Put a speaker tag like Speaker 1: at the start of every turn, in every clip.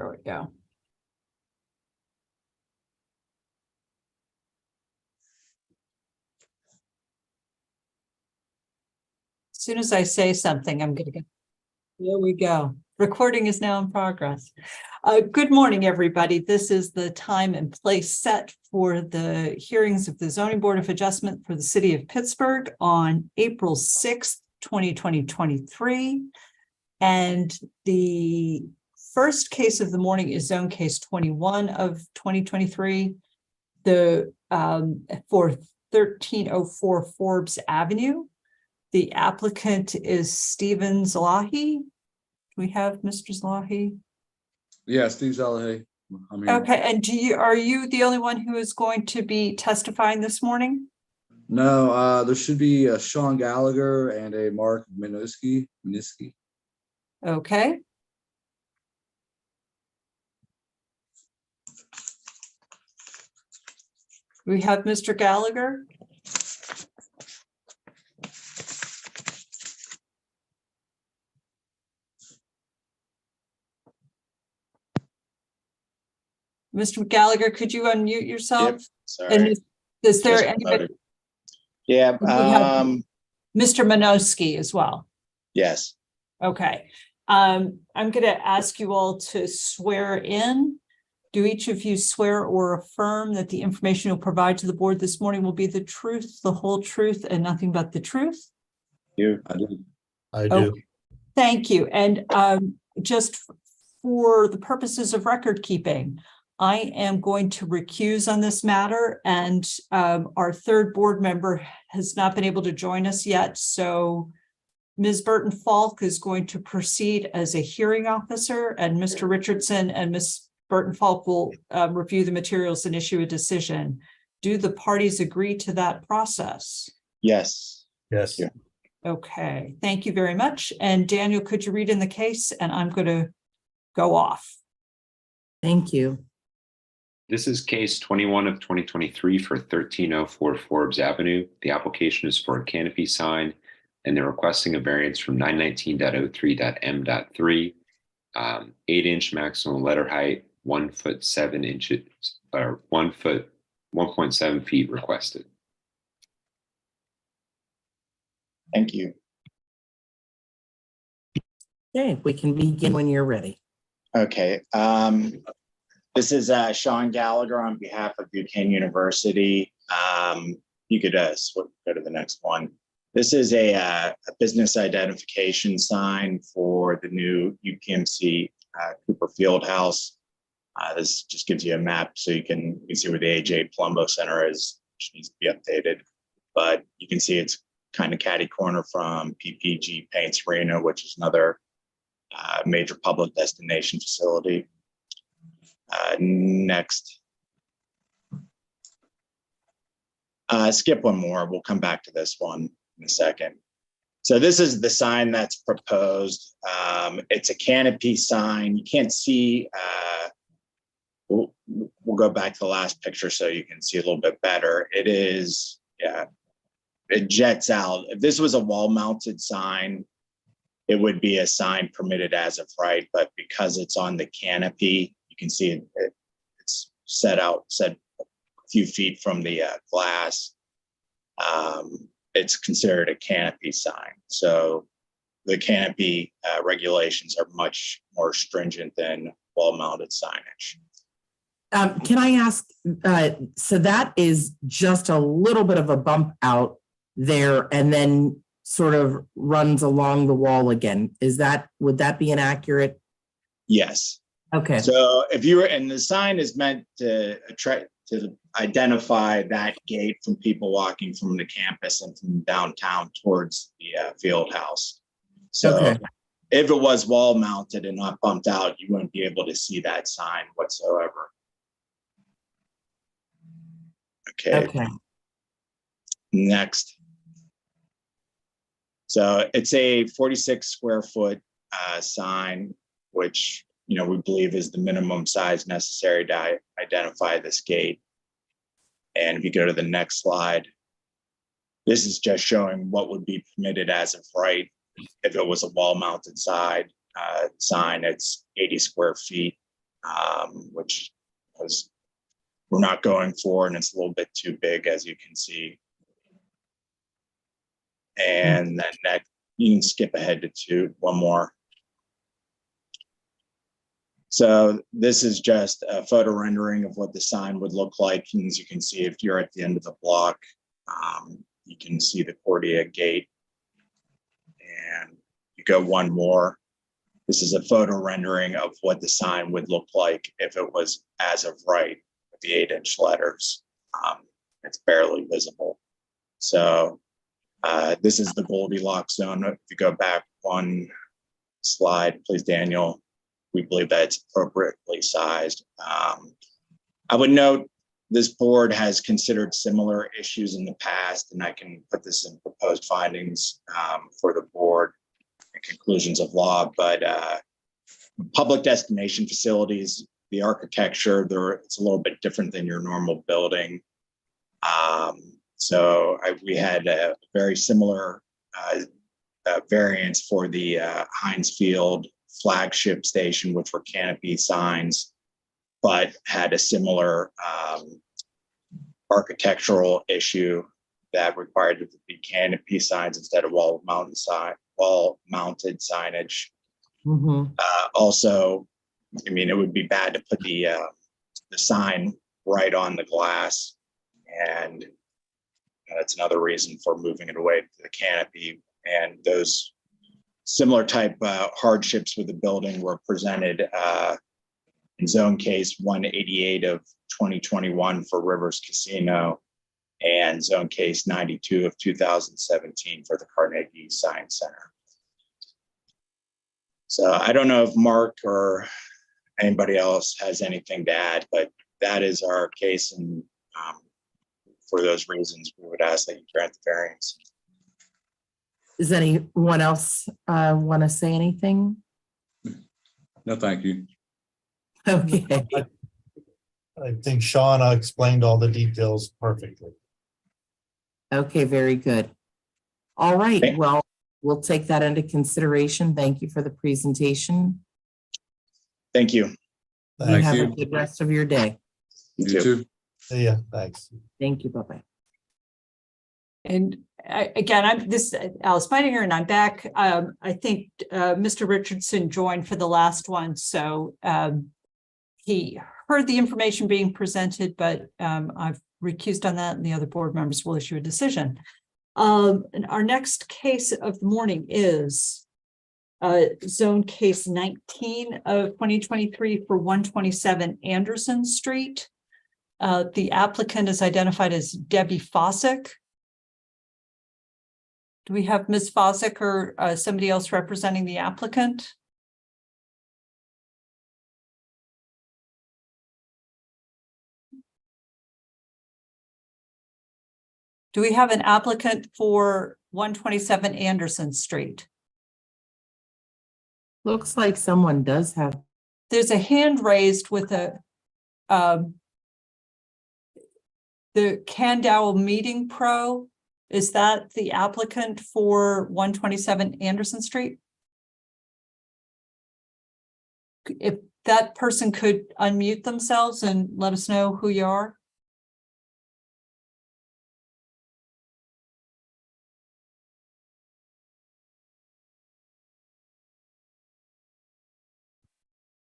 Speaker 1: There we go. As soon as I say something, I'm going to get. There we go. Recording is now in progress. Good morning, everybody. This is the time and place set for the hearings of the Zoning Board of Adjustment for the City of Pittsburgh on April 6th, 2023. And the first case of the morning is Zone Case 21 of 2023, for 1304 Forbes Avenue. The applicant is Stephen Zalahi. Do we have Mr. Zalahi?
Speaker 2: Yeah, Steve Zalahi. I'm here.
Speaker 1: Okay, and are you the only one who is going to be testifying this morning?
Speaker 2: No, there should be a Sean Gallagher and a Mark Minisky.
Speaker 1: Okay. We have Mr. Gallagher. Mr. Gallagher, could you unmute yourself?
Speaker 3: Yep, sorry.
Speaker 1: And is there
Speaker 3: Just
Speaker 1: anybody?
Speaker 3: voted. Yeah.
Speaker 1: Mr. Minosky as well.
Speaker 3: Yes.
Speaker 1: Okay. I'm going to ask you all to swear in. Do each of you swear or affirm that the information you'll provide to the board this morning will be the truth, the whole truth, and nothing but the truth?
Speaker 2: I do.
Speaker 4: I do.
Speaker 1: Okay. Thank you. And just for the purposes of record keeping, I am going to recuse on this matter, and our third board member has not been able to join us yet. So Ms. Burton Falk is going to proceed as a hearing officer, and Mr. Richardson and Ms. Burton Falk will review the materials and issue a decision. Do the parties agree to that process?
Speaker 3: Yes.
Speaker 4: Yes.
Speaker 3: Yeah.
Speaker 1: Okay, thank you very much. And Daniel, could you read in the case? And I'm going to go off.
Speaker 5: Thank you.
Speaker 6: This is case 21 of 2023 for 1304 Forbes Avenue. The application is for a canopy sign, and they're requesting a variance from 919.03.m.3, 8-inch maximum letter height, 1 foot 7 inches, or 1 foot 1.7 feet requested.
Speaker 3: Thank you.
Speaker 5: Okay, we can begin when you're ready.
Speaker 3: Okay. This is Sean Gallagher on behalf of Duquesne University. You could go to the next one. This is a business identification sign for the new UPMC Cooper Field House. This just gives you a map so you can see where the AJ Palumbo Center is, which needs to be updated. But you can see it's kind of catty corner from PPG Paints Arena, which is another major public destination facility. Next. Skip one more. We'll come back to this one in a second. So this is the sign that's proposed. It's a canopy sign. You can't see. We'll go back to the last picture so you can see a little bit better. It is, yeah, it jets out. If this was a wall-mounted sign, it would be a sign permitted as of right, but because it's on the canopy, you can see it's set a few feet from the glass. It's considered a canopy sign. So the canopy regulations are much more stringent than wall-mounted signage.
Speaker 5: Can I ask, so that is just a little bit of a bump out there and then sort of runs along the wall again. Would that be inaccurate?
Speaker 3: Yes.
Speaker 5: Okay.
Speaker 3: So if you were, and the sign is meant to identify that gate from people walking from the campus and from downtown towards the field house. So
Speaker 5: Okay.
Speaker 3: if it was wall mounted and not bumped out, you wouldn't be able to see that sign whatsoever. Okay.
Speaker 5: Okay.
Speaker 3: Next. So it's a 46 square foot sign, which, you know, we believe is the minimum size necessary to identify this gate. And if you go to the next slide, this is just showing what would be permitted as of right. If it was a wall mounted sign, it's 80 square feet. which was we're not going for, and it's a little bit too big, as you can see. And then next, you can skip ahead to one more. So this is just a photo rendering of what the sign would look like. And as you can see, if you're at the end of the block, you can see the Cordia gate. And you go one more. This is a photo rendering of what the sign would look like if it was as of right with the 8-inch letters. It's barely visible. So this is the Goldilocks zone. If you go back one slide, please, Daniel. We believe that it's appropriately sized. I would note this board has considered similar issues in the past, and I can put this in proposed findings for the board and conclusions of law. But public destination facilities, the architecture, it's a little bit different than your normal building. We had a very similar variance for the Heinz Field flagship station, which were canopy signs, but had a similar architectural issue that required it to be canopy signs instead of wall-mounted signage. Also, I mean, it would be bad to put the sign right on the glass, and that's another reason for moving it away to the canopy. And those similar type hardships with the building were presented in zone case 188 of 2021 for Rivers Casino and zone case 92 of 2017 for the Carnegie Science Center. So I don't know if Mark or anybody else has anything to add, but that is our case. And for those reasons, we would ask that you grant the variance.
Speaker 5: Does anyone else want to say anything?
Speaker 2: No, thank you.
Speaker 5: Okay,
Speaker 4: I think Sean explained all the details perfectly.
Speaker 5: okay, very good. All right,
Speaker 3: Okay.
Speaker 5: well, we'll take that into consideration. Thank you for the presentation.
Speaker 3: Thank you.
Speaker 5: You
Speaker 2: Thank
Speaker 5: have a
Speaker 2: you.
Speaker 5: good rest of your day.
Speaker 2: You too.
Speaker 4: See ya. Thanks.
Speaker 5: Thank you, bye-bye.
Speaker 1: And again, I'm Alice Meidinger, and I'm back. I think Mr. Richardson joined for the last one, so he heard the information being presented, but I've recused on that, and the other board members will issue a decision. And our next case of the morning is zone case 19 of 2023 for 127 Anderson Street. The applicant is identified as Debbie Fossick. Do we have Ms. Fossick or somebody else representing the applicant? Do we have an applicant for 127 Anderson Street?
Speaker 5: Looks like someone does have,
Speaker 1: There's a hand raised with the Candow Meeting Pro. Is that the applicant for 127 Anderson Street? If that person could unmute themselves and let us know who you are.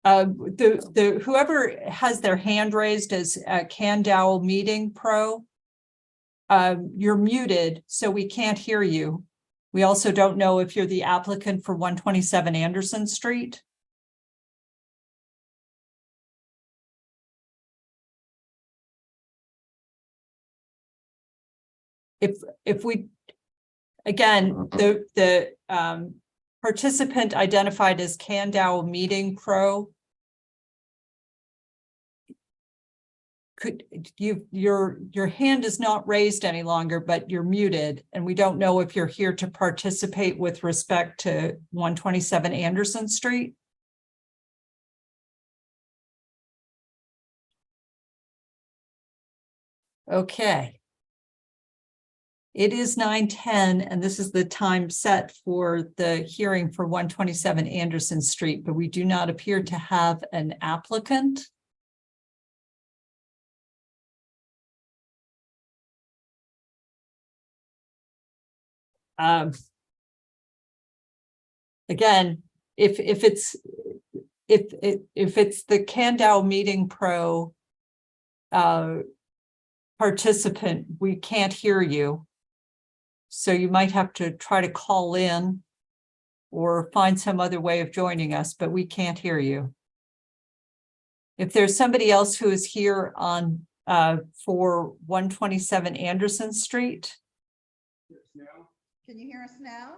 Speaker 1: Whoever has their hand raised as Candow Meeting Pro, you're muted, so we can't hear you. We also don't know if you're the applicant for 127 Anderson Street. If we, again, the participant identified as Candow Meeting Pro. Could your hand is not raised any longer, but you're muted, and we don't know if you're here to participate with respect to 127 Anderson Street. Okay. It is 9:10, and this is the time set for the hearing for 127 Anderson Street, but we do not appear to have an applicant. Again, if it's the Candow Meeting Pro participant, we can't hear you. So you might have to try to call in or find some other way of joining us, but we can't hear you. If there's somebody else who is here on for 127 Anderson Street,
Speaker 7: Can you hear us now?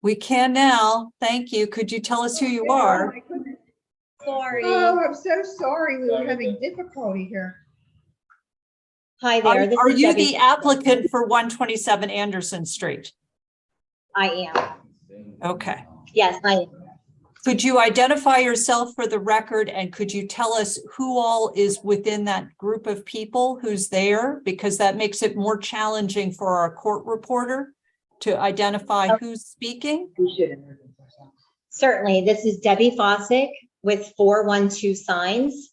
Speaker 1: we can now. Thank you. Could you tell us who you
Speaker 7: Oh,
Speaker 1: are?
Speaker 7: my goodness.
Speaker 8: Sorry.
Speaker 7: Oh, I'm so sorry. We were having difficulty here.
Speaker 8: Hi there. This
Speaker 1: Are
Speaker 8: is
Speaker 1: you
Speaker 8: Debbie.
Speaker 1: the applicant for 127 Anderson Street?
Speaker 8: I am.
Speaker 1: Okay.
Speaker 8: Yes, I am.
Speaker 1: Could you identify yourself for the record, and could you tell us who all is within that group of people who's there? Because that makes it more challenging for our court reporter to identify who's speaking.
Speaker 8: Certainly. This is Debbie Fossick with 412 Signs.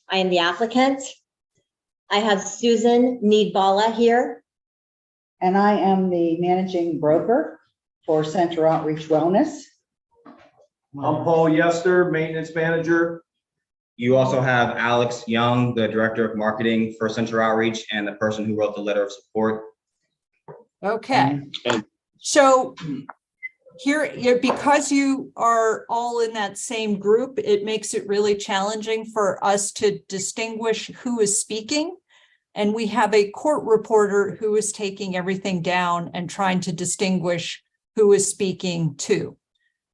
Speaker 8: I am the applicant. I have Susan Needballa here.
Speaker 9: And I am the managing broker for Center Outreach Wellness.
Speaker 10: I'm Paul Yester, maintenance manager.
Speaker 11: You also have Alex Young, the director of marketing for Center Outreach and the person who wrote the letter of support.
Speaker 1: Okay. So here, because you are all in that same group, it makes it really challenging for us to distinguish who is speaking. And we have a court reporter who is taking everything down and trying to distinguish who is speaking too.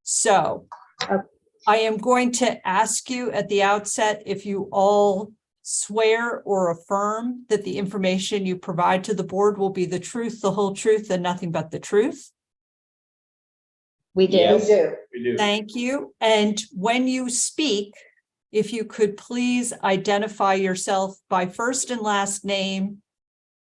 Speaker 1: So I am going to ask you at the outset if you all swear or affirm that the information you provide to the board will be the truth, the whole truth, and nothing but the truth.
Speaker 8: We do.
Speaker 3: Yes.
Speaker 10: We do.
Speaker 1: Thank you. And when you speak, if you could please identify yourself by first and last name,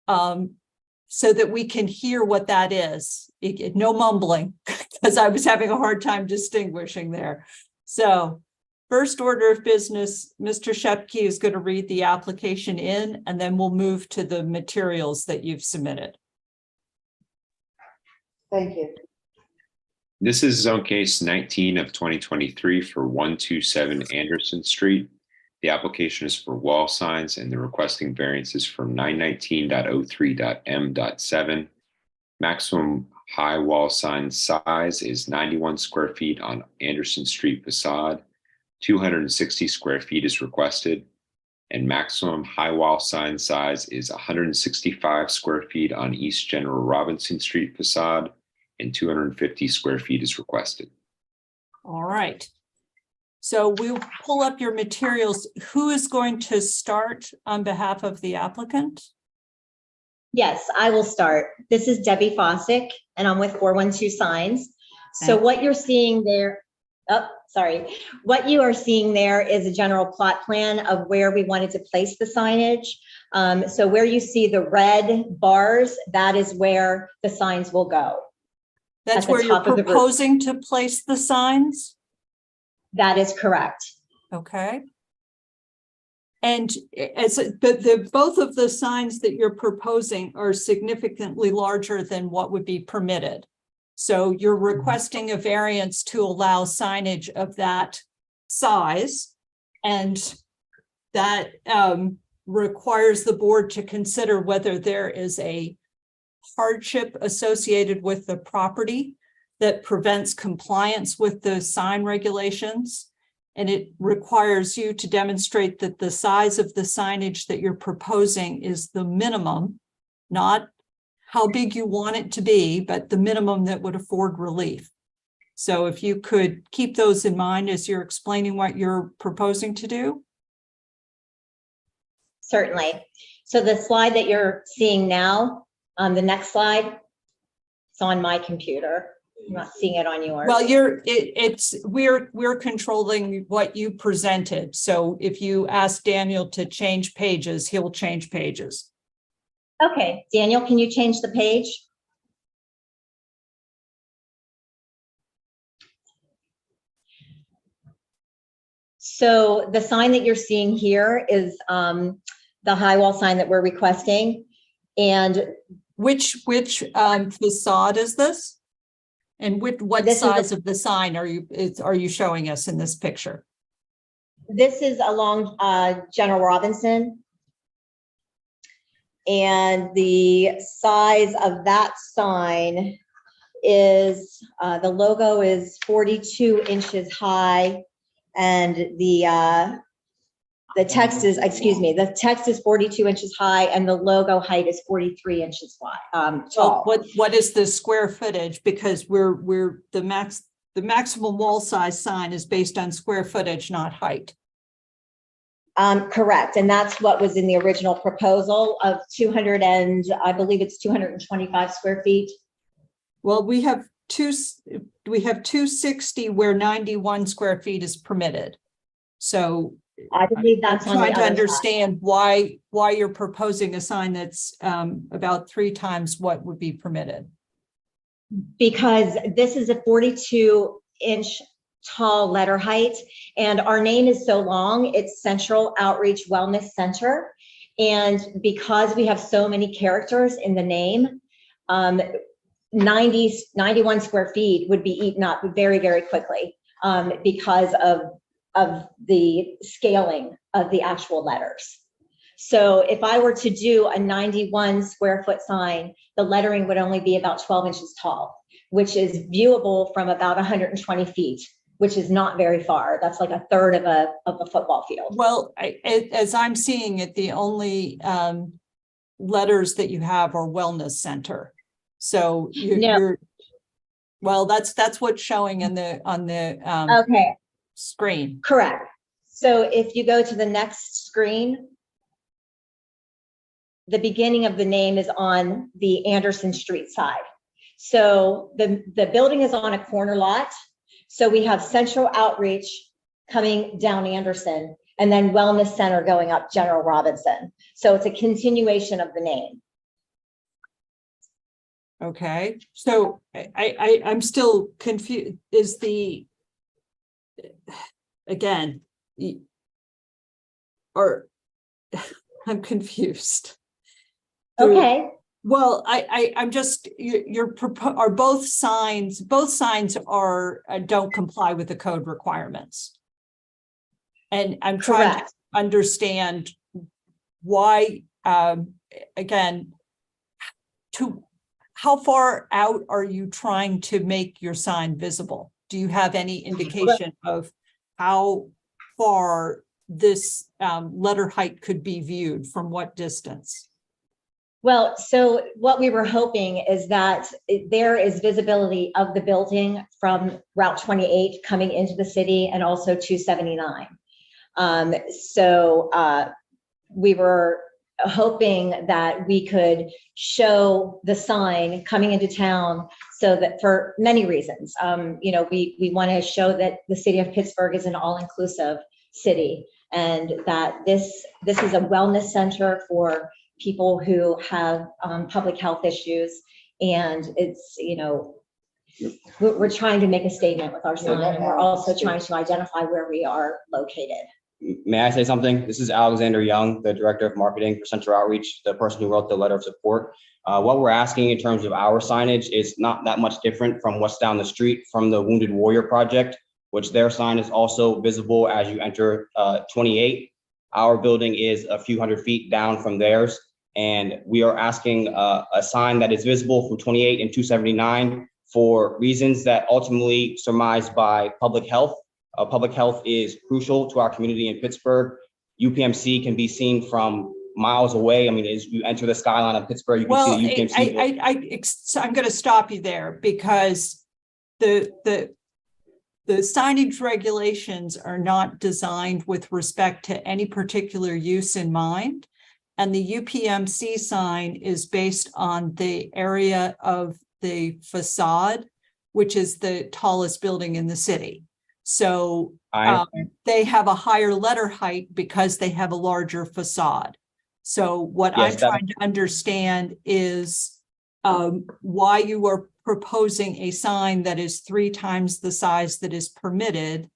Speaker 1: so that we can hear what that is. No mumbling, because I was having a hard time distinguishing there. So first order of business, Mr. Shepke is going to read the application in, and then we'll move to the materials that you've submitted.
Speaker 9: Thank you.
Speaker 6: This is zone case 19 of 2023 for 127 Anderson Street. The application is for wall signs, and the requesting variances from 919.03.m.7. Maximum high wall sign size is 91 square feet on Anderson Street facade. 260 square feet is requested, and maximum high wall sign size is 165 square feet on East General Robinson Street facade, and 250 square feet is requested.
Speaker 1: All right. So we'll pull up your materials. Who is going to start on behalf of the applicant?
Speaker 8: Yes, I will start. This is Debbie Fossick, and I'm with 412 Signs. So what you're seeing there, what you are seeing there is a general plot plan of where we wanted to place the signage. So where you see the red bars, that is where the signs will go.
Speaker 1: That's
Speaker 8: At the
Speaker 1: where you're
Speaker 8: top of the roof.
Speaker 1: proposing to place the signs?
Speaker 8: That is correct.
Speaker 1: Okay. And both of the signs that you're proposing are significantly larger than what would be permitted. So you're requesting a variance to allow signage of that size, and that requires the board to consider whether there is a hardship associated with the property that prevents compliance with the sign regulations. And it requires you to demonstrate that the size of the signage that you're proposing is the minimum, not how big you want it to be, but the minimum that would afford relief. So if you could keep those in mind as you're explaining what you're proposing to do.
Speaker 8: Certainly. So the slide that you're seeing now, the next slide, it's on my computer. I'm not seeing it on yours.
Speaker 1: Well, we're controlling what you presented. So if you ask Daniel to change pages, he'll change pages.
Speaker 8: Okay, Daniel, can you change the page? So the sign that you're seeing here is the high wall sign that we're requesting. And
Speaker 1: Which facade is this? And what
Speaker 8: This is a-
Speaker 1: size of the sign are you showing us in this picture?
Speaker 8: this is along General Robinson. And the size of that sign is, the logo is 42 inches high. And the text is, the text is 42 inches high and the logo height is 43 inches wide,
Speaker 1: So
Speaker 8: tall.
Speaker 1: what is the square footage? Because the maximum wall size sign is based on square footage, not height.
Speaker 8: Correct, and that's what was in the original proposal of 200 and I believe it's 225 square feet.
Speaker 1: Well, we have 260 where 91 square feet is permitted. So
Speaker 8: I believe
Speaker 1: I'm
Speaker 8: that's on the
Speaker 1: trying to
Speaker 8: other side.
Speaker 1: understand why you're proposing a sign that's about 3 times what would be permitted.
Speaker 8: Because this is a 42-inch tall letter height, and our name is so long, it's Central Outreach Wellness Center. And because we have so many characters in the name, 91 square feet would be eaten up very, very quickly because of the scaling of the actual letters. So if I were to do a 91 square foot sign, the lettering would only be about 12 inches tall, which is viewable from about 120 feet, which is not very far. That's like a third of a football field.
Speaker 1: Well, as I'm seeing it, the only letters that you have are wellness center. So you're well, that's what's showing on the
Speaker 8: Okay,
Speaker 1: screen.
Speaker 8: correct. So if you go to the next screen, the beginning of the name is on the Anderson Street side. So the building is on a corner lot. So we have Central Outreach coming down Anderson and then Wellness Center going up General Robinson. So it's a continuation of the name.
Speaker 1: Okay, so I'm still confused. Is again, or I'm confused.
Speaker 8: Okay.
Speaker 1: Well, I'm just, are both signs are, don't comply with the code requirements. And I'm trying to
Speaker 8: Correct.
Speaker 1: understand why, again, how far out are you trying to make your sign visible? Do you have any indication of how far this letter height could be viewed, from what distance?
Speaker 8: Well, so what we were hoping is that there is visibility of the building from Route 28 coming into the city and also 279. We were hoping that we could show the sign coming into town, so that for many reasons, we want to show that the city of Pittsburgh is an all-inclusive city, and that this is a wellness center for people who have public health issues. And it's, we're trying to make a statement with our sign, and we're also trying to identify where we are located.
Speaker 11: May I say something? This is Alexander Young, the Director of Marketing for Central Outreach, the person who wrote the letter of support. What we're asking in terms of our signage is not that much different from what's down the street from the Wounded Warrior Project, which their sign is also visible as you enter 28. Our building is a few hundred feet down from theirs, and we are asking a sign that is visible from 28 and 279 for reasons that ultimately surmised by public health. Public health is crucial to our community in Pittsburgh. UPMC can be seen from miles away. I mean, as you enter the skyline of Pittsburgh, you can see the UPMC.
Speaker 1: I'm going to stop you there, because the signage regulations are not designed with respect to any particular use in mind. And the UPMC sign is based on the area of the facade, which is the tallest building in the city. So they have a higher letter height because they have a larger facade. So what I'm
Speaker 11: Yes, that-
Speaker 1: trying to understand is why you are proposing a sign that is 3 times the size that is permitted.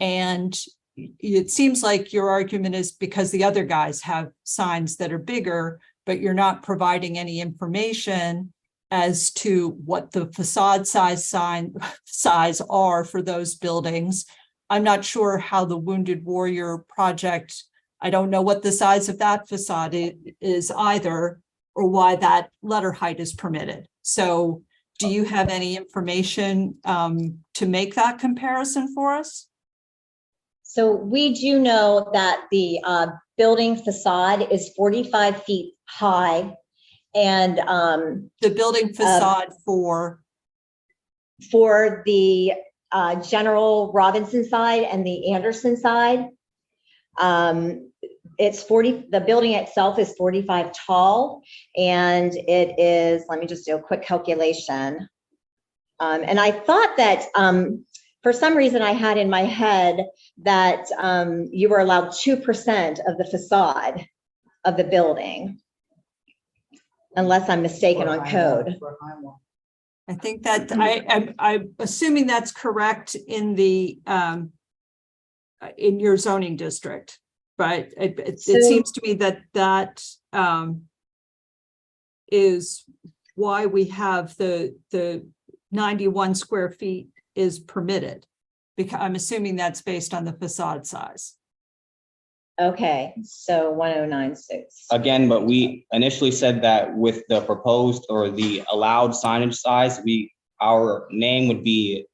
Speaker 1: And it seems like your argument is because the other guys have signs that are bigger, but you're not providing any information as to what the facade size are for those buildings. I'm not sure how the Wounded Warrior project, I don't know what the size of that facade is either, or why that letter height is permitted. So do you have any information to make that comparison for us?
Speaker 8: So we do know that the building facade is 45 feet high, and
Speaker 1: The building facade for,
Speaker 8: the General Robinson side and the Anderson side, it's 40, the building itself is 45 tall, and it is, let me just do a quick calculation. And I thought that for some reason I had in my head that you were allowed 2% of the facade of the building, unless I'm mistaken on code.
Speaker 1: I think that I'm assuming that's correct in the in your zoning district, but it seems to me that that is why we have the 91 square feet is permitted, because I'm assuming that's based on the facade size.
Speaker 8: Okay, so 1096.
Speaker 11: Again, but we initially said that with the proposed or the allowed signage size, our name would be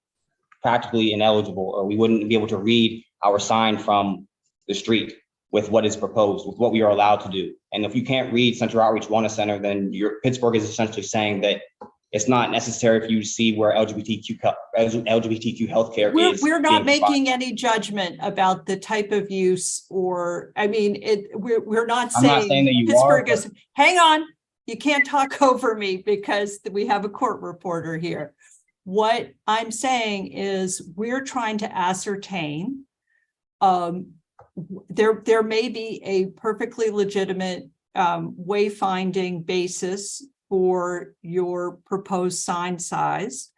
Speaker 11: practically ineligible, or we wouldn't be able to read our sign from the street with what is proposed, with what we are allowed to do. And if you can't read Central Outreach Wellness Center, then Pittsburgh is essentially saying that it's not necessary for you to see where LGBTQ healthcare is.
Speaker 1: We're not
Speaker 11: being
Speaker 1: making any judgment about the type of use, or, I mean, we're not
Speaker 11: I'm not saying
Speaker 1: saying
Speaker 11: that you
Speaker 1: Pittsburgh
Speaker 11: are,
Speaker 1: is, hang on, you can't talk over me because we have a court reporter here. What I'm saying is we're trying to ascertain, there may be a perfectly legitimate wayfinding basis for your proposed sign size,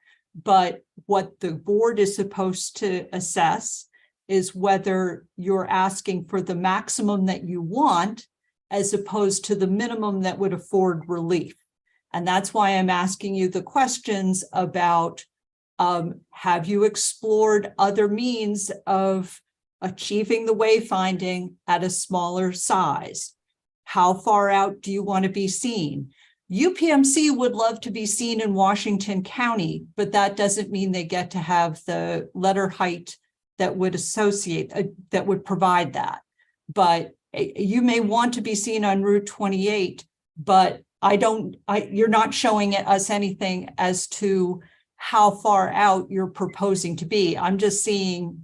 Speaker 1: but what the board is supposed to assess is whether you're asking for the maximum that you want as opposed to the minimum that would afford relief. And that's why I'm asking you the questions about, have you explored other means of achieving the wayfinding at a smaller size? How far out do you want to be seen? UPMC would love to be seen in Washington County, but that doesn't mean they get to have the letter height that would that would provide that. But you may want to be seen on Route 28, but you're not showing us anything as to how far out you're proposing to be. I'm just seeing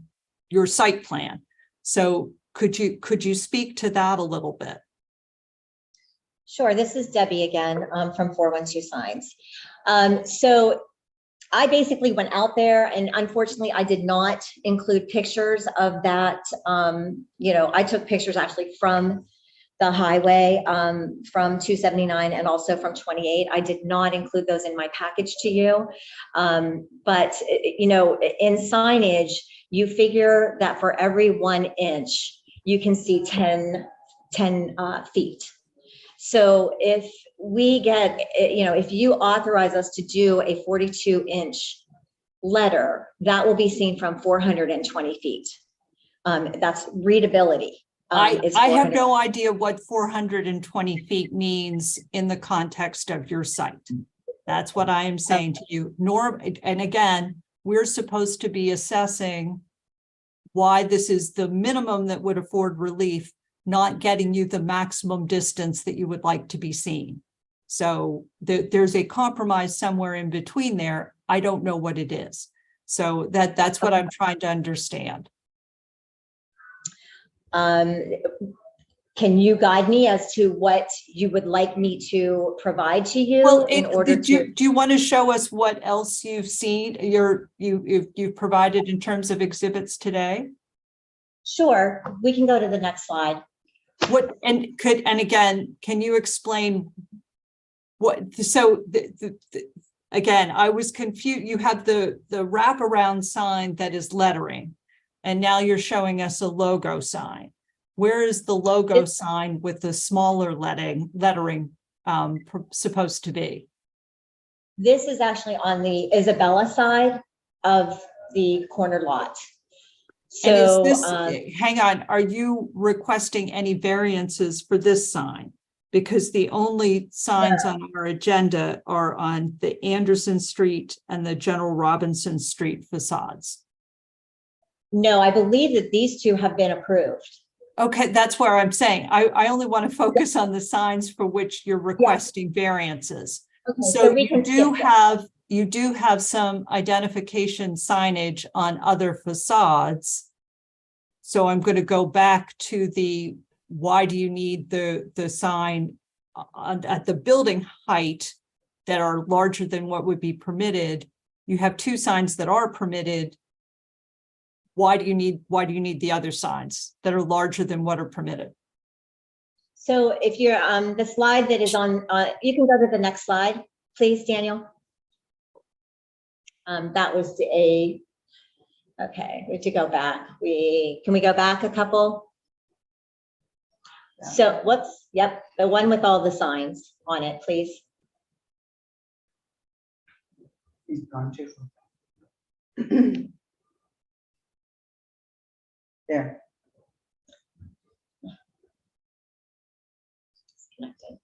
Speaker 1: your site plan. So could you speak to that a little bit?
Speaker 8: Sure, this is Debbie again from 412 Signs. So I basically went out there, and unfortunately I did not include pictures of that. I took pictures actually from the highway, from 279 and also from 28. I did not include those in my package to you. But in signage, you figure that for every 1 inch, you can see 10 feet. So if we get, if you authorize us to do a 42-inch letter, that will be seen from 420 feet. That's readability.
Speaker 1: I have no idea what 420 feet means in the context of your site. That's what I am saying to you. And again, we're supposed to be assessing why this is the minimum that would afford relief, not getting you the maximum distance that you would like to be seen. So there's a compromise somewhere in between there. I don't know what it is. So that's what I'm trying to understand.
Speaker 8: Can you guide me as to what you would like me to provide to you?
Speaker 1: Well,
Speaker 8: do
Speaker 1: you want to show us what else you've seen, you've provided in terms of exhibits today?
Speaker 8: Sure, we can go to the next slide.
Speaker 1: and again, can you explain what, so again, I was confused. You have the wraparound sign that is lettering, and now you're showing us a logo sign. Where is the logo sign with the smaller lettering supposed to be?
Speaker 8: This is actually on the Isabella side of the corner lot.
Speaker 1: And is
Speaker 8: So,
Speaker 1: this, hang on, are you requesting any variances for this sign? Because the only signs on our agenda are on the Anderson Street and the General Robinson Street facades.
Speaker 8: no, I believe that these two have been approved.
Speaker 1: Okay, that's where I'm saying, I only want to focus on the signs for which you're requesting variances.
Speaker 8: Okay,
Speaker 1: So
Speaker 8: we
Speaker 1: you
Speaker 8: can
Speaker 1: do
Speaker 8: skip this.
Speaker 1: have some identification signage on other facades. So I'm going to go back to the, why do you need the sign at the building height that are larger than what would be permitted? You have two signs that are permitted. Why do you need the other signs that are larger than what are permitted?
Speaker 8: So if you're the slide that is on, you can go to the next slide, please, Daniel. That was okay, we have to go back. Can we go back a couple? So yep, the one with all the signs on it, please.
Speaker 9: He's gone too far. There.
Speaker 8: Disconnected.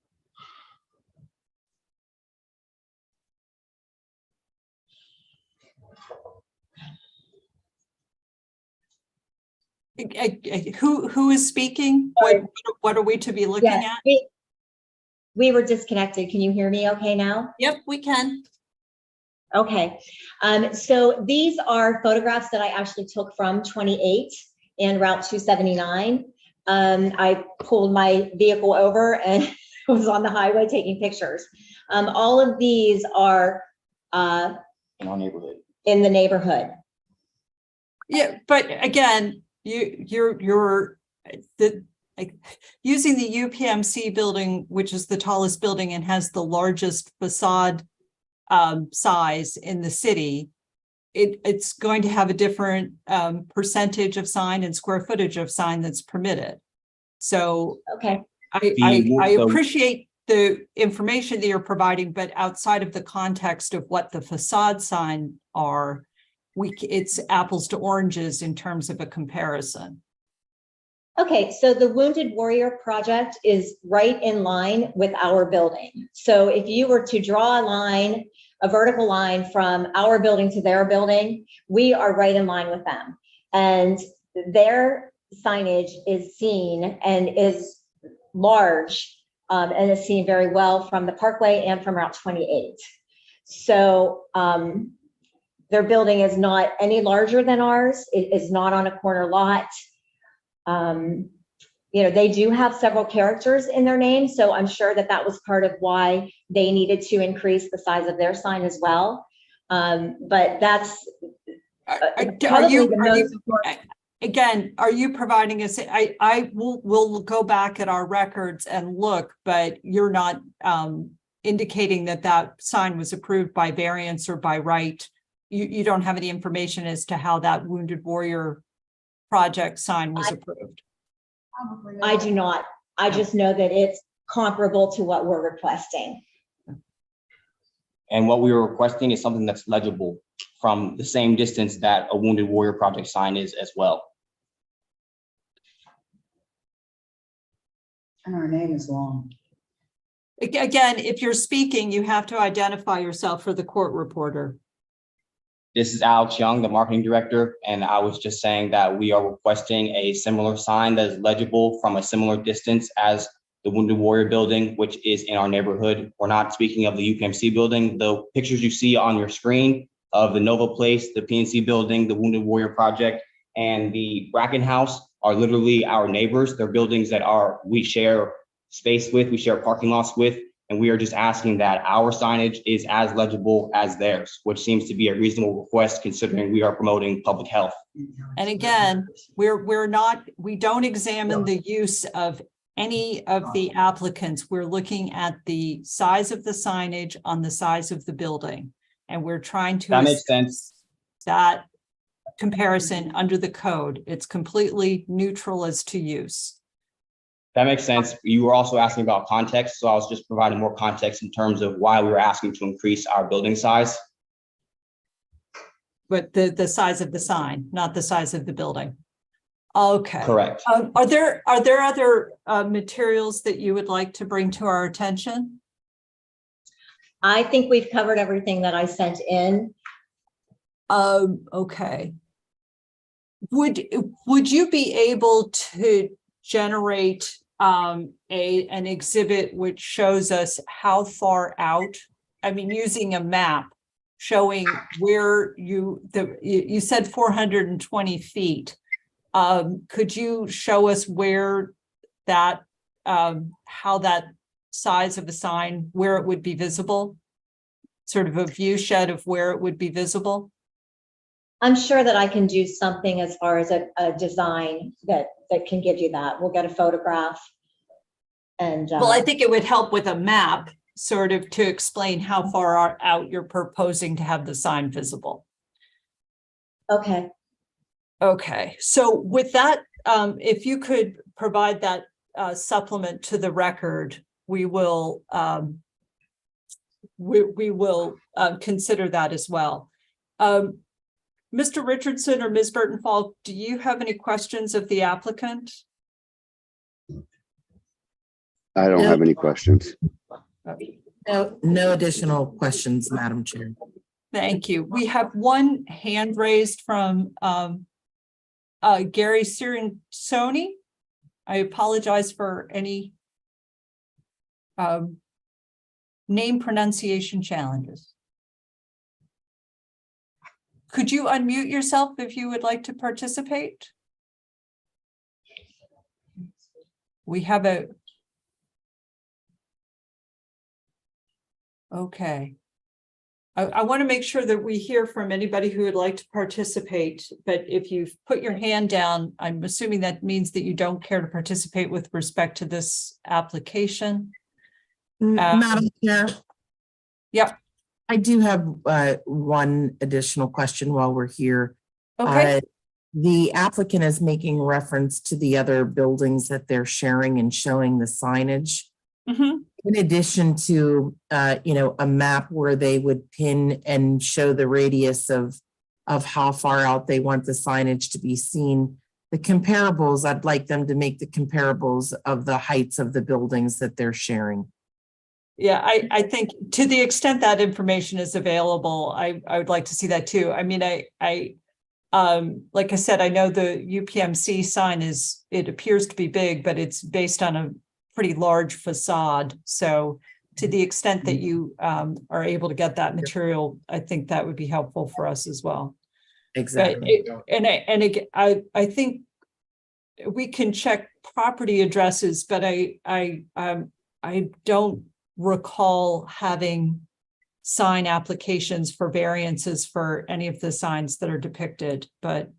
Speaker 1: Who is speaking? What are we to be looking
Speaker 8: Yeah,
Speaker 1: at?
Speaker 8: we were disconnected. Can you hear me okay now?
Speaker 1: Yep, we can.
Speaker 8: Okay, so these are photographs that I actually took from 28 and Route 279. I pulled my vehicle over and was on the highway taking pictures. All of these are
Speaker 11: In our neighborhood.
Speaker 8: in the neighborhood.
Speaker 1: Yeah, but again, you're using the UPMC building, which is the tallest building and has the largest facade size in the city. It's going to have a different percentage of sign and square footage of sign that's permitted. So
Speaker 8: Okay.
Speaker 1: I appreciate the information that you're providing, but outside of the context of what the facade sign are, it's apples to oranges in terms of a comparison.
Speaker 8: Okay, so the Wounded Warrior Project is right in line with our building. So if you were to draw a line, a vertical line from our building to their building, we are right in line with them. And their signage is seen and is large and is seen very well from the Parkway and from Route 28. So their building is not any larger than ours. It is not on a corner lot. You know, they do have several characters in their name, so I'm sure that that was part of why they needed to increase the size of their sign as well. But that's
Speaker 1: Again, are you providing us? I will go back at our records and look, but you're not indicating that that sign was approved by variance or by right. You don't have any information as to how that Wounded Warrior Project sign was approved.
Speaker 8: I do not. I just know that it's comparable to what we're requesting.
Speaker 11: And what we were requesting is something that's legible from the same distance that a Wounded Warrior Project sign is as well.
Speaker 9: And our name is long.
Speaker 1: Again, if you're speaking, you have to identify yourself for the court reporter.
Speaker 11: This is Alex Young, the marketing director, and I was just saying that we are requesting a similar sign that is legible from a similar distance as the Wounded Warrior building, which is in our neighborhood. We're not speaking of the UPMC building. The pictures you see on your screen of the Nova Place, the PNC building, the Wounded Warrior Project, and the Bracken House are literally our neighbors. They're buildings that we share space with, we share parking lots with, and we are just asking that our signage is as legible as theirs, which seems to be a reasonable request considering we are promoting public health.
Speaker 1: And again, we don't examine the use of any of the applicants, we're looking at the size of the signage on the size of the building. And we're trying to.
Speaker 11: That makes
Speaker 1: assess
Speaker 11: sense.
Speaker 1: That comparison under the code. It's completely neutral as to use.
Speaker 11: That makes sense. You were also asking about context, so I was just providing more context in terms of why we were asking to increase our building size.
Speaker 1: But the size of the sign, not the size of the building. Okay.
Speaker 11: Correct.
Speaker 1: Are there other materials that you would like to bring to our attention?
Speaker 8: I think we've covered everything that I sent in.
Speaker 1: Okay. Would you be able to generate an exhibit which shows us how far out? I mean, using a map showing where you said 420 feet. Could you show us where that, how that size of the sign, where it would be visible? Sort of a view shed of where it would be visible?
Speaker 8: I'm sure that I can do something as far as a design that can give you that. We'll get a photograph. And
Speaker 1: Well, I think it would help with a map, sort of to explain how far out you're proposing to have the sign visible.
Speaker 8: okay.
Speaker 1: Okay, so with that, if you could provide that supplement to the record, we will consider that as well. Mr. Richardson or Ms. Burton-Falk, do you have any questions of the applicant?
Speaker 12: I don't have any questions.
Speaker 5: No additional questions, Madam Chair.
Speaker 1: Thank you. We have one hand raised from Gary Cirinsoni. I apologize for any name pronunciation challenges. Could you unmute yourself if you would like to participate? We have a. Okay. I want to make sure that we hear from anybody who would like to participate, but if you've put your hand down, I'm assuming that means that you don't care to participate with respect to this application.
Speaker 5: Madam Chair.
Speaker 1: Yep.
Speaker 5: I do have one additional question while we're here.
Speaker 1: Okay.
Speaker 5: The applicant is making reference to the other buildings that they're sharing and showing the signage.
Speaker 1: Mm-hmm.
Speaker 5: In addition to, a map where they would pin and show the radius of how far out they want the signage to be seen. The comparables, I'd like them to make the comparables of the heights of the buildings that they're sharing.
Speaker 1: Yeah, I think to the extent that information is available, I would like to see that too. I mean, like I said, I know the UPMC sign it appears to be big, but it's based on a pretty large facade. So to the extent that you are able to get that material, I think that would be helpful for us as well.
Speaker 5: Exactly.
Speaker 1: I think we can check property addresses, but I don't recall having sign applications for variances for any of the signs that are depicted, but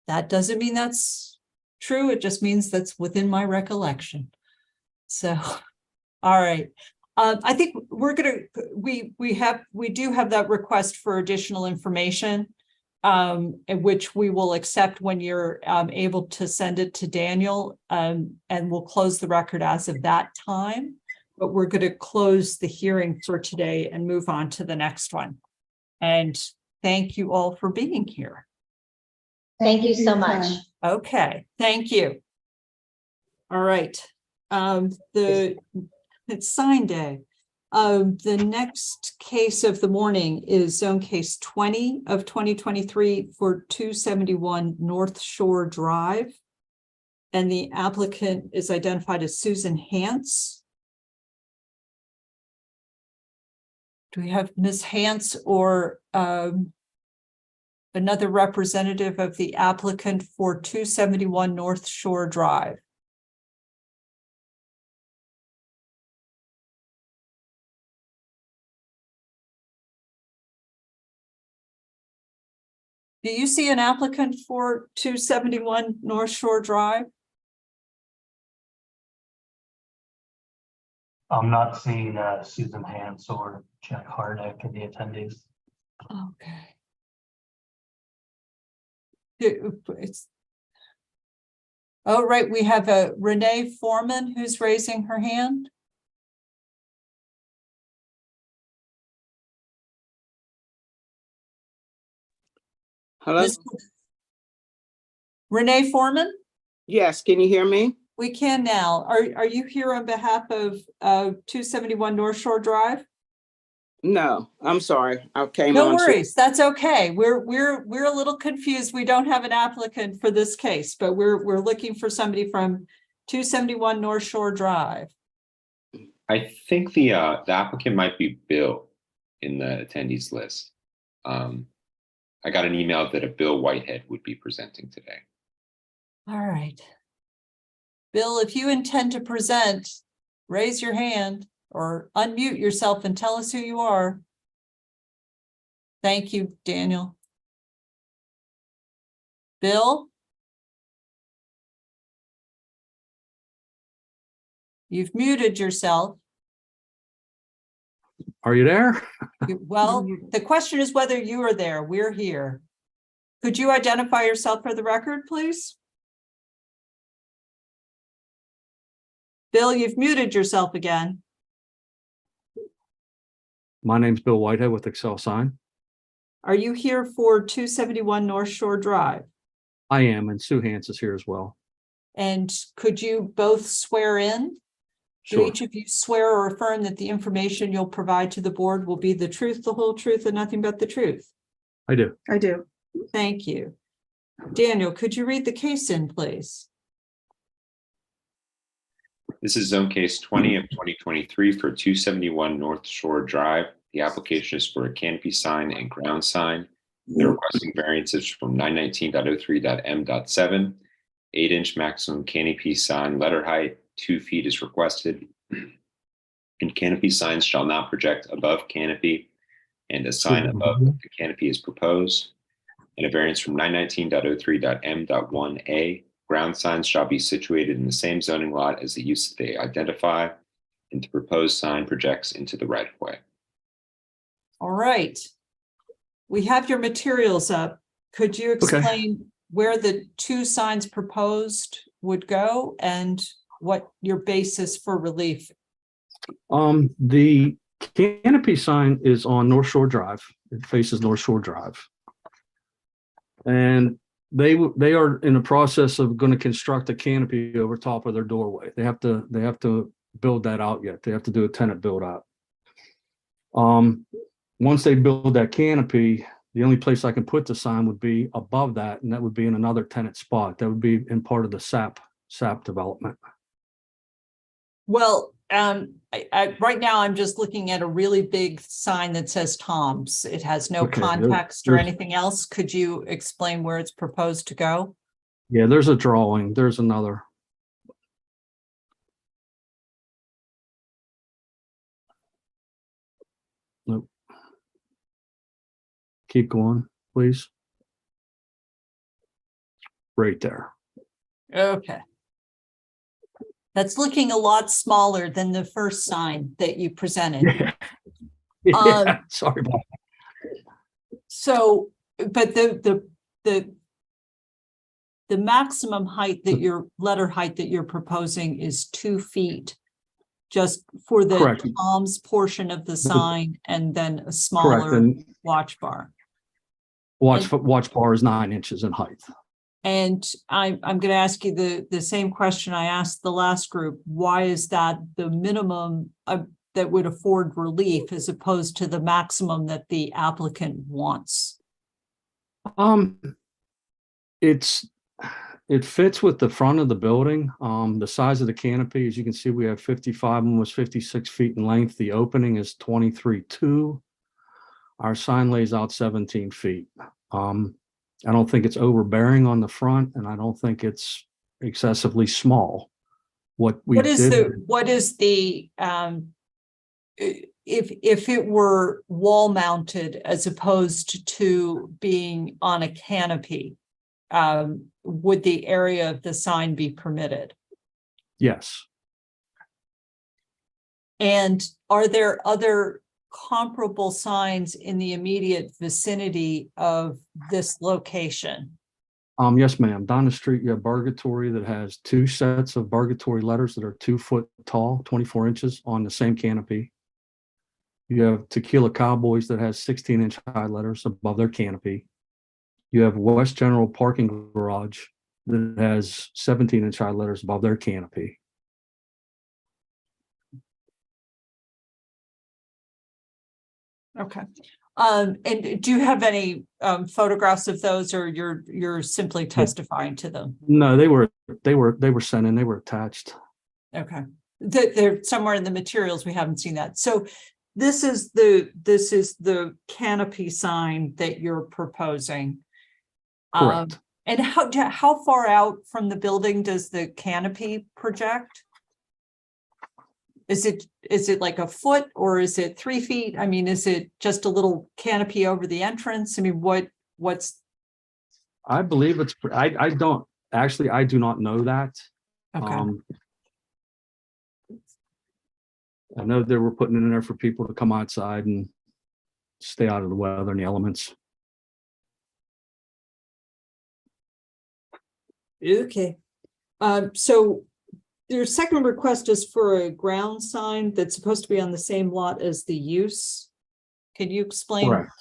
Speaker 1: that doesn't mean that's true. It just means that's within my recollection. So, all right. I think we're we do have that request for additional information, which we will accept when you're able to send it to Daniel, and we'll close the record as of that time. But we're going to close the hearing for today and move on to the next one. And thank you all for being here.
Speaker 8: Thank you so much.
Speaker 1: Okay, thank you. All right. It's sign day. The next case of the morning is zone case 20 of 2023 for 271 North Shore Drive. And the applicant is identified as Susan Hance. Do we have Ms. Hance or another representative of the applicant for 271 North Shore Drive? Do you see an applicant for 271 North Shore Drive?
Speaker 13: I'm not seeing Susan Hans or Jack Harnick in the attendees.
Speaker 1: Okay. It's. Oh, right, we have a Renee Foreman who's raising her hand.
Speaker 14: Hello?
Speaker 1: Renee Foreman,
Speaker 14: Yes, can you hear me?
Speaker 1: we can now. Are you here on behalf of 271 North Shore Drive?
Speaker 14: No, I'm sorry. I came
Speaker 1: No
Speaker 14: on.
Speaker 1: worries, that's okay. We're a little confused. We don't have an applicant for this case, but we're looking for somebody from 271 North Shore Drive.
Speaker 6: I think the applicant might be Bill in the attendees list. I got an email that a Bill Whitehead would be presenting today.
Speaker 1: All right. Bill, if you intend to present, raise your hand or unmute yourself and tell us who you are. Thank you, Daniel. Bill? You've muted yourself.
Speaker 15: Are you there?
Speaker 1: Well, the question is whether you are there. We're here. Could you identify yourself for the record, please? Bill, you've muted yourself again.
Speaker 15: My name's Bill Whitehead with Excel Sign.
Speaker 1: Are you here for 271 North Shore Drive?
Speaker 15: I am, and Sue Hans is here as well.
Speaker 1: And could you both swear in? Do
Speaker 15: Sure.
Speaker 1: each of you swear or affirm that the information you'll provide to the board will be the truth, the whole truth, and nothing but the truth?
Speaker 15: I do.
Speaker 1: I do. Thank you. Daniel, could you read the case in, please?
Speaker 6: This is zone case 20 of 2023 for 271 North Shore Drive. The application is for a canopy sign and ground sign. They're requesting variances from 919.03.m.7, 8-inch maximum canopy sign letter height, 2 feet is requested. And canopy signs shall not project above canopy, and a sign above the canopy is proposed. And a variance from 919.03.m.1a, ground signs shall be situated in the same zoning lot as the use that they identify, and the proposed sign projects into the right of way.
Speaker 1: All right. We have your materials up. Could you explain where the 2 signs proposed would go and what your basis for relief?
Speaker 15: The canopy sign is on North Shore Drive. It faces North Shore Drive. And they are in the process of going to construct a canopy over top of their doorway. They have to build that out yet. They have to do a tenant build out. Once they build that canopy, the only place I can put the sign would be above that, and that would be in another tenant spot. That would be in part of the SAP development.
Speaker 1: Well, right now I'm just looking at a really big sign that says Tom's. It has no context or anything else. Could you explain where it's proposed to go?
Speaker 15: Yeah, there's a drawing. There's another. Nope. Keep going, please. Right there.
Speaker 1: Okay. That's looking a lot smaller than the first sign that you presented.
Speaker 15: Yeah, sorry about that.
Speaker 1: So, but the maximum height that your letter height that you're proposing is 2 feet, just for the
Speaker 15: Correct.
Speaker 1: Tom's portion of the sign, and then a smaller
Speaker 15: And
Speaker 1: watch bar.
Speaker 15: watch bar is 9 inches in height.
Speaker 1: And I'm going to ask you the same question I asked the last group. Why is that the minimum that would afford relief as opposed to the maximum that the applicant wants?
Speaker 15: It fits with the front of the building. The size of the canopy, as you can see, we have 55, almost 56 feet in length. The opening is 23.2. Our sign lays out 17 feet. I don't think it's overbearing on the front, and I don't think it's excessively small. What is the if it were wall mounted as opposed to being on a canopy, would the area of the sign be permitted? Yes.
Speaker 1: And are there other comparable signs in the immediate vicinity of this location?
Speaker 15: Yes, ma'am. Down the street, you have Burgatory that has 2 sets of Burgatory letters that are 2 foot tall, 24 inches on the same canopy. You have Tequila Cowboys that has 16-inch high letters above their canopy. You have West General Parking Garage that has 17-inch high letters above their canopy.
Speaker 1: Okay. And do you have any photographs of those, or you're simply testifying to them?
Speaker 15: No, they were sent in, they were attached.
Speaker 1: Okay. They're somewhere in the materials. We haven't seen that. So this is the canopy sign that you're proposing.
Speaker 15: Correct.
Speaker 1: And how far out from the building does the canopy project? Is it like a foot, or is it 3 feet? I mean, is it just a little canopy over the entrance? I mean, what's?
Speaker 15: I believe it's, I do not know that.
Speaker 1: Okay.
Speaker 15: I know they were putting it in there for people to come outside and stay out of the weather and the elements.
Speaker 1: Okay. So your second request is for a ground sign that's supposed to be on the same lot as the use. Can you explain
Speaker 15: Correct.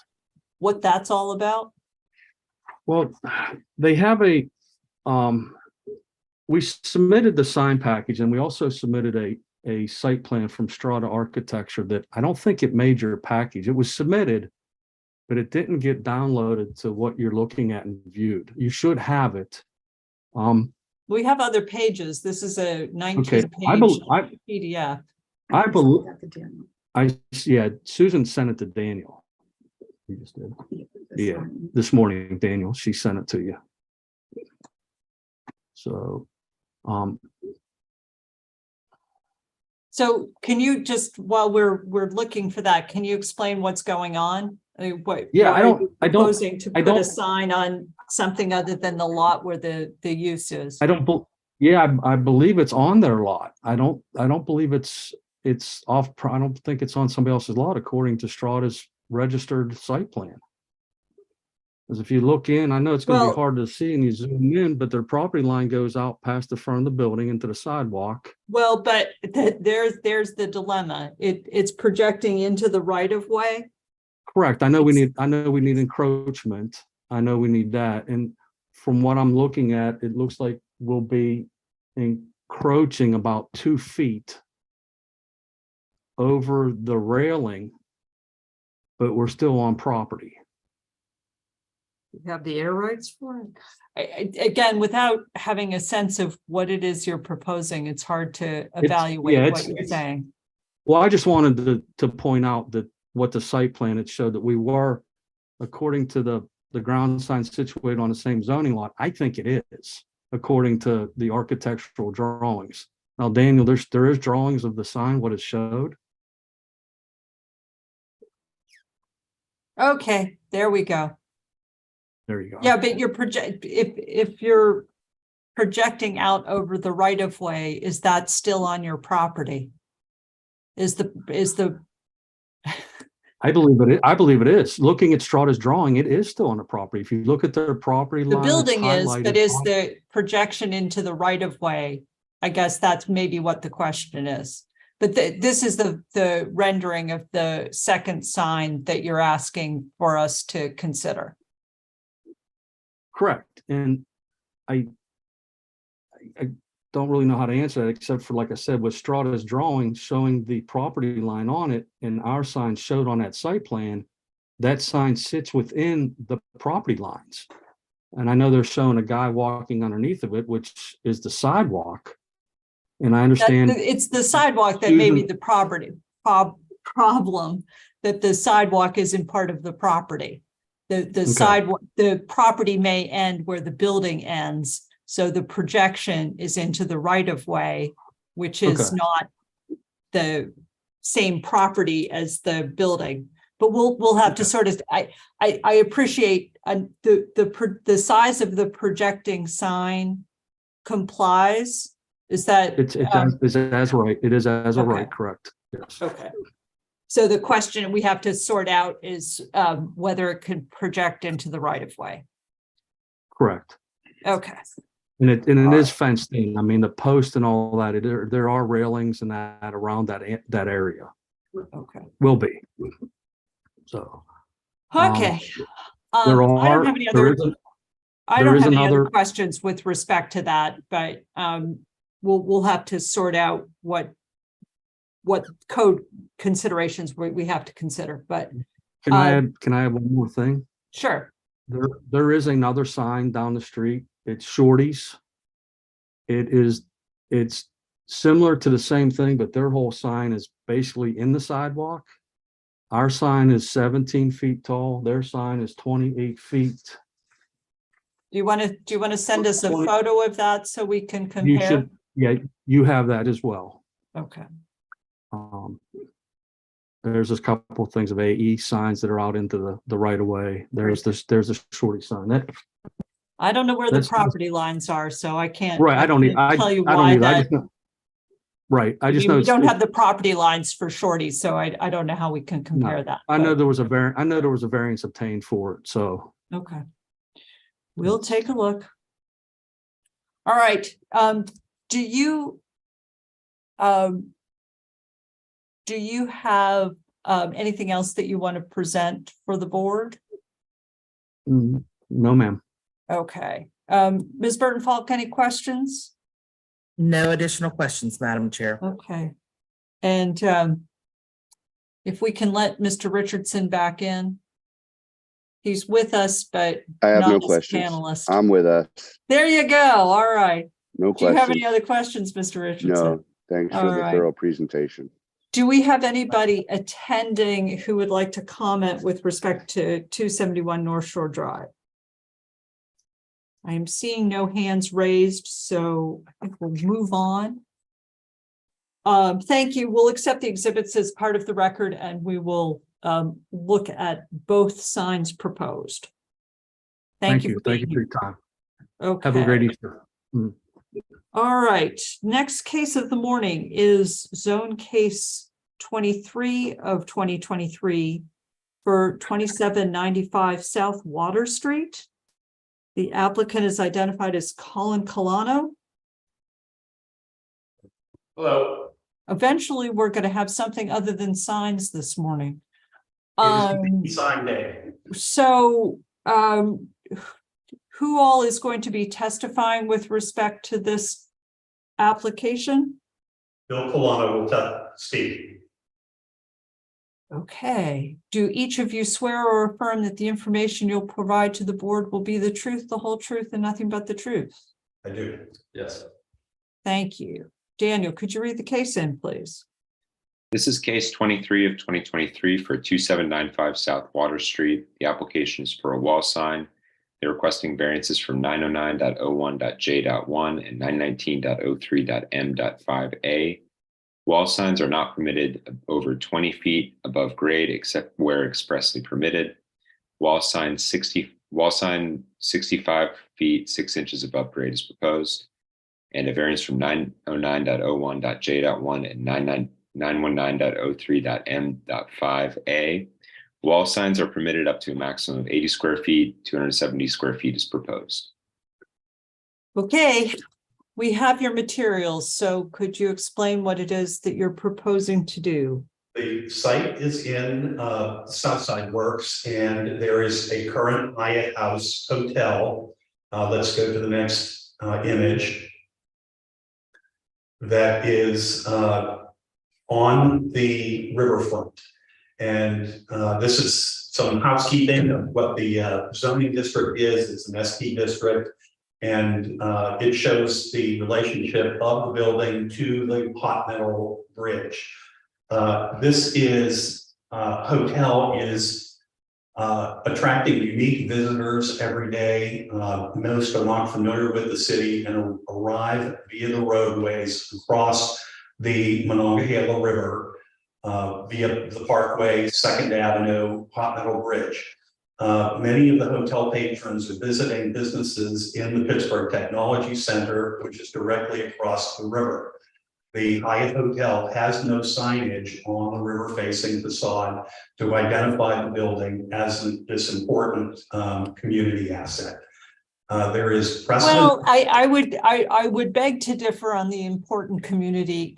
Speaker 1: what that's all about?
Speaker 15: Well, they have we submitted the sign package, and we also submitted a site plan from Strata Architecture that I don't think it made your package. It was submitted, but it didn't get downloaded to what you're looking at and viewed. You should have it.
Speaker 1: We have other pages. This is a 19-page PDF.
Speaker 15: Yeah, Susan sent it to Daniel. You just did. Yeah, this morning, Daniel, she sent it to you. So,
Speaker 1: so can you just, while we're looking for that, can you explain what's going on? I mean,
Speaker 15: yeah,
Speaker 1: why are you proposing to
Speaker 15: I
Speaker 1: put a
Speaker 15: don't,
Speaker 1: sign on something other than the lot where the use is?
Speaker 15: yeah, I believe it's on their lot. I don't believe it's off. I don't think it's on somebody else's lot according to Strata's registered site plan. Because if you look in, I know it's going to be hard to see and you zoom in, but their property line goes out past the front of the building into the sidewalk.
Speaker 1: Well, but there's the dilemma. It's projecting into the right of way.
Speaker 15: Correct. I know we need encroachment. I know we need that. And from what I'm looking at, it looks like we'll be encroaching about 2 feet over the railing, but we're still on property.
Speaker 1: You have the air rights for it. Again, without having a sense of what it is you're proposing, it's hard to evaluate what you're saying.
Speaker 15: Well, I just wanted to point out that what the site plan, it showed that we were, according to the ground sign situated on the same zoning lot. I think it is, according to the architectural drawings. Now, Daniel, there is drawings of the sign, what it showed.
Speaker 1: Okay, there we go.
Speaker 15: There you go.
Speaker 1: Yeah, but if you're projecting out over the right of way, is that still on your property? Is the
Speaker 15: I believe it is. Looking at Strata's drawing, it is still on the property. If you look at their property line,
Speaker 1: the building is,
Speaker 15: highlighted.
Speaker 1: but is the projection into the right of way? I guess that's maybe what the question is. But this is the rendering of the second sign that you're asking for us to consider.
Speaker 15: Correct. And I don't really know how to answer that, except for, like I said, with Strata's drawing showing the property line on it and our sign showed on that site plan, that sign sits within the property lines. And I know they're showing a guy walking underneath of it, which is the sidewalk. And I understand
Speaker 1: it's the sidewalk that may be the property problem, that the sidewalk isn't part of the property. The sidewalk, the property may end where the building ends. So the projection is into the right of way, which is not the same property as the building. But we'll have to sort of, I appreciate the size of the projecting sign complies. Is that
Speaker 15: it's as right. It is as a right, correct. Yes,
Speaker 1: Okay. So the question we have to sort out is whether it could project into the right of way.
Speaker 15: correct.
Speaker 1: Okay.
Speaker 15: And it is fenced in. I mean, the post and all that, there are railings and that around that area.
Speaker 1: Okay.
Speaker 15: Will be. So.
Speaker 1: Okay.
Speaker 15: There
Speaker 1: I don't have any other. I don't have any other questions with respect to that, but we'll have to sort out what code considerations we have to consider. But
Speaker 15: Can I add one more thing?
Speaker 1: sure.
Speaker 15: There is another sign down the street. It's Shorty's. It's similar to the same thing, but their whole sign is basically in the sidewalk. Our sign is 17 feet tall. Their sign is 28 feet.
Speaker 1: Do you want to send us a photo of that so we can
Speaker 15: You
Speaker 1: compare?
Speaker 15: should, yeah, you have that as well.
Speaker 1: Okay.
Speaker 15: There's a couple of things of AE signs that are out into the right of way. There's a Shorty sign that.
Speaker 1: I don't know where the property lines are, so I can't.
Speaker 15: Right, I don't need, I
Speaker 1: tell you
Speaker 15: don't
Speaker 1: why
Speaker 15: need, I
Speaker 1: that.
Speaker 15: just know. Right, I just know.
Speaker 1: We
Speaker 15: it's-
Speaker 1: don't have the property lines for Shorty, so I don't know how we can compare that.
Speaker 15: I know
Speaker 1: but-
Speaker 15: there was a variance obtained for it, so.
Speaker 1: Okay. We'll take a look. All right, do you have anything else that you want to present for the board?
Speaker 15: No, ma'am.
Speaker 1: Okay, Ms. Burton Falk, any questions?
Speaker 5: No additional questions, Madam Chair.
Speaker 1: Okay. And if we can let Mr. Richardson back in. He's with us, but
Speaker 12: I have no
Speaker 1: not as a
Speaker 12: questions.
Speaker 1: panelist.
Speaker 12: I'm with us.
Speaker 1: There you go. All right.
Speaker 12: No
Speaker 1: Do you have any
Speaker 12: questions.
Speaker 1: other questions, Mr. Richardson?
Speaker 12: No, thanks for
Speaker 1: All
Speaker 12: the
Speaker 1: right.
Speaker 12: thorough presentation.
Speaker 1: Do we have anybody attending who would like to comment with respect to 271 North Shore Drive? I am seeing no hands raised, so I think we'll move on. Thank you. We'll accept the exhibits as part of the record and we will look at both signs proposed. Thank you.
Speaker 15: Thank you for your time.
Speaker 1: Okay.
Speaker 15: Have a great Easter.
Speaker 1: All right, next case of the morning is zone case 23 of 2023 for 2795 South Water Street. The applicant is identified as Colin Colano.
Speaker 10: Hello.
Speaker 1: Eventually, we're going to have something other than signs this morning.
Speaker 10: Sign day.
Speaker 1: So, who all is going to be testifying with respect to this application?
Speaker 10: Bill Colano will tell Steve.
Speaker 1: Okay. Do each of you swear or affirm that the information you'll provide to the board will be the truth, the whole truth, and nothing but the truth?
Speaker 10: I do. Yes.
Speaker 1: Thank you. Daniel, could you read the case in, please?
Speaker 6: This is case 23 of 2023 for 2795 South Water Street. The application is for a wall sign. They're requesting variances from 909.01.j.1 and 919.03.m.5a. Wall signs are not permitted over 20 feet above grade except where expressly permitted. Wall sign 65 feet 6 inches above grade is proposed. And a variance from 909.01.j.1 and 919.03.m.5a. Wall signs are permitted up to a maximum of 80 square feet, 270 square feet is proposed.
Speaker 1: Okay, we have your materials, so could you explain what it is that you're proposing to do?
Speaker 10: The site is in Southside Works, and there is a current Hyatt House hotel. Let's go to the next image. That is on the riverfront. And this is some housekeeping of what the zoning district is. It's an SP district. And it shows the relationship of the building to the hot metal bridge. This hotel is attracting unique visitors every day. Most are not familiar with the city and arrive via the roadways across the Monongahela River via the Parkway, 2nd Avenue, Hot Metal Bridge. Many of the hotel patrons are visiting businesses in the Pittsburgh Technology Center, which is directly across the river. The Hyatt Hotel has no signage on the river facing facade to identify the building as this important community asset. There is precedent.
Speaker 1: Well, I would beg to differ on the important community.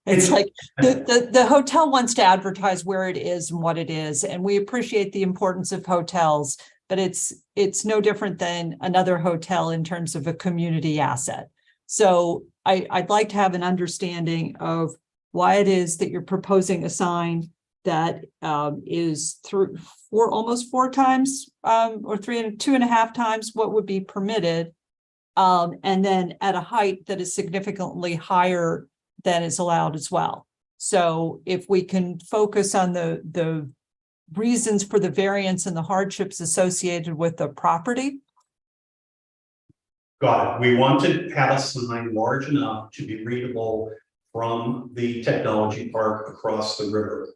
Speaker 1: It's like the hotel wants to advertise where it is and what it is, and we appreciate the importance of hotels, but it's no different than another hotel in terms of a community asset. So I'd like to have an understanding of why it is that you're proposing a sign that is almost four times or 2.5 times what would be permitted, and then at a height that is significantly higher than is allowed as well. So if we can focus on the reasons for the variance and the hardships associated with the property.
Speaker 10: Got it. We want to have a sign large enough to be readable from the technology park across the river.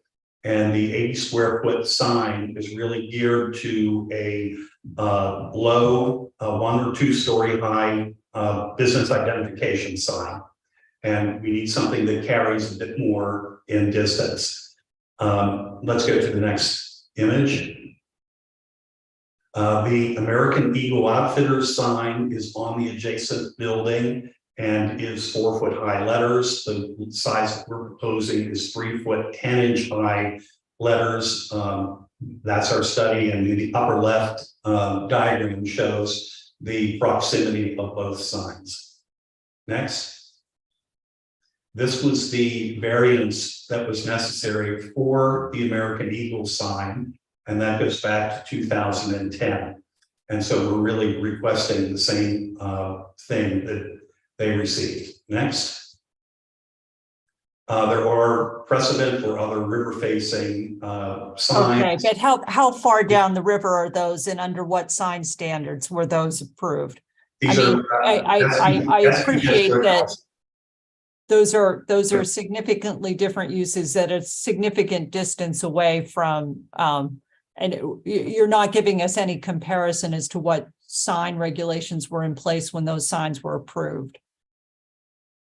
Speaker 10: And the 80 square foot sign is really geared to a low 1 or 2 story high business identification sign. And we need something that carries a bit more in distance. Let's go to the next image. The American Eagle Outfitters sign is on the adjacent building and is 4 foot high letters. The size that we're proposing is 3 foot 10-inch high letters. That's our study, and the upper left diagram shows the proximity of both signs. Next. This was the variance that was necessary for the American Eagle sign, and that goes back to 2010. And so we're really requesting the same thing that they received. Next. There are precedent for other river-facing signs.
Speaker 1: Okay, but how far down the river are those, and under what sign standards were those approved? I appreciate that. Those are significantly different uses at a significant distance away from, and you're not giving us any comparison as to what sign regulations were in place when those signs were approved.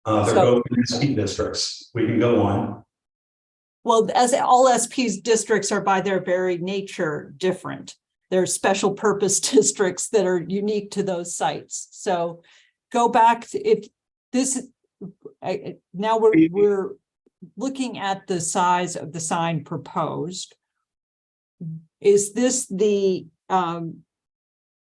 Speaker 10: They're both in SP districts. We can go on.
Speaker 1: Well, as all SP's districts are by their very nature different. They're special purpose districts that are unique to those sites. So go back to if this. Now we're looking at the size of the sign proposed. Is this the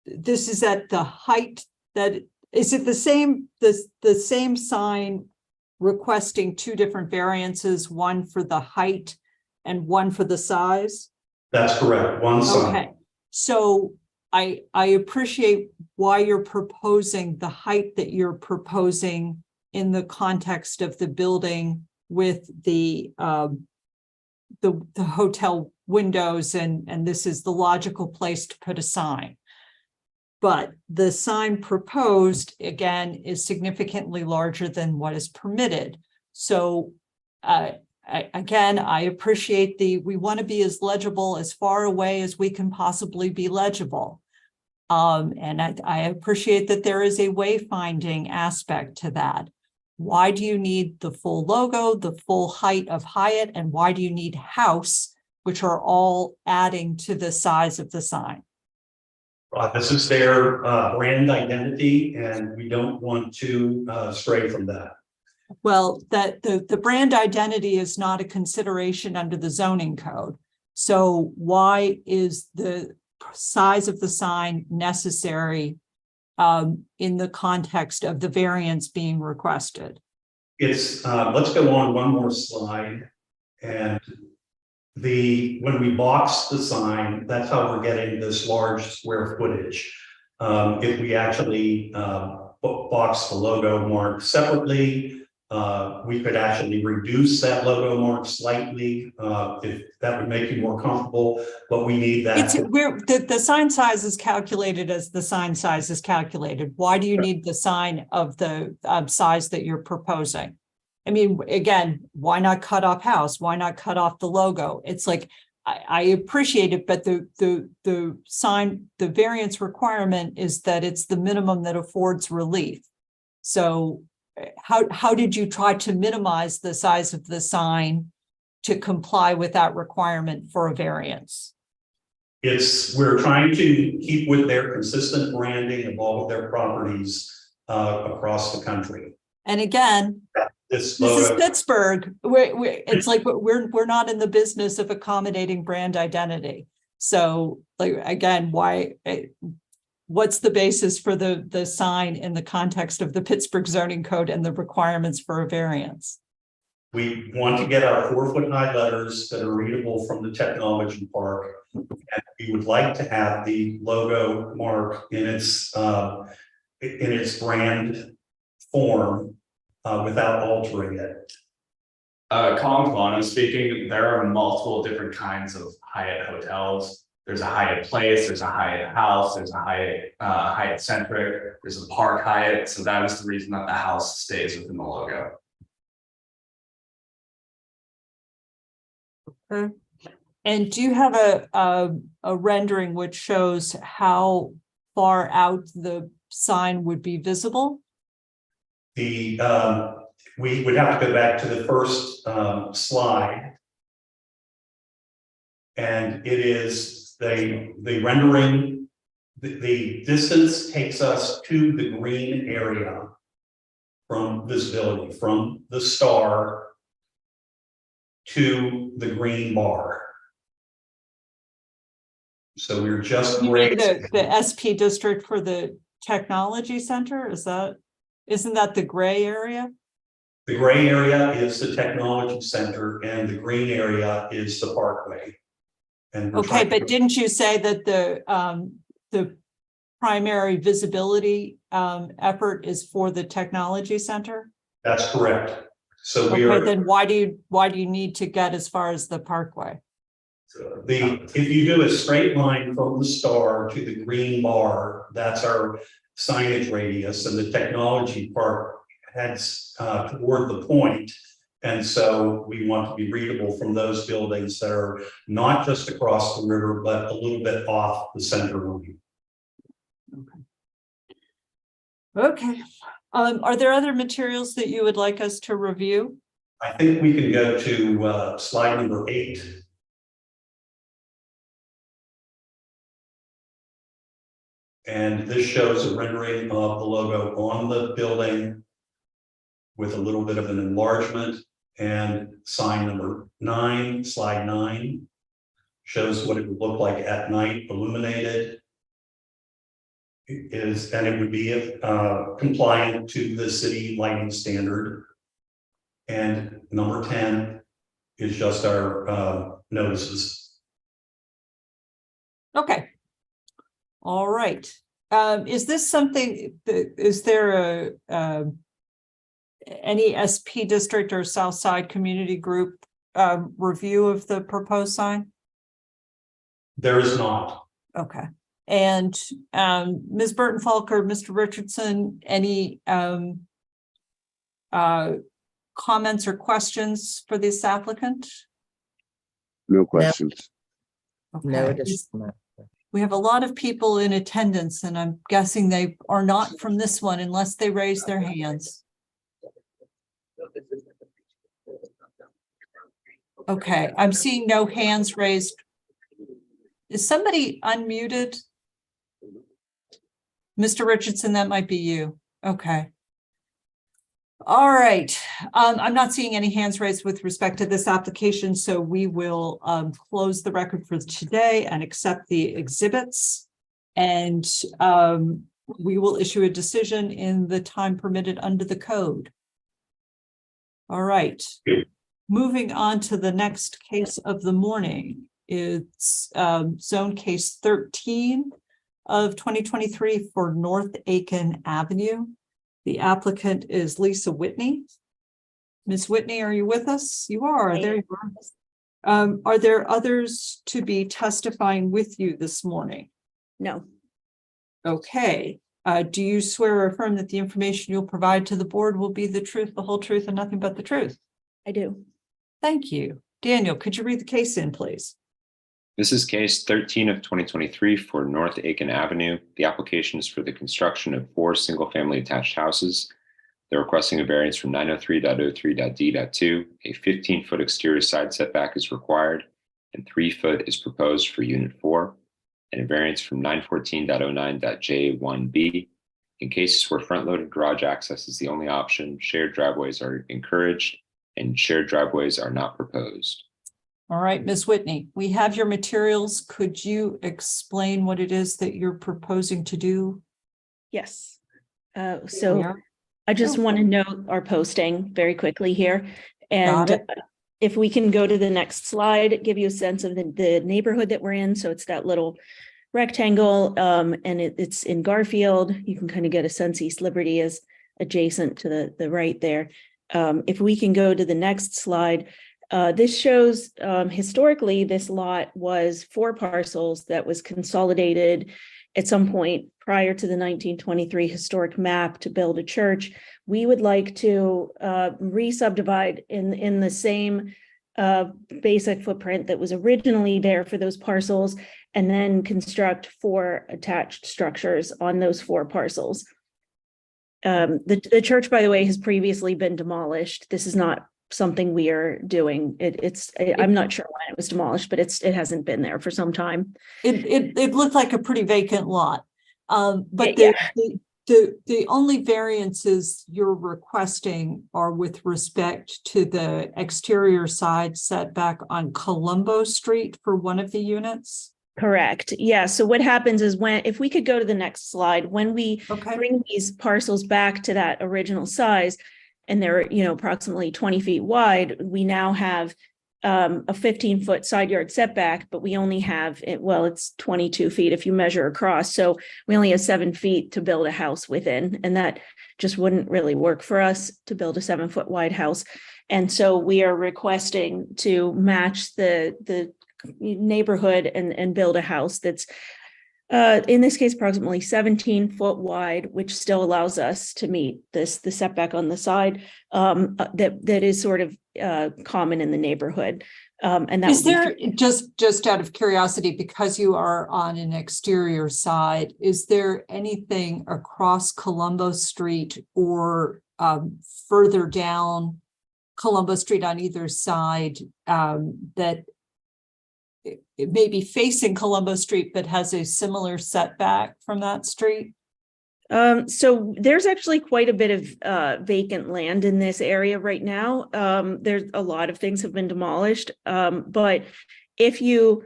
Speaker 1: this is at the height that is it the same sign requesting 2 different variances, one for the height and one for the size?
Speaker 10: That's correct. One sign.
Speaker 1: Okay, so I appreciate why you're proposing the height that you're proposing in the context of the building with the hotel windows, and this is the logical place to put a sign. But the sign proposed, again, is significantly larger than what is permitted. So again, I appreciate we want to be as legible as far away as we can possibly be legible. And I appreciate that there is a wayfinding aspect to that. Why do you need the full logo, the full height of Hyatt, and why do you need house, which are all adding to the size of the sign?
Speaker 10: This is their brand identity, and we don't want to stray from that.
Speaker 1: Well, that the brand identity is not a consideration under the zoning code. So why is the size of the sign necessary in the context of the variance being requested?
Speaker 10: It's let's go on one more slide. And when we box the sign, that's how we're getting this large square footage. If we actually box the logo mark separately, we could actually reduce that logo mark slightly if that would make you more comfortable, but we need that.
Speaker 1: The sign size is calculated as the sign size is calculated. Why do you need the sign of the size that you're proposing? I mean, again, why not cut off house? Why not cut off the logo? It's like, I appreciate it, but the sign, the variance requirement is that it's the minimum that affords relief. So how did you try to minimize the size of the sign to comply with that requirement for a variance?
Speaker 10: We're trying to keep with their consistent branding of all of their properties across the country.
Speaker 1: And again,
Speaker 10: This
Speaker 1: this is
Speaker 10: logo,
Speaker 1: Pittsburgh. It's like we're not in the business of accommodating brand identity. So, like, again, what's the basis for the sign in the context of the Pittsburgh zoning code and the requirements for a variance?
Speaker 10: we want to get our 4-foot high letters that are readable from the technology park. And we would like to have the logo mark in its brand form without altering it.
Speaker 16: Colin Colano speaking. There are multiple different kinds of Hyatt hotels. There's a Hyatt Place, there's a Hyatt House, there's a Hyatt Centric, there's a Park Hyatt. So that is the reason that the house stays within the logo.
Speaker 1: Okay. And do you have a rendering which shows how far out the sign would be visible?
Speaker 10: We would have to go back to the first slide. And it is the rendering, the distance takes us to the green area from visibility, from the star to the green bar. So we're just
Speaker 1: You mean the SP district for the technology center? Isn't that the gray area?
Speaker 10: the gray area is the technology center and the green area is the parkway. And we're
Speaker 1: Okay,
Speaker 10: trying to-
Speaker 1: but didn't you say that the primary visibility effort is for the technology center?
Speaker 10: That's correct. So we
Speaker 1: Okay,
Speaker 10: are,
Speaker 1: then why do you need to get as far as the parkway?
Speaker 10: if you do a straight line from the star to the green bar, that's our signage radius, and the technology park heads toward the point. And so we want to be readable from those buildings that are not just across the river, but a little bit off the center line.
Speaker 1: Okay. Are there other materials that you would like us to review?
Speaker 10: I think we can go to slide number 8. And this shows a rendering of the logo on the building with a little bit of an enlargement. And sign number 9, slide 9, shows what it would look like at night illuminated. It would be compliant to the city lighting standard. And number 10 is just our notices.
Speaker 1: Okay. All right. Is this something is there any SP district or Southside community group review of the proposed sign?
Speaker 10: There is not.
Speaker 1: Okay. And Ms. Burton Falker, Mr. Richardson, any comments or questions for this applicant?
Speaker 12: No questions.
Speaker 5: No
Speaker 1: Okay.
Speaker 5: additional.
Speaker 1: We have a lot of people in attendance, and I'm guessing they are not from this one unless they raise their hands. Okay, I'm seeing no hands raised. Is somebody unmuted? Mr. Richardson, that might be you. Okay. All right. I'm not seeing any hands raised with respect to this application, so we will close the record for today and accept the exhibits. And we will issue a decision in the time permitted under the code. All right. Moving on to the next case of the morning. It's zone case 13 of 2023 for North Aiken Avenue. The applicant is Lisa Whitney. Ms. Whitney, are you with us? You are. There you are. Are there others to be testifying with you this morning?
Speaker 17: No.
Speaker 1: Okay. Do you swear or affirm that the information you'll provide to the board will be the truth, the whole truth, and nothing but the truth?
Speaker 17: I do.
Speaker 1: Thank you. Daniel, could you read the case in, please?
Speaker 6: This is case 13 of 2023 for North Aiken Avenue. The application is for the construction of 4 single-family attached houses. They're requesting a variance from 903.03.d.2. A 15-foot exterior side setback is required, and 3 foot is proposed for Unit 4, and a variance from 914.09.j1b. In cases where front-loaded garage access is the only option, shared driveways are encouraged, and shared driveways are not proposed.
Speaker 1: All right, Ms. Whitney, we have your materials. Could you explain what it is that you're proposing to do?
Speaker 17: Yes.
Speaker 1: We
Speaker 17: So
Speaker 1: are-
Speaker 17: I just
Speaker 1: Oh.
Speaker 17: want to note our posting very quickly here.
Speaker 1: Got
Speaker 17: And
Speaker 1: it.
Speaker 17: if we can go to the next slide, give you a sense of the neighborhood that we're in. So it's that little rectangle, and it's in Garfield. You can kind of get a sense East Liberty is adjacent to the right there. If we can go to the next slide, this shows historically this lot was 4 parcels that was consolidated at some point prior to the 1923 historic map to build a church. We would like to re-subdivide in the same basic footprint that was originally there for those parcels, and then construct 4 attached structures on those 4 parcels. The church, by the way, has previously been demolished. This is not something we are doing. I'm not sure when it was demolished, but it hasn't been there for some time.
Speaker 1: It looked like a pretty vacant lot. But
Speaker 17: Yeah.
Speaker 1: the only variances you're requesting are with respect to the exterior side setback on Colombo Street for one of the units?
Speaker 17: Correct. Yeah. So what happens is if we could go to the next slide, when we bring these parcels back to that original size, and they're, approximately 20 feet wide, we now have a 15-foot side yard setback, but we only have it's 22 feet if you measure across. So we only have 7 feet to build a house within, and that just wouldn't really work for us to build a 7-foot wide house. And so we are requesting to match the neighborhood and build a house that's in this case approximately 17-foot wide, which still allows us to meet the setback on the side that is sort of common in the neighborhood. And that
Speaker 1: Is there, just out of curiosity, because you are on an exterior side, is there anything across Colombo Street or further down Colombo Street on either side that it may be facing Colombo Street, but has a similar setback from that street?
Speaker 17: So there's actually quite a bit of vacant land in this area right now. There's a lot of things have been demolished. But if you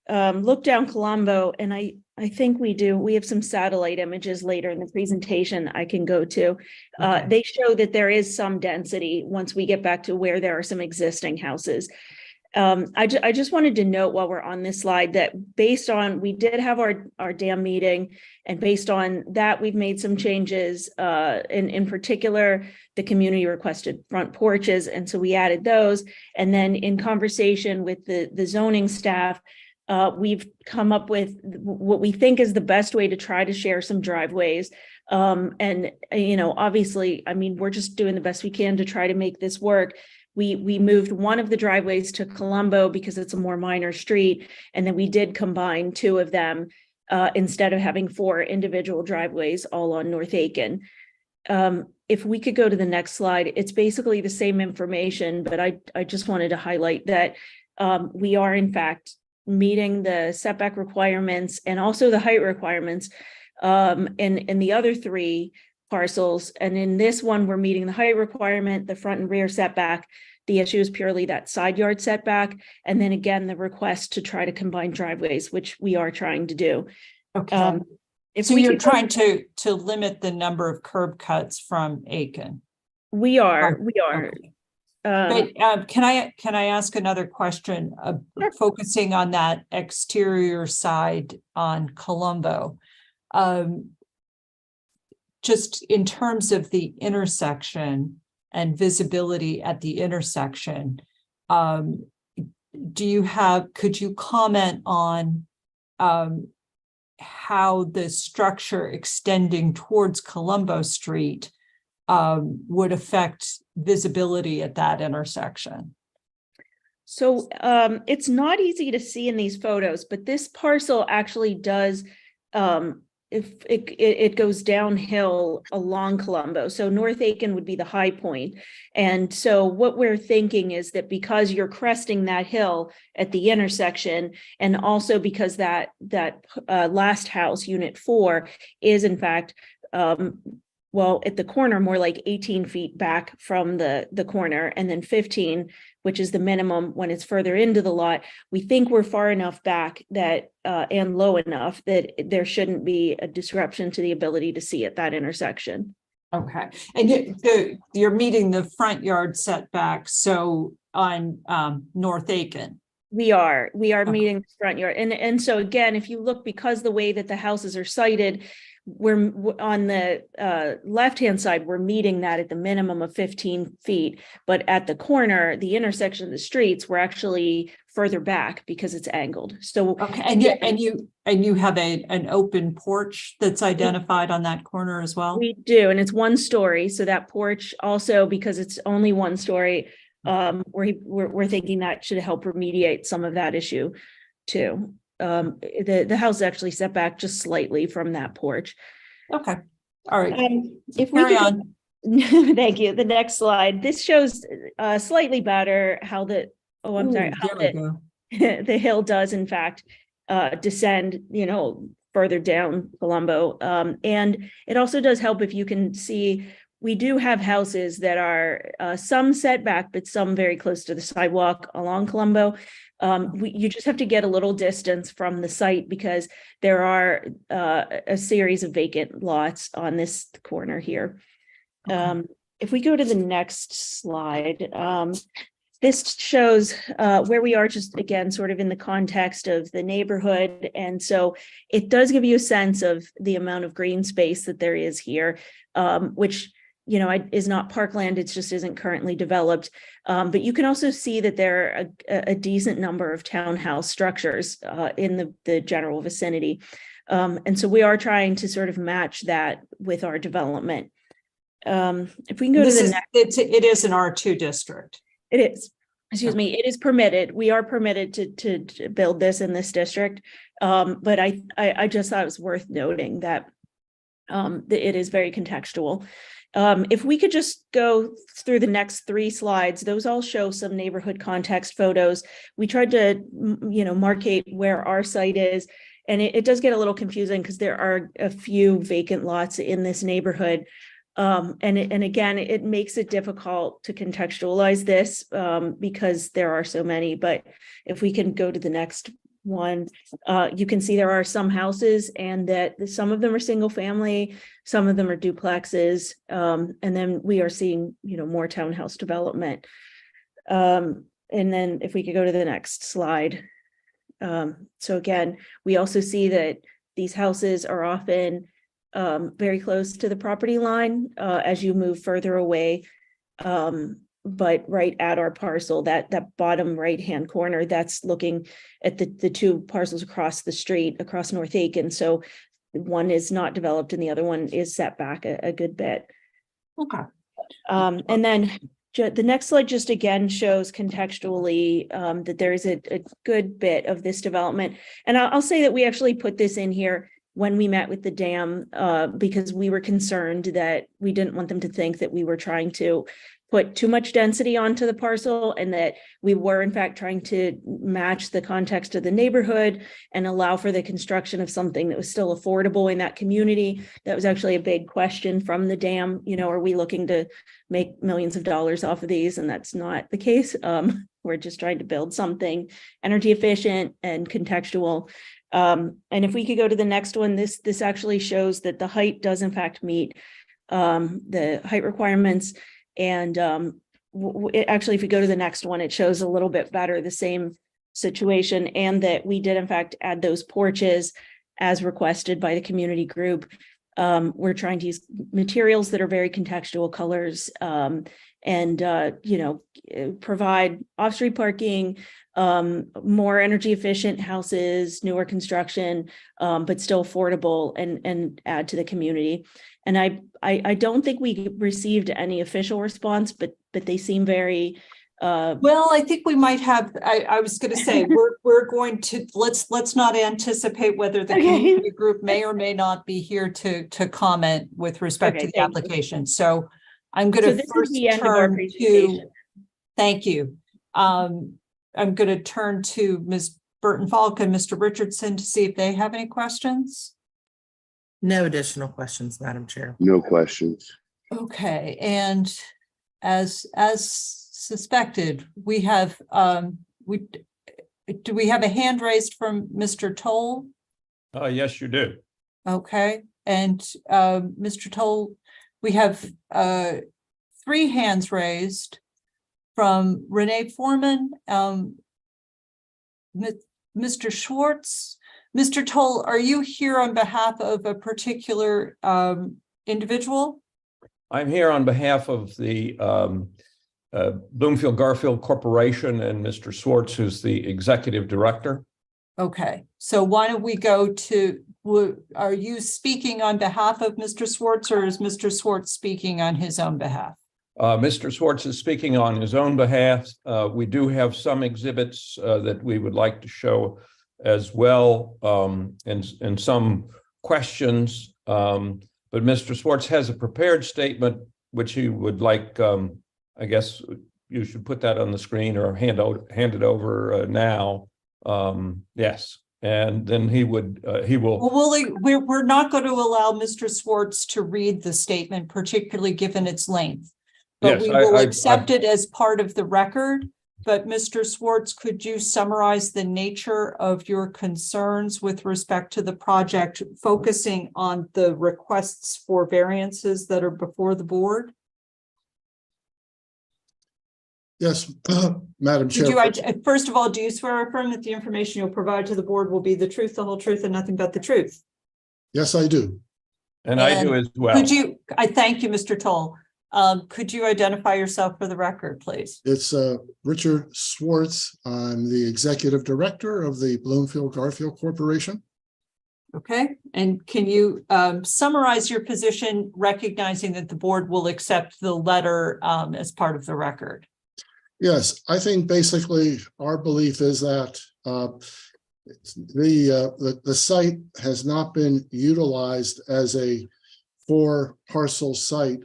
Speaker 17: look down Colombo, and I think we have some satellite images later in the presentation I can go to. They show that there is some density once we get back to where there are some existing houses. I just wanted to note while we're on this slide that we did have our dam meeting, and based on that, we've made some changes. In particular, the community requested front porches, and so we added those. And then in conversation with the zoning staff, we've come up with what we think is the best way to try to share some driveways. And obviously, we're just doing the best we can to try to make this work. We moved one of the driveways to Colombo because it's a more minor street, and then we did combine 2 of them instead of having 4 individual driveways all on North Aiken. If we could go to the next slide, it's basically the same information, but I just wanted to highlight that we are in fact meeting the setback requirements and also the height requirements in the other 3 parcels. And in this one, we're meeting the height requirement, the front and rear setback. The issue is purely that side yard setback. And then again, the request to try to combine driveways, which we are trying to do.
Speaker 1: Okay. So you're trying to limit the number of curb cuts from Aiken?
Speaker 17: We are.
Speaker 1: Okay. But can I ask another question? Focusing on that exterior side on Colombo. Just in terms of the intersection and visibility at the intersection, could you comment on how the structure extending towards Colombo Street would affect visibility at that intersection?
Speaker 17: So it's not easy to see in these photos, but this parcel actually does if it goes downhill along Colombo. So North Aiken would be the high point. And so what we're thinking is that because you're cresting that hill at the intersection, and also because that last house, unit 4, is in fact, well, at the corner, more like 18 feet back from the corner, and then 15, which is the minimum when it's further into the lot. We think we're far enough back that, and low enough that there shouldn't be a disruption to the ability to see at that intersection.
Speaker 1: Okay, and you're meeting the front yard setback, so on North Aiken.
Speaker 17: We are meeting the front yard. And so again, if you look, because the way that the houses are sited, we're on the left-hand side, we're meeting that at the minimum of 15 feet. But at the corner, the intersection of the streets, we're actually further back because it's angled. So
Speaker 1: okay, and you have an open porch that's identified on that corner as well?
Speaker 17: We do, and it's 1 story. So that porch also, because it's only 1 story, we're thinking that should help remediate some of that issue too. The house is actually set back just slightly from that porch.
Speaker 1: Okay, all right.
Speaker 17: If we
Speaker 1: Carry
Speaker 17: could-
Speaker 1: on.
Speaker 17: Thank you. The next slide. This shows slightly better how the the hill does in fact descend, further down Colombo. And it also does help if you can see. We do have houses that are some setback, but some very close to the sidewalk along Colombo. You just have to get a little distance from the site because there are a series of vacant lots on this corner here. Okay. If we go to the next slide, this shows where we are, just again, sort of in the context of the neighborhood. And so it does give you a sense of the amount of green space that there is here, which is not parkland, it just isn't currently developed. But you can also see that there are a decent number of townhouse structures in the general vicinity. And so we are trying to sort of match that with our development. If we can go to the next.
Speaker 1: It is an R2 district.
Speaker 17: It is, excuse me, it is permitted. We are permitted to build this in this district. But I just thought it was worth noting that it is very contextual. If we could just go through the next 3 slides, those all show some neighborhood context photos. We tried to, markate where our site is, and it does get a little confusing because there are a few vacant lots in this neighborhood. And again, it makes it difficult to contextualize this because there are so many. But if we can go to the next one, you can see there are some houses, and that some of them are single family, some of them are duplexes, and then we are seeing more townhouse development. And then if we could go to the next slide. So again, we also see that these houses are often very close to the property line as you move further away. But right at our parcel, that bottom right-hand corner, that's looking at the 2 parcels across the street, across North Aiken. So one is not developed and the other one is set back a good bit.
Speaker 1: Okay.
Speaker 17: And then the next slide just again shows contextually that there is a good bit of this development. And I'll say that we actually put this in here when we met with the dam because we were concerned that we didn't want them to think that we were trying to put too much density onto the parcel, and that we were in fact trying to match the context of the neighborhood and allow for the construction of something that was still affordable in that community. That was actually a big question from the dam. Are we looking to make millions of dollars off of these? And that's not the case. We're just trying to build something energy efficient and contextual. And if we could go to the next one, this actually shows that the height does in fact meet the height requirements. And actually, if we go to the next one, it shows a little bit better the same situation, and that we did in fact add those porches as requested by the community group. We're trying to use materials that are very contextual colors and provide off-street parking, more energy efficient houses, newer construction, but still affordable and add to the community. And I don't think we received any official response, but they seem very
Speaker 1: Well, I think we might have, I was gonna say, we're going to, let's not anticipate whether the
Speaker 17: Okay.
Speaker 1: community group may or may not be here to comment with respect to
Speaker 17: Okay,
Speaker 1: the
Speaker 17: thank you.
Speaker 1: application. So I'm
Speaker 17: So
Speaker 1: gonna
Speaker 17: this is
Speaker 1: first
Speaker 17: the end of our
Speaker 1: turn to,
Speaker 17: presentation.
Speaker 1: thank you. I'm gonna turn to Ms. Burton Falk and Mr. Richardson to see if they have any questions.
Speaker 5: No additional questions, Madam Chair.
Speaker 12: No questions.
Speaker 1: Okay, and as suspected, we have, do we have a hand raised from Mr. Toll?
Speaker 18: Yes, you do.
Speaker 1: Okay, and Mr. Toll, we have 3 hands raised from Renee Foreman, Mr. Schwartz. Mr. Toll, are you here on behalf of a particular individual?
Speaker 18: I'm here on behalf of the Bloomfield Garfield Corporation and Mr. Swartz, who's the executive director.
Speaker 1: Okay, so why don't we go to, are you speaking on behalf of Mr. Swartz, or is Mr. Swartz speaking on his own behalf?
Speaker 18: Mr. Swartz is speaking on his own behalf. We do have some exhibits that we would like to show as well, and some questions. But Mr. Swartz has a prepared statement, which he would like, I guess you should put that on the screen or hand it over now. Yes, and then he will.
Speaker 1: Well, we're not going to allow Mr. Swartz to read the statement, particularly given its length. But
Speaker 18: Yes,
Speaker 1: we will accept it as part of the record. But Mr. Swartz, could you summarize the nature of your concerns with respect to the project, focusing on the requests for variances that are before the board?
Speaker 19: Yes, Madam Chair.
Speaker 1: First of all, do you swear or affirm that the information you'll provide to the board will be the truth, the whole truth, and nothing but the truth?
Speaker 19: Yes, I do.
Speaker 18: And I do as well.
Speaker 1: I thank you, Mr. Toll. Could you identify yourself for the record, please?
Speaker 19: It's Richard Swartz. I'm the executive director of the Bloomfield Garfield Corporation.
Speaker 1: Okay, and can you summarize your position, recognizing that the board will accept the letter as part of the record?
Speaker 19: Yes, I think basically our belief is that the site has not been utilized as a 4-parcel site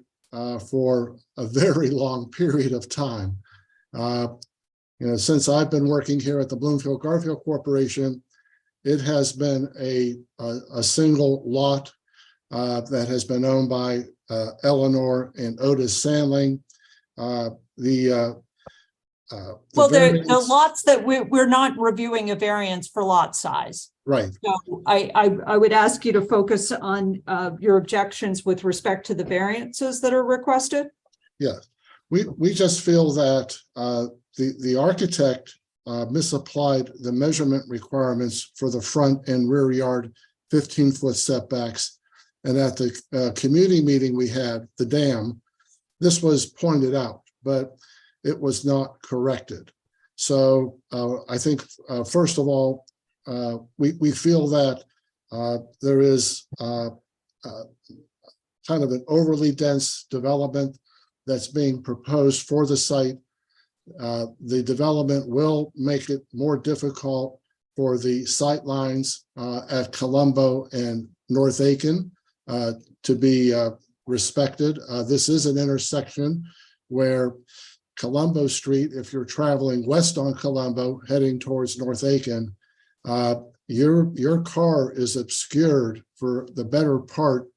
Speaker 19: for a very long period of time. Since I've been working here at the Bloomfield Garfield Corporation, it has been a single lot that has been owned by Eleanor and Otis Sandling.
Speaker 1: The lots that we're not reviewing a variance for lot size.
Speaker 19: Right.
Speaker 1: So I would ask you to focus on your objections with respect to the variances that are requested.
Speaker 19: Yes, we just feel that the architect misapplied the measurement requirements for the front and rear yard 15-foot setbacks. And at the community meeting we had, the dam, this was pointed out, but it was not corrected. So I think, first of all, we feel that there is kind of an overly dense development that's being proposed for the site. The development will make it more difficult for the sight lines at Colombo and North Aiken to be respected. This is an intersection where Colombo Street, if you're traveling west on Colombo heading towards North Aiken, your car is obscured for the better part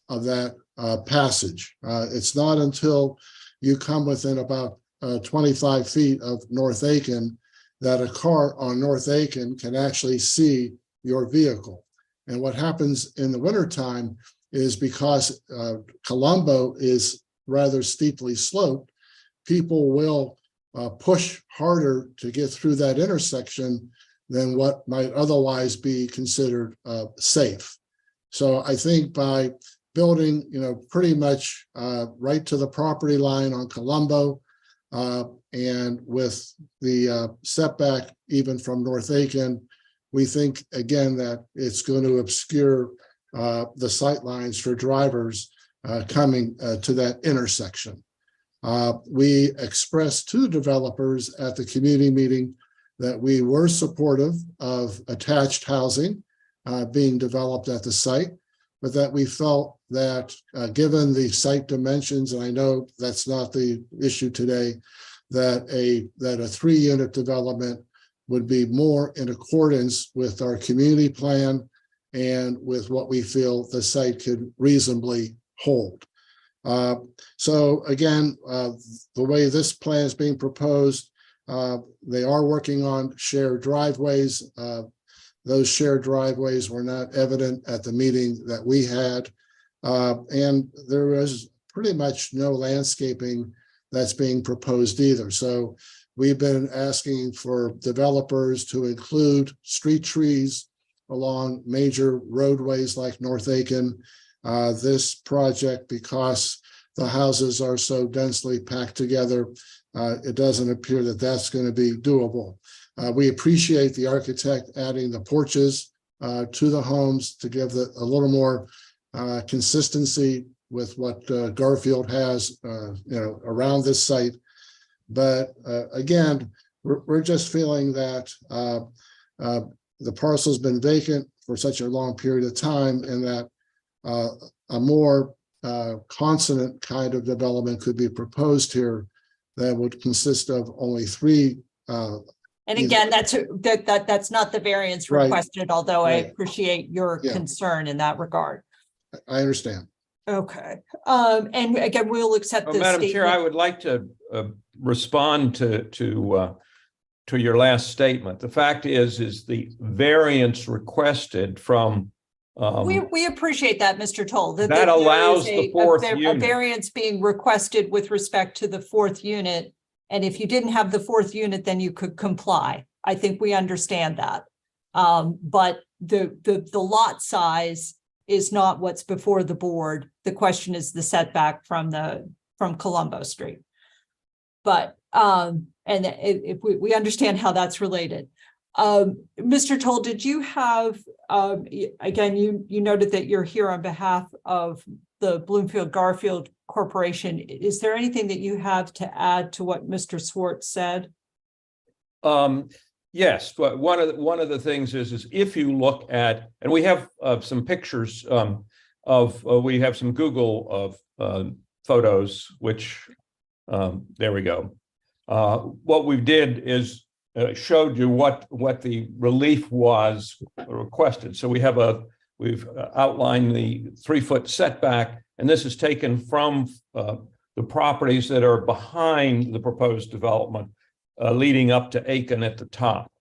Speaker 19: of that passage. It's not until you come within about 25 feet of North Aiken that a car on North Aiken can actually see your vehicle. And what happens in the wintertime is because Colombo is rather steeply sloped, people will push harder to get through that intersection than what might otherwise be considered safe. So I think by building, pretty much right to the property line on Colombo, and with the setback even from North Aiken, we think again that it's going to obscure the sight lines for drivers coming to that intersection. We expressed to developers at the community meeting that we were supportive of attached housing being developed at the site, but that we felt that given the site dimensions, and I know that's not the issue today, that a 3-unit development would be more in accordance with our community plan and with what we feel the site could reasonably hold. So again, the way this plan is being proposed, they are working on shared driveways. Those shared driveways were not evident at the meeting that we had. And there was pretty much no landscaping that's being proposed either. So we've been asking for developers to include street trees along major roadways like North Aiken. This project, because the houses are so densely packed together, it doesn't appear that that's going to be doable. We appreciate the architect adding the porches to the homes to give a little more consistency with what Garfield has, around this site. But again, we're just feeling that the parcel's been vacant for such a long period of time, and that a more consonant kind of development could be proposed here that would consist of only 3.
Speaker 1: And again, that's not the variance
Speaker 19: Right.
Speaker 1: requested, although I
Speaker 19: Right.
Speaker 1: appreciate your
Speaker 19: Yeah.
Speaker 1: concern in that regard.
Speaker 19: I understand.
Speaker 1: Okay, and again, we'll accept this.
Speaker 18: Madam Chair, I would like to respond to your last statement. The fact is the variance requested from
Speaker 1: We appreciate that, Mr. Toll.
Speaker 18: That
Speaker 1: there
Speaker 18: allows
Speaker 1: is
Speaker 18: the fourth
Speaker 1: a
Speaker 18: unit.
Speaker 1: variance being requested with respect to the 4th unit. And if you didn't have the 4th unit, then you could comply. I think we understand that. But the lot size is not what's before the board. The question is the setback from Colombo Street. But and if we understand how that's related. Mr. Toll, did you have, again, you noted that you're here on behalf of the Bloomfield Garfield Corporation. Is there anything that you have to add to what Mr. Swartz said?
Speaker 18: Yes, but one of the things is if you look at, and we have some pictures we have some Google of photos, which there we go. What we did is showed you what the relief was requested. So we've outlined the 3-foot setback, and this is taken from the properties that are behind the proposed development, leading up to Aiken at the top.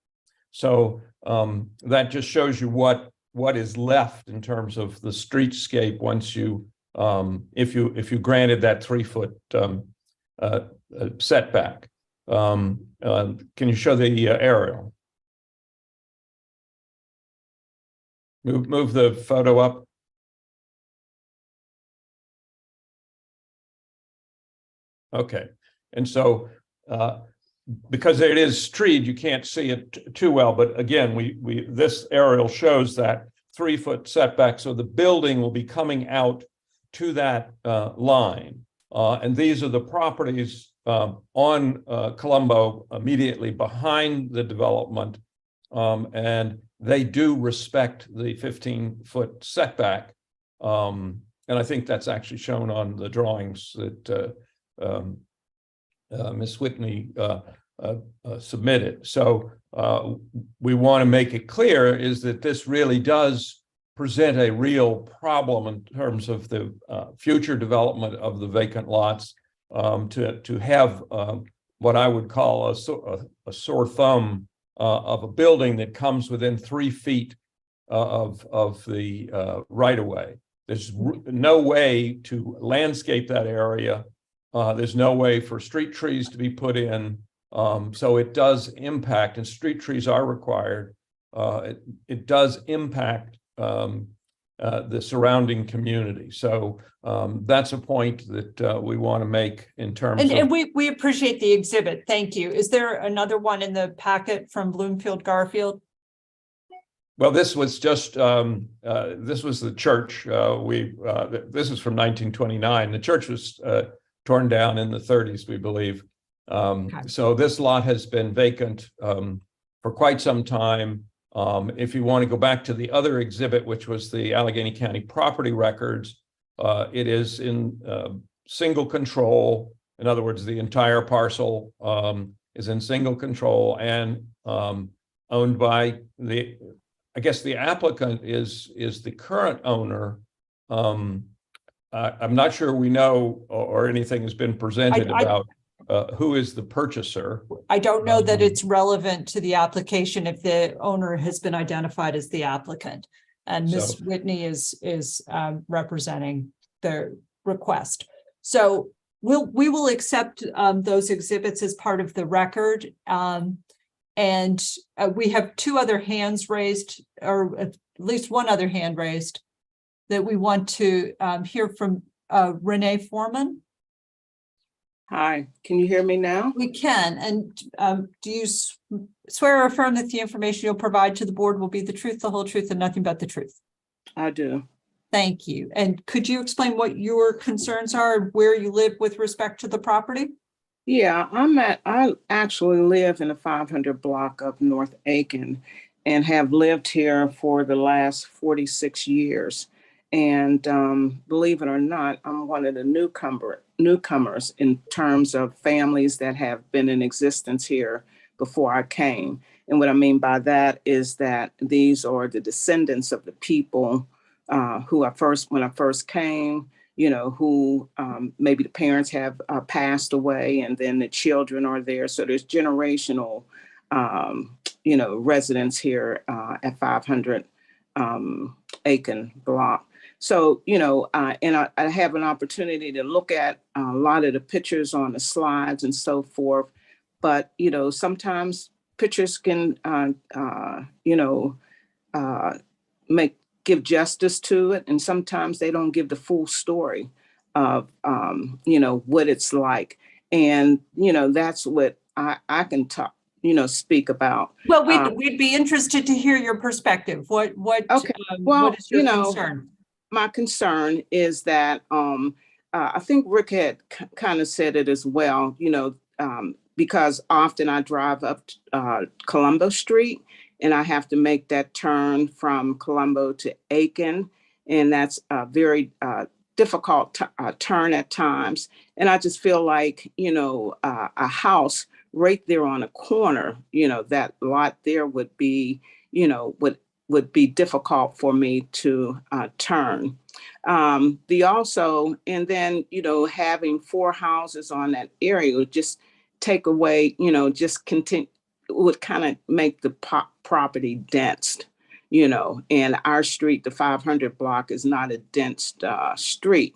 Speaker 18: So that just shows you what is left in terms of the streetscape once you if you granted that 3-foot setback. Can you show the aerial? Move the photo up. Okay, and so because it is street, you can't see it too well. But again, this aerial shows that 3-foot setback, so the building will be coming out to that line, and these are the properties on Colombo immediately behind the development, and they do respect the 15-foot setback, and I think that's actually shown on the drawings that Ms. Whitney submitted. So we want to make it clear is that this really does present a real problem in terms of the future development of the vacant lots, to have what I would call a sore thumb of a building that comes within 3 feet of the right of way. There's no way to landscape that area. There's no way for street trees to be put in. So it does impact, and street trees are required. It does impact the surrounding community. So that's a point that we want to make in terms of.
Speaker 1: And we appreciate the exhibit. Thank you. Is there another one in the packet from Bloomfield Garfield?
Speaker 18: Well, this was just this was the church. This is from 1929. The church was torn down in the 30s, we believe. So this lot has been vacant for quite some time. If you want to go back to the other exhibit, which was the Allegheny County property records, it is in single control. In other words, the entire parcel is in single control and owned by I guess the applicant is the current owner. I'm not sure we know or anything has been presented about who is the purchaser.
Speaker 1: I don't know that it's relevant to the application if the owner has been identified as the applicant. And Ms. Whitney is representing the request. So we will accept those exhibits as part of the record. And we have two other hands raised, or at least one other hand raised, that we want to hear from Renee Foreman.
Speaker 14: Hi, can you hear me now?
Speaker 1: We can. And do you swear or affirm that the information you'll provide to the board will be the truth, the whole truth, and nothing but the truth?
Speaker 14: I do.
Speaker 1: Thank you. And could you explain what your concerns are and where you live with respect to the property?
Speaker 14: Yeah, I actually live in a 500 block of North Aiken and have lived here for the last 46 years. And believe it or not, I'm one of the newcomers in terms of families that have been in existence here before I came. And what I mean by that is that these are the descendants of the people who when I first came, you know, who maybe the parents have passed away and then the children are there. So there's generational, you know, residents here at 500 Aiken block. So, you know, and I have an opportunity to look at a lot of the pictures on the slides and so forth. But, you know, sometimes pictures can, you know, give justice to it. And sometimes they don't give the full story of, you know, what it's like. And, you know, that's what I can talk, you know, speak about.
Speaker 1: Well, we'd be interested to hear your perspective. What is your concern?
Speaker 14: My concern is that I think Rick had kind of said it as well, you know, because often I drive up Colombo Street and I have to make that turn from Colombo to Aiken. And that's a very difficult turn at times. And I just feel like, you know, a house right there on a corner, you know, that lot there would be, you know, would be difficult for me to turn. And then, you know, having 4 houses on that area would just take away, you know, just continue, would kind of make the property dense, you know, and our street, the 500 block, is not a dense street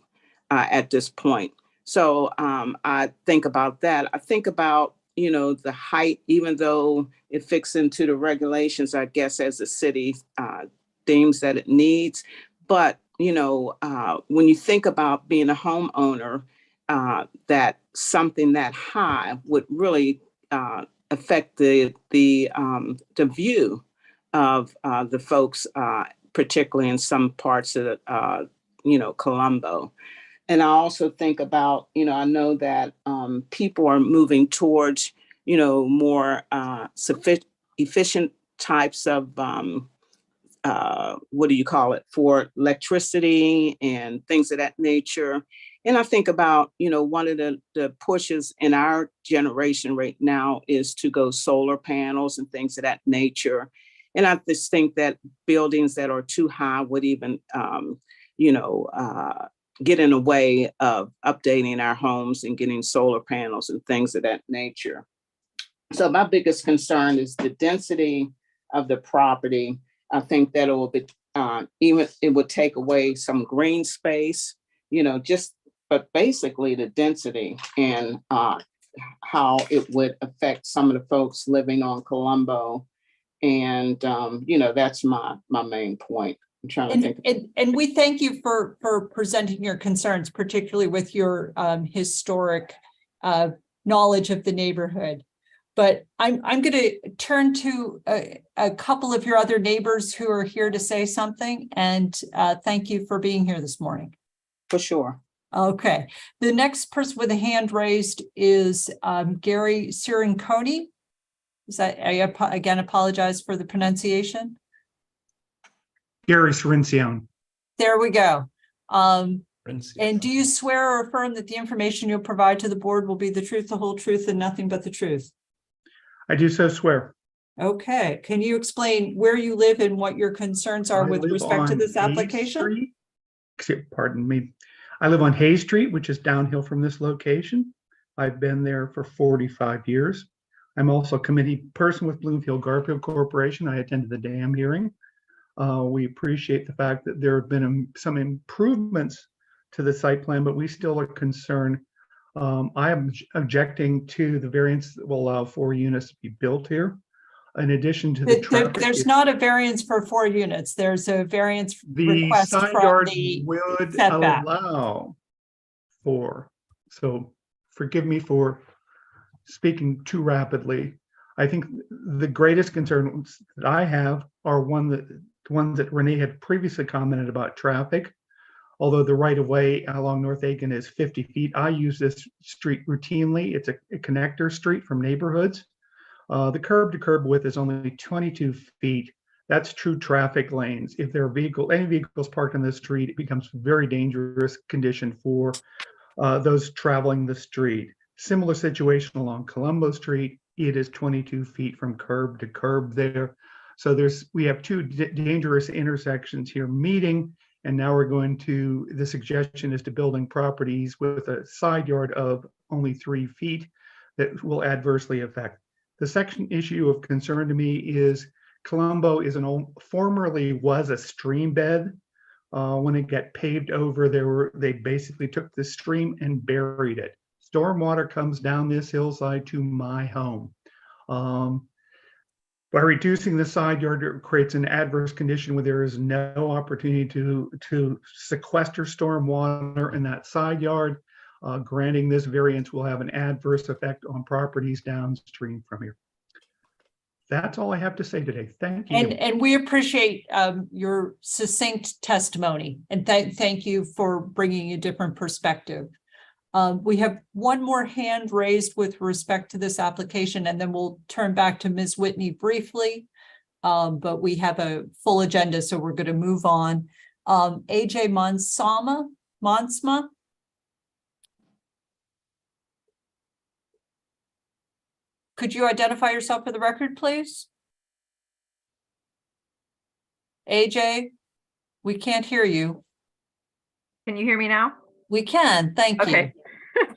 Speaker 14: at this point. So I think about that. I think about, you know, the height, even though it fits into the regulations, I guess, as the city deems that it needs. But, you know, when you think about being a homeowner, that something that high would really affect the view of the folks, particularly in some parts of, you know, Colombo. And I also think about, you know, I know that people are moving towards, you know, more efficient types of, what do you call it, for electricity and things of that nature. And I think about, you know, one of the pushes in our generation right now is to go solar panels and things of that nature. And I just think that buildings that are too high would even, you know, get in the way of updating our homes and getting solar panels and things of that nature. So my biggest concern is the density of the property. I think that it will be, even it would take away some green space, you know, but basically the density and how it would affect some of the folks living on Colombo. And, you know, that's my main point. I'm trying to think.
Speaker 1: And we thank you for presenting your concerns, particularly with your historic knowledge of the neighborhood. But I'm going to turn to a couple of your other neighbors who are here to say something. And thank you for being here this morning.
Speaker 14: For sure.
Speaker 1: Okay, the next person with a hand raised is Gary Sirinconi. Is that, again, apologize for the pronunciation.
Speaker 20: Gary Sirincione.
Speaker 1: There we go. And do you swear or affirm that the information you'll provide to the board will be the truth, the whole truth, and nothing but the truth?
Speaker 20: I do so swear.
Speaker 1: Okay, can you explain where you live and what your concerns are
Speaker 20: I
Speaker 1: with
Speaker 20: live
Speaker 1: respect to
Speaker 20: on
Speaker 1: this
Speaker 20: Hayes
Speaker 1: application?
Speaker 20: Pardon me. I live on Hayes Street, which is downhill from this location. I've been there for 45 years. I'm also a committee person with Bloomfield Garfield Corporation. I attended the dam hearing. We appreciate the fact that there have been some improvements to the site plan, but we still are concerned. I am objecting to the variance that will allow 4 units to be built here. In addition to the traffic,
Speaker 1: There's not a variance for 4 units. There's a variance
Speaker 20: the
Speaker 1: request
Speaker 20: side
Speaker 1: from
Speaker 20: yard
Speaker 1: the
Speaker 20: would
Speaker 1: setback.
Speaker 20: allow 4. So forgive me for speaking too rapidly. I think the greatest concerns that I have are the ones that Renee had previously commented about traffic. Although the right of way along North Aiken is 50 feet, I use this street routinely. It's a connector street from neighborhoods. The curb to curb width is only 22 feet. That's true traffic lanes. If there are any vehicles parked on this street, it becomes a very dangerous condition for those traveling the street. Similar situation along Colombo Street. It is 22 feet from curb to curb there. So we have 2 dangerous intersections here meeting. And now the suggestion is to building properties with a side yard of only 3 feet that will adversely affect. The second issue of concern to me is Colombo formerly was a stream bed. When it got paved over, they basically took the stream and buried it. Stormwater comes down this hillside to my home. By reducing the side yard, it creates an adverse condition where there is no opportunity to sequester stormwater in that side yard. Granting this variance will have an adverse effect on properties downstream from here. That's all I have to say today. Thank you.
Speaker 1: And we appreciate your succinct testimony, and thank you for bringing a different perspective. We have one more hand raised with respect to this application, and then we'll turn back to Ms. Whitney briefly. But we have a full agenda, so we're going to move on. AJ Monsma. Could you identify yourself for the record, please? AJ, we can't hear you.
Speaker 21: Can you hear me now?
Speaker 1: We can, thank you.
Speaker 21: Okay.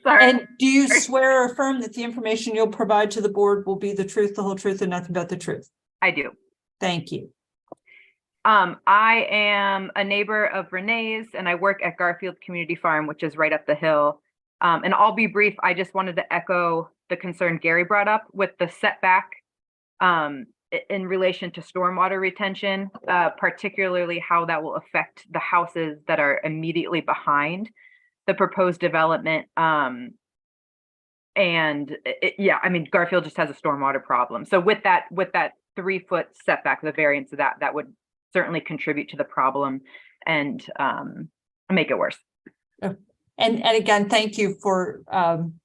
Speaker 21: Sorry.
Speaker 1: And do you swear or affirm that the information you'll provide to the board will be the truth, the whole truth, and nothing but the truth?
Speaker 21: I do.
Speaker 1: Thank you.
Speaker 21: I am a neighbor of Renee's, and I work at Garfield Community Farm, which is right up the hill. And I'll be brief. I just wanted to echo the concern Gary brought up with the setback in relation to stormwater retention, particularly how that will affect the houses that are immediately behind the proposed development. Yeah, I mean, Garfield just has a stormwater problem. So with that 3-foot setback, the variance of that would certainly contribute to the problem and make it worse.
Speaker 1: And again, thank you for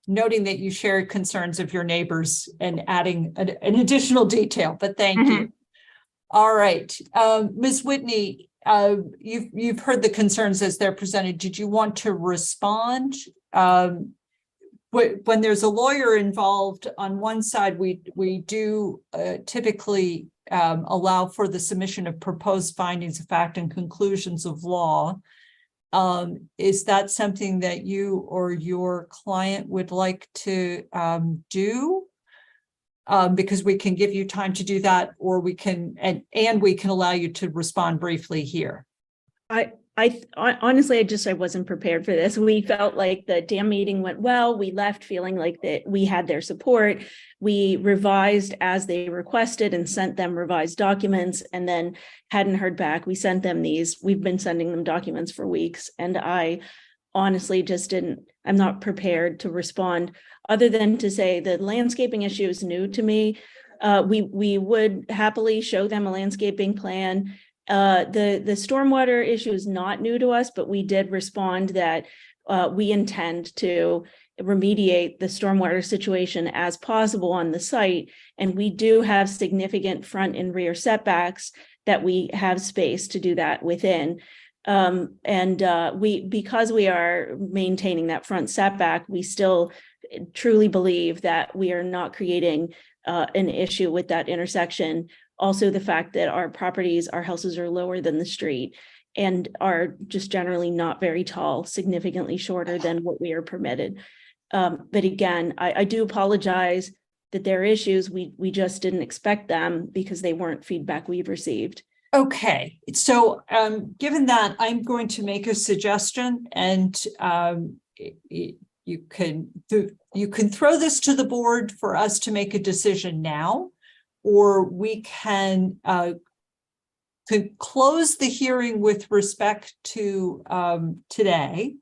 Speaker 1: noting that you share concerns of your neighbors and adding an additional detail, but thank you. All right, Ms. Whitney, you've heard the concerns as they're presented. Did you want to respond? When there's a lawyer involved on one side, we do typically allow for the submission of proposed findings of fact and conclusions of law. Is that something that you or your client would like to do? Because we can give you time to do that, or we can, and we can allow you to respond briefly here.
Speaker 17: I honestly, I wasn't prepared for this. We felt like the dam meeting went well. We left feeling like that we had their support. We revised as they requested and sent them revised documents, and then hadn't heard back. We sent them these. We've been sending them documents for weeks, and I honestly I'm not prepared to respond other than to say the landscaping issue is new to me. We would happily show them a landscaping plan. The stormwater issue is not new to us, but we did respond that we intend to remediate the stormwater situation as possible on the site. And we do have significant front and rear setbacks that we have space to do that within. Because we are maintaining that front setback, we still truly believe that we are not creating an issue with that intersection. Also, the fact that our houses are lower than the street and are just generally not very tall, significantly shorter than what we are permitted. But again, I do apologize that there are issues. We just didn't expect them because they weren't feedback we've received.
Speaker 1: Okay, so given that, I'm going to make a suggestion, and you can throw this to the board for us to make a decision now, or we can close the hearing with respect to today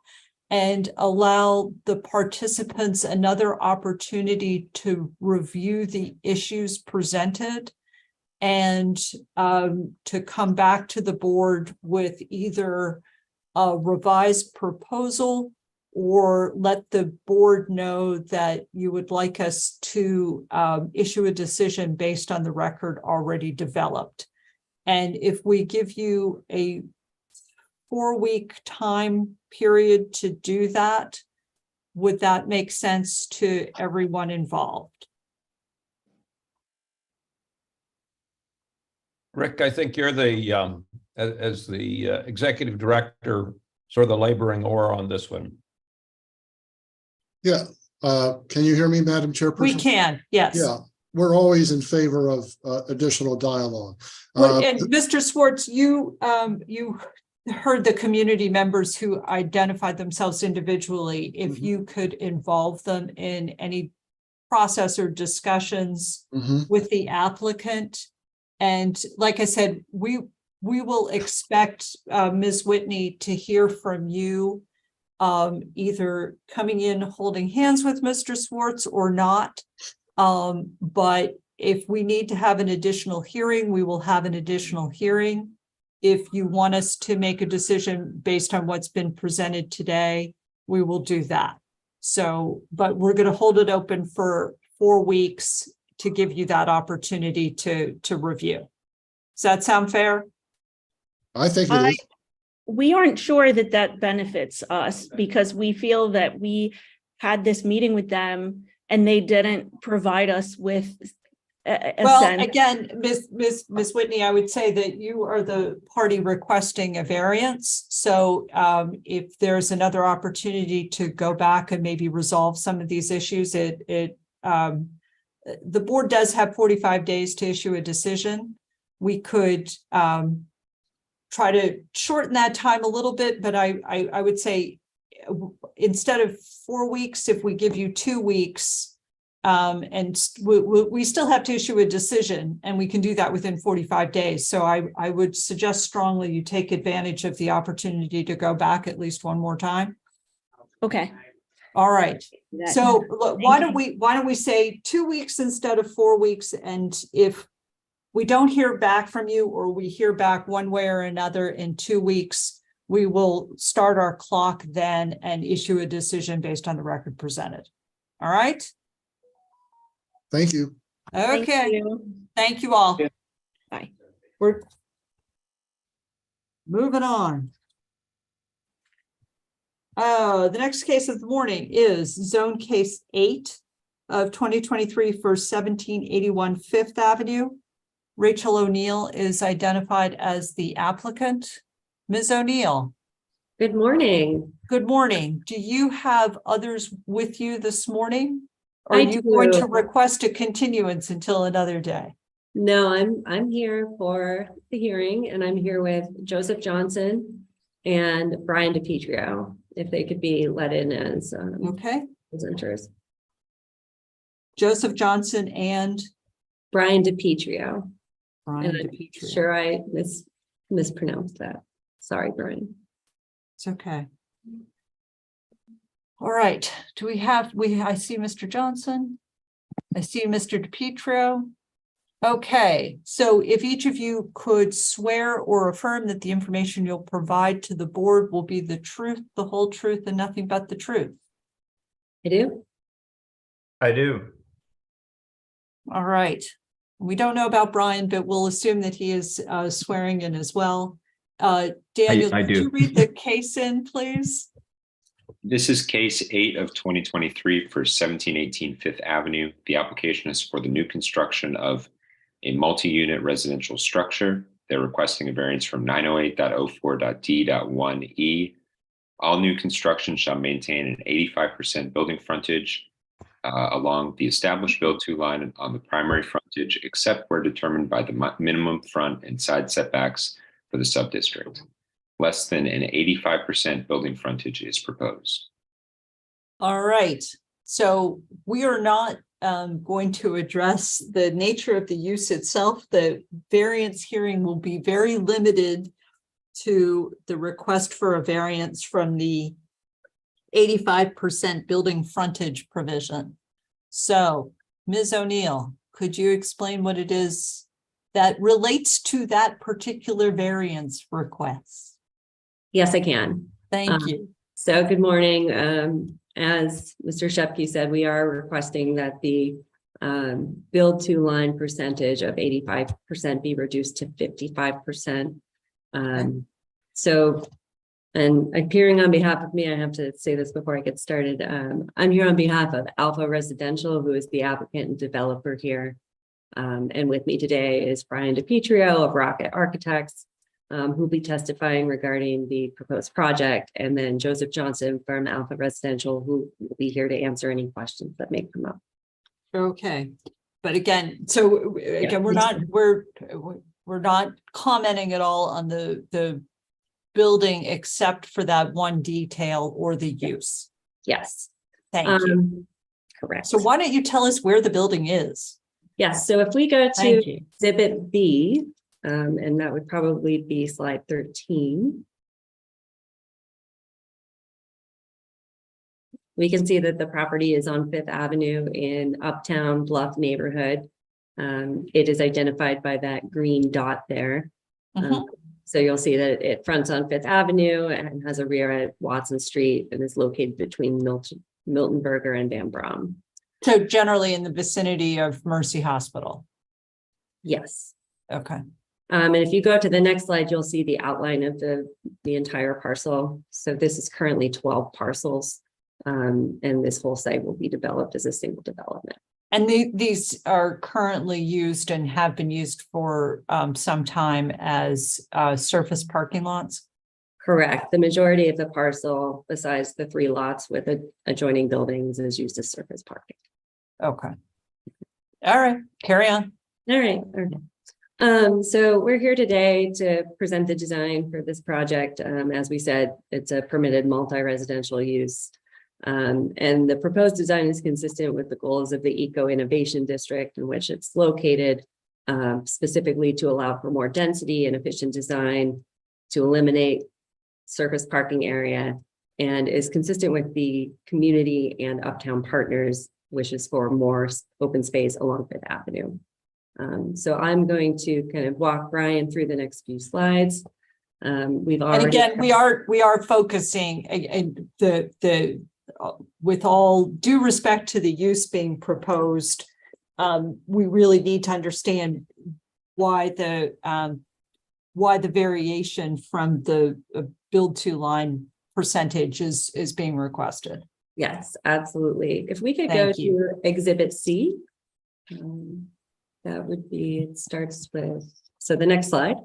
Speaker 1: and allow the participants another opportunity to review the issues presented and to come back to the board with either a revised proposal or let the board know that you would like us to issue a decision based on the record already developed. And if we give you a 4-week time period to do that, would that make sense to everyone involved?
Speaker 18: Rick, I think you're the, as the executive director, sort of the laboring oar on this one.
Speaker 19: Yeah, can you hear me, Madam Chairperson?
Speaker 1: We can, yes.
Speaker 19: Yeah, we're always in favor of additional dialogue.
Speaker 1: And Mr. Swartz, you heard the community members who identified themselves individually. If you could involve them in any process or discussions with the applicant. And like I said, we will expect Ms. Whitney to hear from you, either coming in holding hands with Mr. Swartz or not. But if we need to have an additional hearing, we will have an additional hearing. If you want us to make a decision based on what's been presented today, we will do that. So, but we're going to hold it open for 4 weeks to give you that opportunity to review. Does that sound fair?
Speaker 19: I think it is.
Speaker 17: We aren't sure that that benefits us because we feel that we had this meeting with them and they didn't provide us with a sense.
Speaker 1: Again, Ms. Whitney, I would say that you are the party requesting a variance. So if there's another opportunity to go back and maybe resolve some of these issues, the board does have 45 days to issue a decision. We could try to shorten that time a little bit, but I would say instead of 4 weeks, if we give you 2 weeks, and we still have to issue a decision, and we can do that within 45 days. So I would suggest strongly you take advantage of the opportunity to go back at least one more time.
Speaker 17: Okay.
Speaker 1: All right. So why don't we say 2 weeks instead of 4 weeks? And if we don't hear back from you, or we hear back one way or another in 2 weeks, we will start our clock then and issue a decision based on the record presented. All right.
Speaker 19: Thank you.
Speaker 1: Okay. Thank you all.
Speaker 17: Bye.
Speaker 1: We're moving on. The next case of the morning is zone case 8 of 2023 for 1781 Fifth Avenue. Rachel O'Neill is identified as the applicant. Ms. O'Neill.
Speaker 2: Good morning.
Speaker 1: Good morning. Do you have others with you this morning? Or
Speaker 2: I
Speaker 1: are you
Speaker 2: do.
Speaker 1: going to request a continuance until another day?
Speaker 2: No, I'm here for the hearing, and I'm here with Joseph Johnson and Brian DiPietro, if they could be let in as
Speaker 1: okay
Speaker 2: presenters.
Speaker 1: Joseph Johnson and
Speaker 2: Brian DiPietro.
Speaker 1: Brian
Speaker 2: and
Speaker 1: DiPietro.
Speaker 2: I'm sure I mispronounced that. Sorry, Brian.
Speaker 1: It's okay. All right. Do we have, I see Mr. Johnson. I see Mr. DiPietro. Okay, so if each of you could swear or affirm that the information you'll provide to the board will be the truth, the whole truth, and nothing but the truth.
Speaker 2: I do.
Speaker 18: I do.
Speaker 1: All right. We don't know about Brian, but we'll assume that he is swearing in as well. Daniel,
Speaker 6: I
Speaker 1: could you
Speaker 6: do.
Speaker 1: read the case in, please?
Speaker 6: This is case 8 of 2023 for 1718 Fifth Avenue. The application is for the new construction of a multi-unit residential structure. They're requesting a variance from 908.04.d.1e. All new construction shall maintain an 85% building frontage along the established build-to line on the primary frontage, except where determined by the minimum front and side setbacks for the subdistrict. Less than an 85% building frontage is proposed.
Speaker 1: All right. So we are not going to address the nature of the use itself. The variance hearing will be very limited to the request for a variance from the 85% building frontage provision. So, Ms. O'Neill, could you explain what it is that relates to that particular variance request?
Speaker 2: Yes, I can.
Speaker 1: Thank you.
Speaker 2: So good morning. As Mr. Shepke said, we are requesting that the build to line percentage of 85% be reduced to 55%. So, and appearing on behalf of me, I have to say this before I get started. I'm here on behalf of Alpha Residential, who is the applicant and developer here. And with me today is Brian DiPietro of Rocket Architects, who'll be testifying regarding the proposed project, and then Joseph Johnson from Alpha Residential, who will be here to answer any questions that may come up.
Speaker 1: Okay, but again, so again, we're not commenting at all on the building except for that one detail or the use.
Speaker 2: Yes.
Speaker 1: Thank you.
Speaker 2: Correct.
Speaker 1: So why don't you tell us where the building is?
Speaker 2: Yes, so if we go
Speaker 1: Thank
Speaker 2: to
Speaker 1: you.
Speaker 2: Exhibit B, and that would probably be slide 13. We can see that the property is on Fifth Avenue in Uptown Bluff neighborhood. It is identified by that green dot there. So you'll see that it fronts on Fifth Avenue and has a rear at Watson Street and is located between Milton Berger and Van Brom.
Speaker 1: So generally in the vicinity of Mercy Hospital.
Speaker 2: Yes.
Speaker 1: Okay.
Speaker 2: And if you go to the next slide, you'll see the outline of the entire parcel. So this is currently 12 parcels, and this whole site will be developed as a single development.
Speaker 1: And these are currently used and have been used for some time as surface parking lots?
Speaker 2: Correct. The majority of the parcel, besides the 3 lots with adjoining buildings, is used as surface parking.
Speaker 1: Okay. All right, carry on.
Speaker 2: All right. Okay. So we're here today to present the design for this project. As we said, it's a permitted multi-residential use. And the proposed design is consistent with the goals of the Eco Innovation District in which it's located, specifically to allow for more density and efficient design, to eliminate surface parking area, and is consistent with the community and Uptown Partners wishes for more open space along Fifth Avenue. So I'm going to kind of walk Brian through the next few slides. We've already—
Speaker 1: And again, we are focusing with all due respect to the use being proposed. We really need to understand why the variation from the build to line percentage is being requested.
Speaker 2: Yes, absolutely. If we could
Speaker 1: Thank
Speaker 2: go
Speaker 1: you.
Speaker 2: to Exhibit C, that would be, it starts with, so the next slide.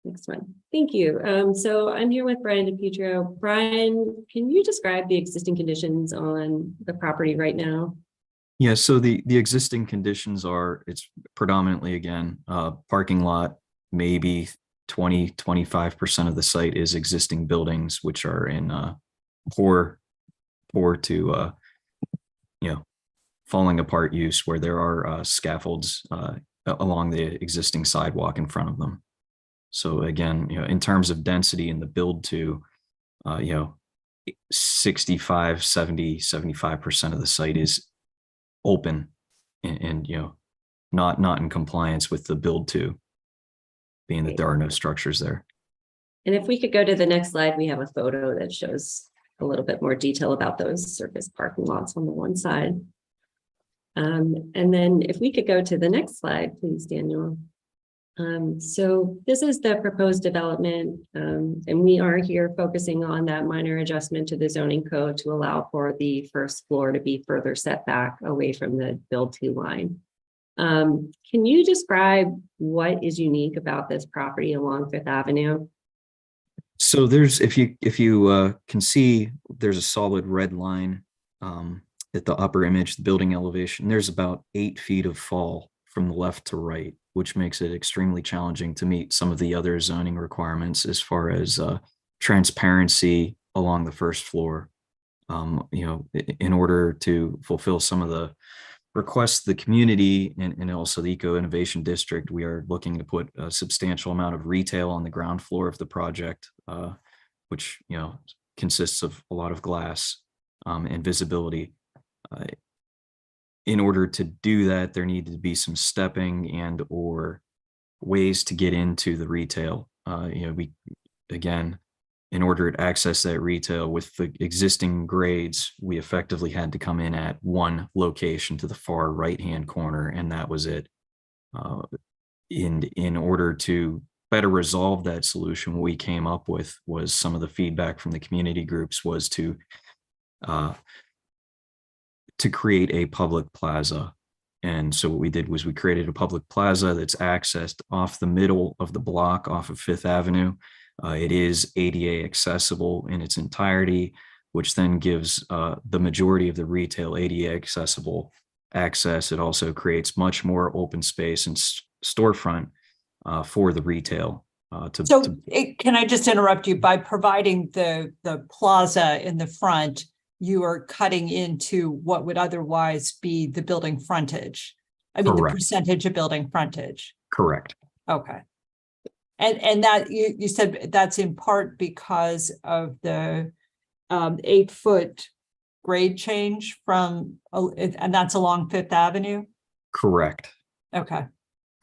Speaker 2: Next one. Thank you. So I'm here with Brian DiPietro. Brian, can you describe the existing conditions on the property right now?
Speaker 4: Yeah, so the existing conditions are, it's predominantly, again, parking lot, maybe 20-25% of the site is existing buildings, which are in poor to falling apart use, where there are scaffolds along the existing sidewalk in front of them. So again, in terms of density in the build to, 65, 70, 75% of the site is open and not in compliance with the build to, being that there are no structures there.
Speaker 2: And if we could go to the next slide, we have a photo that shows a little bit more detail about those surface parking lots on the one side. And then if we could go to the next slide, please, Daniel. So this is the proposed development, and we are here focusing on that minor adjustment to the zoning code to allow for the first floor to be further set back away from the build to line. Can you describe what is unique about this property along Fifth Avenue?
Speaker 4: So there's, if you can see, there's a solid red line at the upper image, the building elevation. There's about 8 feet of fall from the left to right, which makes it extremely challenging to meet some of the other zoning requirements as far as transparency along the first floor. In order to fulfill some of the requests of the community and also the Eco Innovation District, we are looking to put a substantial amount of retail on the ground floor of the project, which consists of a lot of glass and visibility. In order to do that, there needed to be some stepping and or ways to get into the retail. In order to access that retail with the existing grades, we effectively had to come in at one location to the far right-hand corner, and that was it. In order to better resolve that solution, what we came up with was some of the feedback from the community groups was to create a public plaza. And so what we did was we created a public plaza that's accessed off the middle of the block off of Fifth Avenue. It is ADA accessible in its entirety, which then gives the majority of the retail ADA accessible access. It also creates much more open space and storefront for the retail.
Speaker 1: Can I just interrupt you? By providing the plaza in the front, you are cutting into what would otherwise be the building frontage. I mean,
Speaker 4: Correct.
Speaker 1: the percentage of building frontage.
Speaker 4: Correct.
Speaker 1: Okay. And that you said that's in part because of the 8-foot grade change and that's along Fifth Avenue?
Speaker 4: Correct.
Speaker 1: Okay.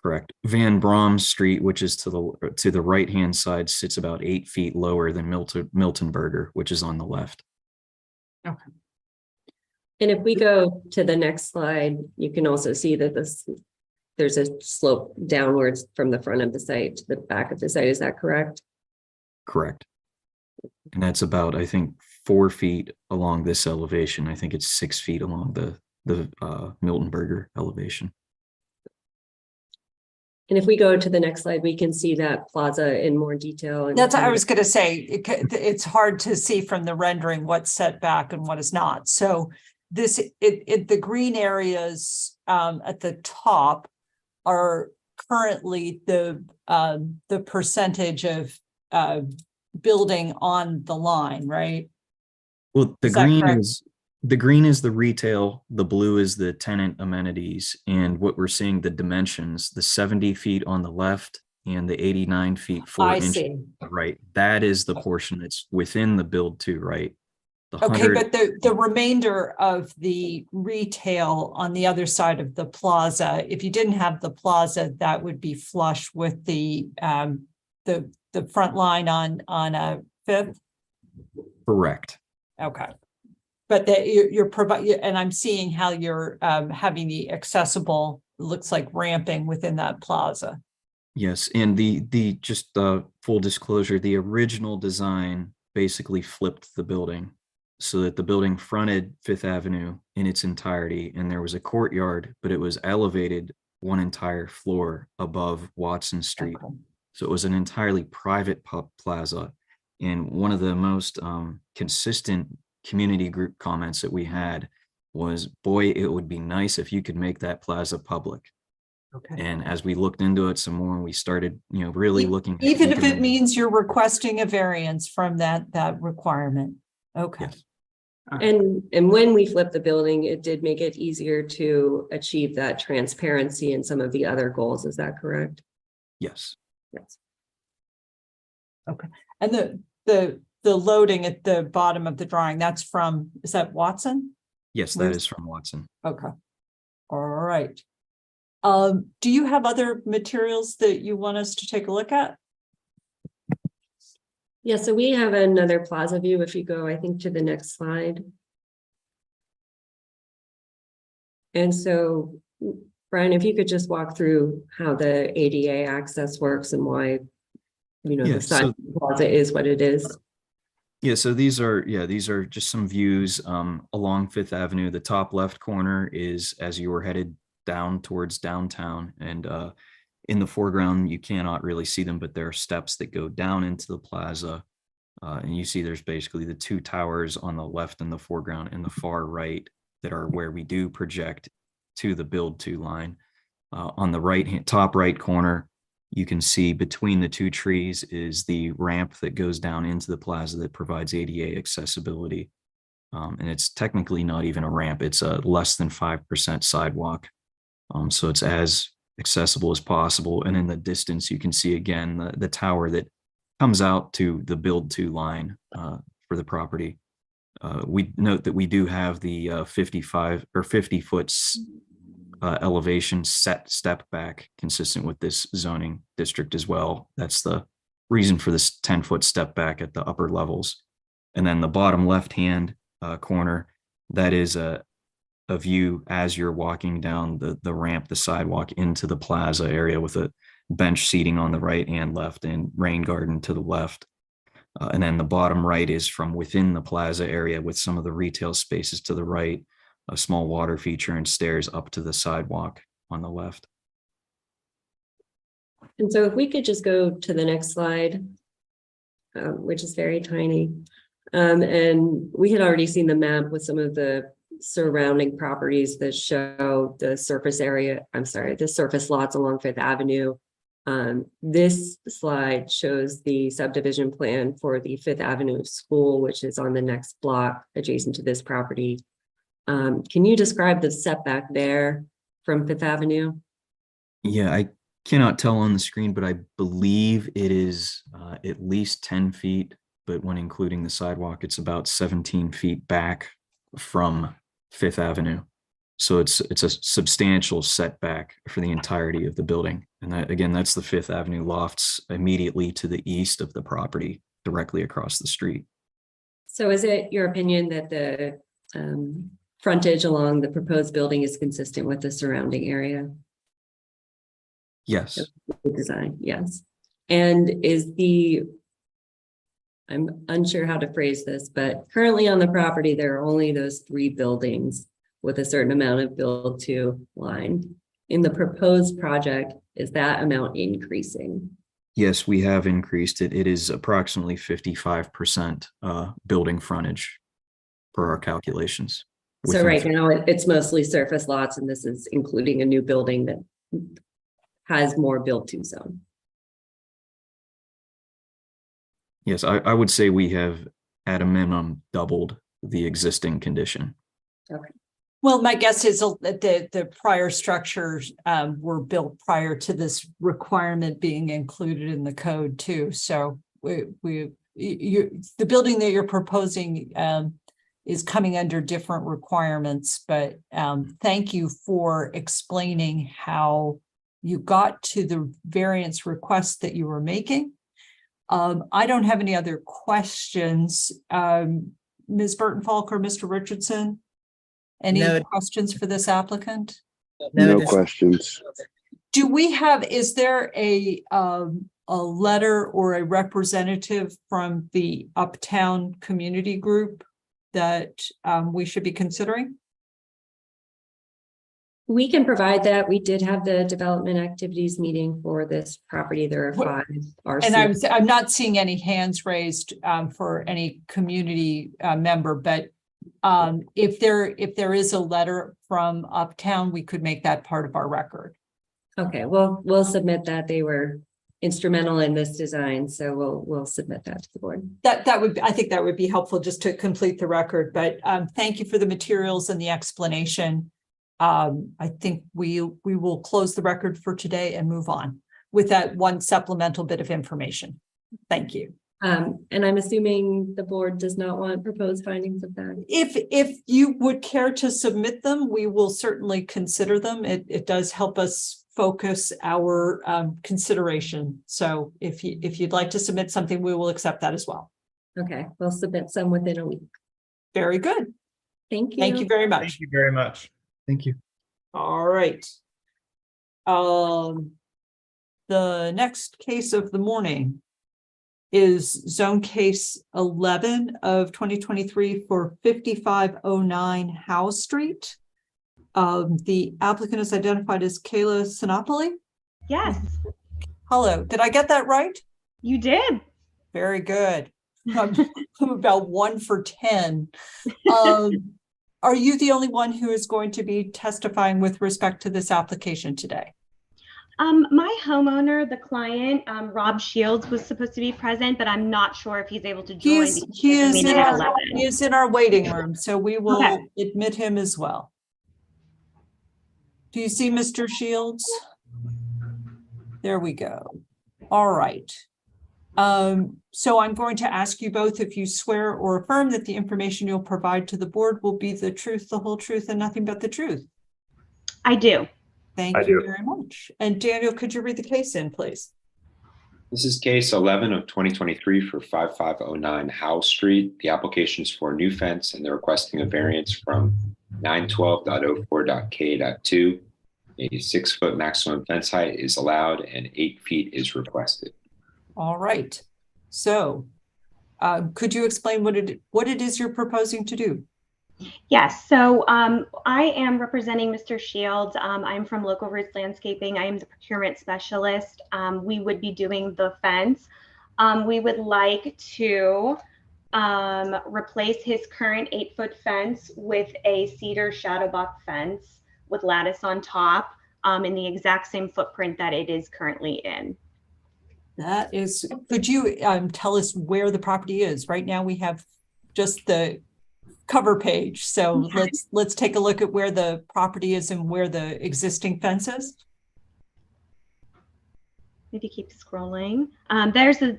Speaker 4: Correct. Van Brom Street, which is to the right-hand side, sits about 8 feet lower than Miltonberger, which is on the left.
Speaker 1: Okay.
Speaker 2: And if we go to the next slide, you can also see that there's a slope downwards from the front of the site to the back of the site. Is that correct?
Speaker 4: Correct. And that's about, I think, 4 feet along this elevation. I think it's 6 feet along the Miltonberger elevation.
Speaker 2: And if we go to the next slide, we can see that plaza in more detail.
Speaker 1: That's what I was going to say. It's hard to see from the rendering what's set back and what is not. So the green areas at the top are currently the percentage of building on the line, right?
Speaker 4: Well, the
Speaker 1: Is
Speaker 4: green is the retail, the blue is the tenant amenities, and what we're seeing, the dimensions, the 70 feet on the left and the 89 feet 4
Speaker 1: I
Speaker 4: inches
Speaker 1: see.
Speaker 4: on the right. That is the portion that's within the build to, right? The
Speaker 1: Okay,
Speaker 4: 100
Speaker 1: but the remainder of the retail on the other side of the plaza, if you didn't have the plaza, that would be flush with the front line on Fifth.
Speaker 4: Correct.
Speaker 1: Okay. But you're providing, and I'm seeing how you're having the accessible, looks like ramping within that plaza.
Speaker 4: Yes, and the just full disclosure, the original design basically flipped the building so that the building fronted Fifth Avenue in its entirety, and there was a courtyard, but it was elevated one entire floor above Watson Street.
Speaker 1: Okay.
Speaker 4: So it was an entirely private plaza. And one of the most consistent community group comments that we had was, boy, it would be nice if you could make that plaza public.
Speaker 1: Okay.
Speaker 4: And as we looked into it some more, we started, really looking at
Speaker 1: Even if it
Speaker 4: economic-
Speaker 1: means you're requesting a variance from that requirement. Okay.
Speaker 4: Yes.
Speaker 2: And when we flipped the building, it did make it easier to achieve that transparency and some of the other goals. Is that correct?
Speaker 4: Yes.
Speaker 2: Yes.
Speaker 1: Okay. And the loading at the bottom of the drawing, is that Watson?
Speaker 4: Yes, that is from Watson.
Speaker 1: Okay. All right. Do you have other materials that you want us to take a look at?
Speaker 2: Yeah, so we have another plaza view. If you go, I think, to the next slide. And so, Brian, if you could just walk through how the ADA access works and why, the size of the plaza is what it is.
Speaker 4: Yeah, so these are just some views along Fifth Avenue. The top left corner is as you were headed down towards downtown, and in the foreground you cannot really see them, but there are steps that go down into the plaza, and you see there's basically the two towers on the left in the foreground and the far right that are where we do project to the build to line. On the top right corner, you can see between the two trees is the ramp that goes down into the plaza that provides ADA accessibility. And it's technically not even a ramp, it's a less than 5% sidewalk. So it's as accessible as possible. And in the distance, you can see again the tower that comes out to the build to line for the property. We note that we do have the 55 or 50 foot elevation step back consistent with this zoning district as well. That's the reason for this 10-foot step back at the upper levels. And then the bottom left hand corner, that is a view as you're walking down the ramp, the sidewalk into the plaza area with a bench seating on the right and left and rain garden to the left. And then the bottom right is from within the plaza area with some of the retail spaces to the right, a small water feature and stairs up to the sidewalk on the left.
Speaker 2: And so if we could just go to the next slide, which is very tiny. And we had already seen the map with some of the surrounding properties that show the surface the surface lots along Fifth Avenue. This slide shows the subdivision plan for the Fifth Avenue School, which is on the next block adjacent to this property. Can you describe the setback there from Fifth Avenue?
Speaker 4: Yeah, I cannot tell on the screen, but I believe it is at least 10 feet, but when including the sidewalk, it's about 17 feet back from Fifth Avenue. So it's a substantial setback for the entirety of the building. And that, again, that's the Fifth Avenue lofts immediately to the east of the property, directly across the street.
Speaker 2: So is it your opinion that the frontage along the proposed building is consistent with the surrounding area?
Speaker 4: Yes.
Speaker 2: The design, yes. And I'm unsure how to phrase this, but currently on the property, there are only those 3 buildings with a certain amount of build to line. In the proposed project, is that amount increasing?
Speaker 4: Yes, we have increased it. It is approximately 55% building frontage per our calculations.
Speaker 2: So right now it's mostly surface lots, and this is including a new building that has more build to zone.
Speaker 4: Yes, I would say we have at a minimum doubled the existing condition.
Speaker 2: Okay.
Speaker 1: Well, my guess is that the prior structures were built prior to this requirement being included in the code too. So the building that you're proposing is coming under different requirements, but thank you for explaining how you got to the variance request that you were making. I don't have any other questions. Ms. Burton-Falk or Mr. Richardson? Any questions for this applicant?
Speaker 12: No questions.
Speaker 1: Do we have, is there a letter or a representative from the Uptown Community Group that we should be considering?
Speaker 2: We can provide that. We did have the development activities meeting for this property. There are 5 RC.
Speaker 1: And I'm not seeing any hands raised for any community member, but if there is a letter from Uptown, we could make that part of our record.
Speaker 2: Okay, well, we'll submit that. They were instrumental in this design, so we'll submit that to the board.
Speaker 1: That would, I think that would be helpful just to complete the record, but thank you for the materials and the explanation. I think we will close the record for today and move on with that one supplemental bit of information. Thank you.
Speaker 2: And I'm assuming the board does not want proposed findings of that.
Speaker 1: If you would care to submit them, we will certainly consider them. It does help us focus our consideration. So if you'd like to submit something, we will accept that as well.
Speaker 2: Okay, we'll submit some within a week.
Speaker 1: Very good.
Speaker 2: Thank you.
Speaker 1: Thank you very much.
Speaker 20: Thank you very much. Thank you.
Speaker 1: All right. The next case of the morning is zone case 11 of 2023 for 5509 Howe Street. The applicant is identified as Kayla Sinopoli.
Speaker 7: Yes.
Speaker 1: Hello, did I get that right?
Speaker 7: You did.
Speaker 1: Very good. I'm about 1 for 10. Are you the only one who is going to be testifying with respect to this application today?
Speaker 7: My homeowner, the client, Rob Shields, was supposed to be present, but I'm not sure if he's able to join.
Speaker 1: He is in our waiting room, so we will admit him as well. Do you see Mr. Shields? There we go. All right. So I'm going to ask you both if you swear or affirm that the information you'll provide to the board will be the truth, the whole truth, and nothing but the truth.
Speaker 7: I do.
Speaker 1: Thank you very much. And Daniel, could you read the case in, please?
Speaker 6: This is case 11 of 2023 for 5509 Howe Street. The application is for a new fence and they're requesting a variance from 912.04.k.2. A 6-foot maximum fence height is allowed and 8 feet is requested.
Speaker 1: All right. So could you explain what it is you're proposing to do?
Speaker 7: Yes, so I am representing Mr. Shields. I'm from Local Roots Landscaping. I am the procurement specialist. We would be doing the fence. We would like to replace his current 8-foot fence with a cedar shadow box fence with lattice on top in the exact same footprint that it is currently in.
Speaker 1: That is, could you tell us where the property is? Right now we have just the cover page. So let's take a look at where the property is and where the existing fence is.
Speaker 7: If you keep scrolling, there's the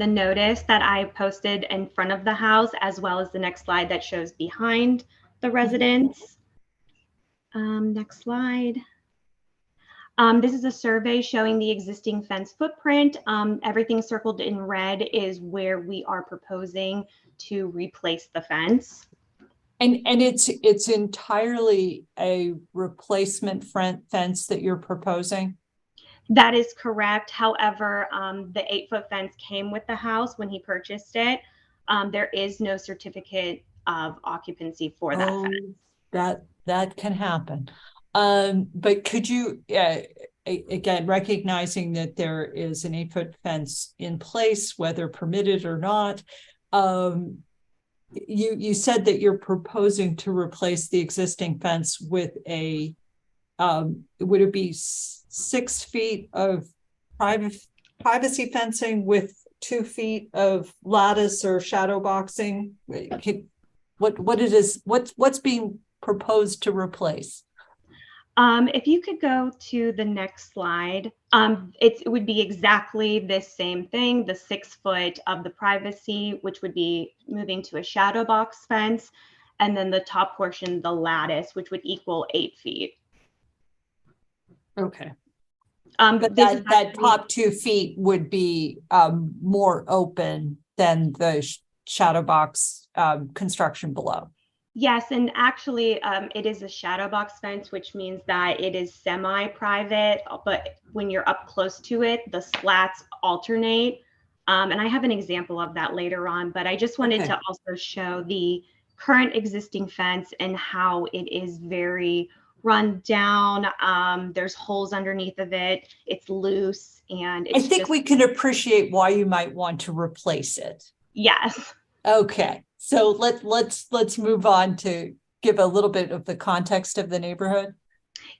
Speaker 7: notice that I posted in front of the house, as well as the next slide that shows behind the residence. Next slide. This is a survey showing the existing fence footprint. Everything circled in red is where we are proposing to replace the fence.
Speaker 1: And it's entirely a replacement fence that you're proposing?
Speaker 7: That is correct. However, the 8-foot fence came with the house when he purchased it. There is no certificate of occupancy for that fence.
Speaker 1: That can happen. But could you, again, recognizing that there is an 8-foot fence in place, whether permitted or not, you said that you're proposing to replace the existing fence with a, would it be 6 feet of privacy fencing with 2 feet of lattice or shadow boxing? What's being proposed to replace?
Speaker 7: If you could go to the next slide, it would be exactly this same thing, the 6 foot of the privacy, which would be moving to a shadow box fence, and then the top portion, the lattice, which would equal 8 feet.
Speaker 1: Okay. But that top 2 feet would be more open than the shadow box construction below.
Speaker 7: Yes, and actually it is a shadow box fence, which means that it is semi-private, but when you're up close to it, the slats alternate. And I have an example of that later on, but I just wanted to also show the current existing fence and how it is very run down. There's holes underneath of it. It's loose, and it's
Speaker 1: I think we can appreciate why you might want to replace it.
Speaker 7: Yes.
Speaker 1: Okay. So let's move on to give a little bit of the context of the neighborhood.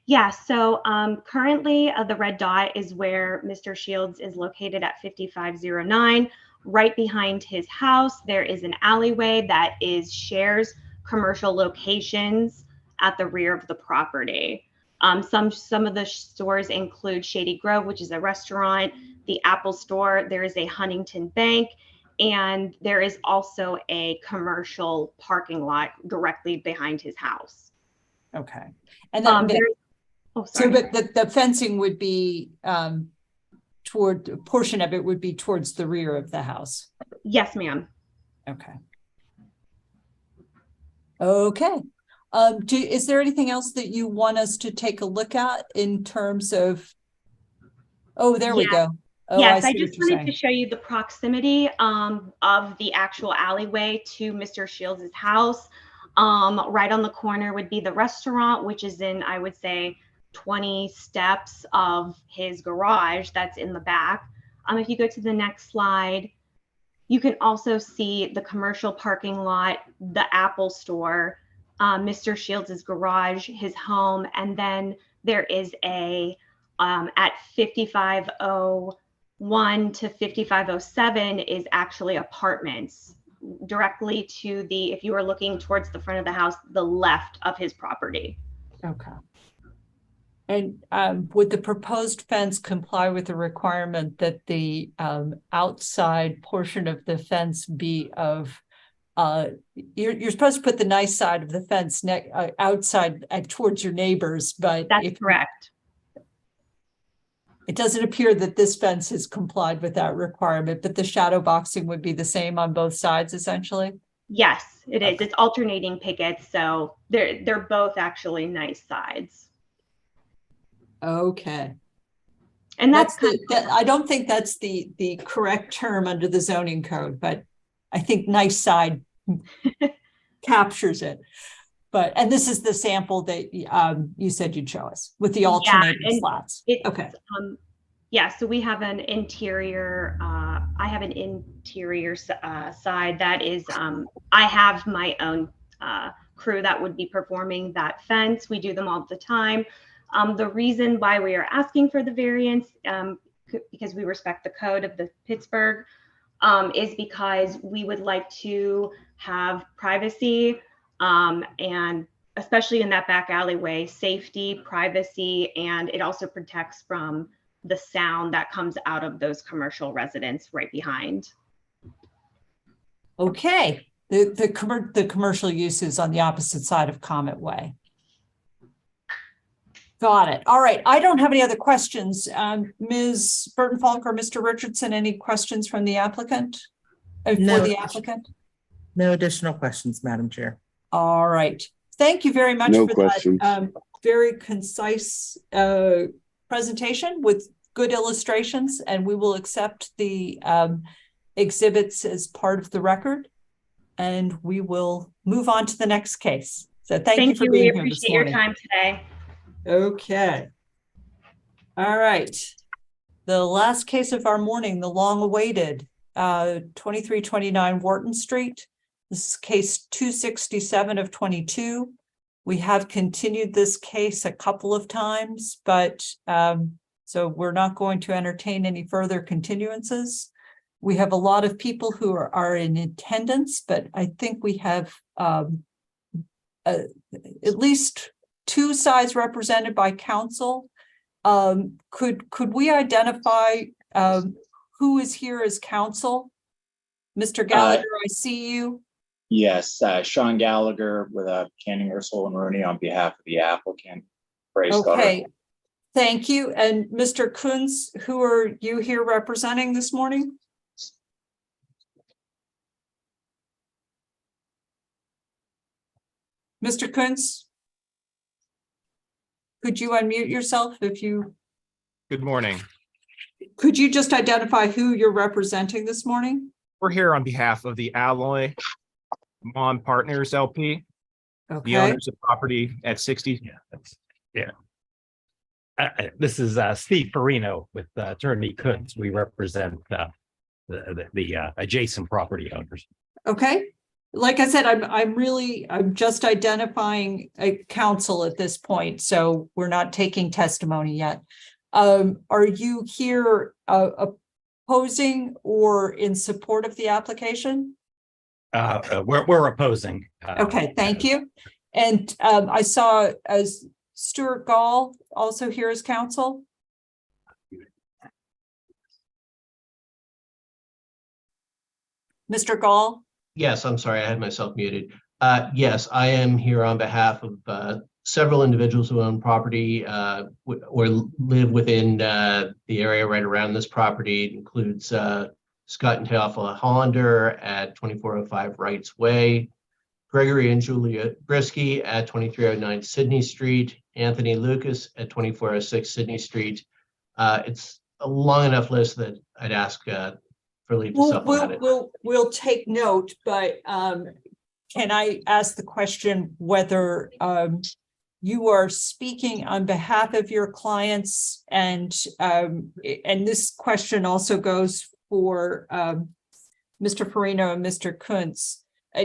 Speaker 7: Yeah, so currently the red dot is where Mr. Shields is located at 5509. Right behind his house, there is an alleyway that shares commercial locations at the rear of the property. Some of the stores include Shady Grove, which is a restaurant, the Apple Store, there is a Huntington Bank, And there is also a commercial parking lot directly behind his house.
Speaker 1: Okay. And then,
Speaker 7: Oh,
Speaker 1: so,
Speaker 7: sorry.
Speaker 1: but the fencing would be toward, a portion of it would be towards the rear of the house.
Speaker 7: Yes, ma'am.
Speaker 1: Okay. Okay. Is there anything else that you want us to take a look at in terms of? Oh, there we go. Oh,
Speaker 7: Yes, I
Speaker 1: see what
Speaker 7: just
Speaker 1: you're
Speaker 7: wanted
Speaker 1: saying.
Speaker 7: to show you the proximity of the actual alleyway to Mr. Shields' house. Right on the corner would be the restaurant, which is in, I would say, 20 steps of his garage that's in the back. If you go to the next slide, you can also see the commercial parking lot, the Apple store, Mr. Shields' garage, his home, and then there is a at 5501 to 5507 is actually apartments directly to the, if you were looking towards the front of the house, the left of his property.
Speaker 1: Okay. And would the proposed fence comply with the requirement that the outside portion of the fence be of, you're supposed to put the nice side of the fence outside towards your neighbors, but
Speaker 7: that's correct.
Speaker 1: It doesn't appear that this fence has complied with that requirement, but the shadow boxing would be the same on both sides, essentially?
Speaker 7: Yes, it is. It's alternating pickets, so they're both actually nice sides.
Speaker 1: Okay.
Speaker 7: And that's
Speaker 1: I don't think that's the correct term under the zoning code, but I think nice side captures it. But, and this is the sample that you said you'd show us with the alternating slats. Okay.
Speaker 7: Yeah, so we have an interior, I have an interior side that is, I have my own crew that would be performing that fence. We do them all the time. The reason why we are asking for the variance, because we respect the code of the Pittsburgh, is because we would like to have privacy, and especially in that back alleyway, safety, privacy, and it also protects from the sound that comes out of those commercial residents right behind.
Speaker 1: Okay. The commercial use is on the opposite side of Comet Way. Got it. All right. I don't have any other questions. Ms. Burton-Falk or Mr. Richardson, any questions from the applicant? For the applicant?
Speaker 5: No additional questions, Madam Chair.
Speaker 1: All right. Thank you very much
Speaker 12: No
Speaker 1: for
Speaker 12: questions.
Speaker 1: that very concise presentation with good illustrations, and we will accept the exhibits as part of the record, and we will move on to the next case. So thank you for being here this morning.
Speaker 7: We appreciate your time today.
Speaker 1: Okay. All right. The last case of our morning, the long-awaited 2329 Wharton Street. This is case 267 of 22. We have continued this case a couple of times, but so we're not going to entertain any further continuances. We have a lot of people who are in attendance, but I think we have at least two sides represented by counsel. Could we identify who is here as counsel? Mr. Gallagher, I see you.
Speaker 3: Yes, Sean Gallagher with Canning, Ursula and Rooney on behalf of the applicant.
Speaker 1: Okay, thank you. And Mr. Kunz, who are you here representing this morning? Mr. Kunz, could you unmute yourself if you...
Speaker 22: Good morning.
Speaker 1: Could you just identify who you're representing this morning?
Speaker 22: We're here on behalf of the Alloy Mon Partners LP, the owners of property at 60.
Speaker 23: This is Steve Farino with Attorney Kunz. We represent the adjacent property owners.
Speaker 1: Okay. Like I said, I'm just identifying a counsel at this point, so we're not taking testimony yet. Are you here opposing or in support of the application?
Speaker 23: We're opposing.
Speaker 1: Okay, thank you. And I saw as Stuart Gall also here as counsel. Mr. Gall?
Speaker 8: Yes, I'm sorry, I had myself muted. Yes, I am here on behalf of several individuals who own property or live within the area right around this property. It includes Scott and Teofila Hollander at 2405 Wrights Way, Gregory and Julia Brisky at 2309 Sydney Street, Anthony Lucas at 2406 Sydney Street. It's a long enough list that I'd ask for leave to supplement it.
Speaker 1: We'll take note, but can I ask the question whether you are speaking on behalf of your clients, and this question also goes for Mr. Farino and Mr. Kuntz,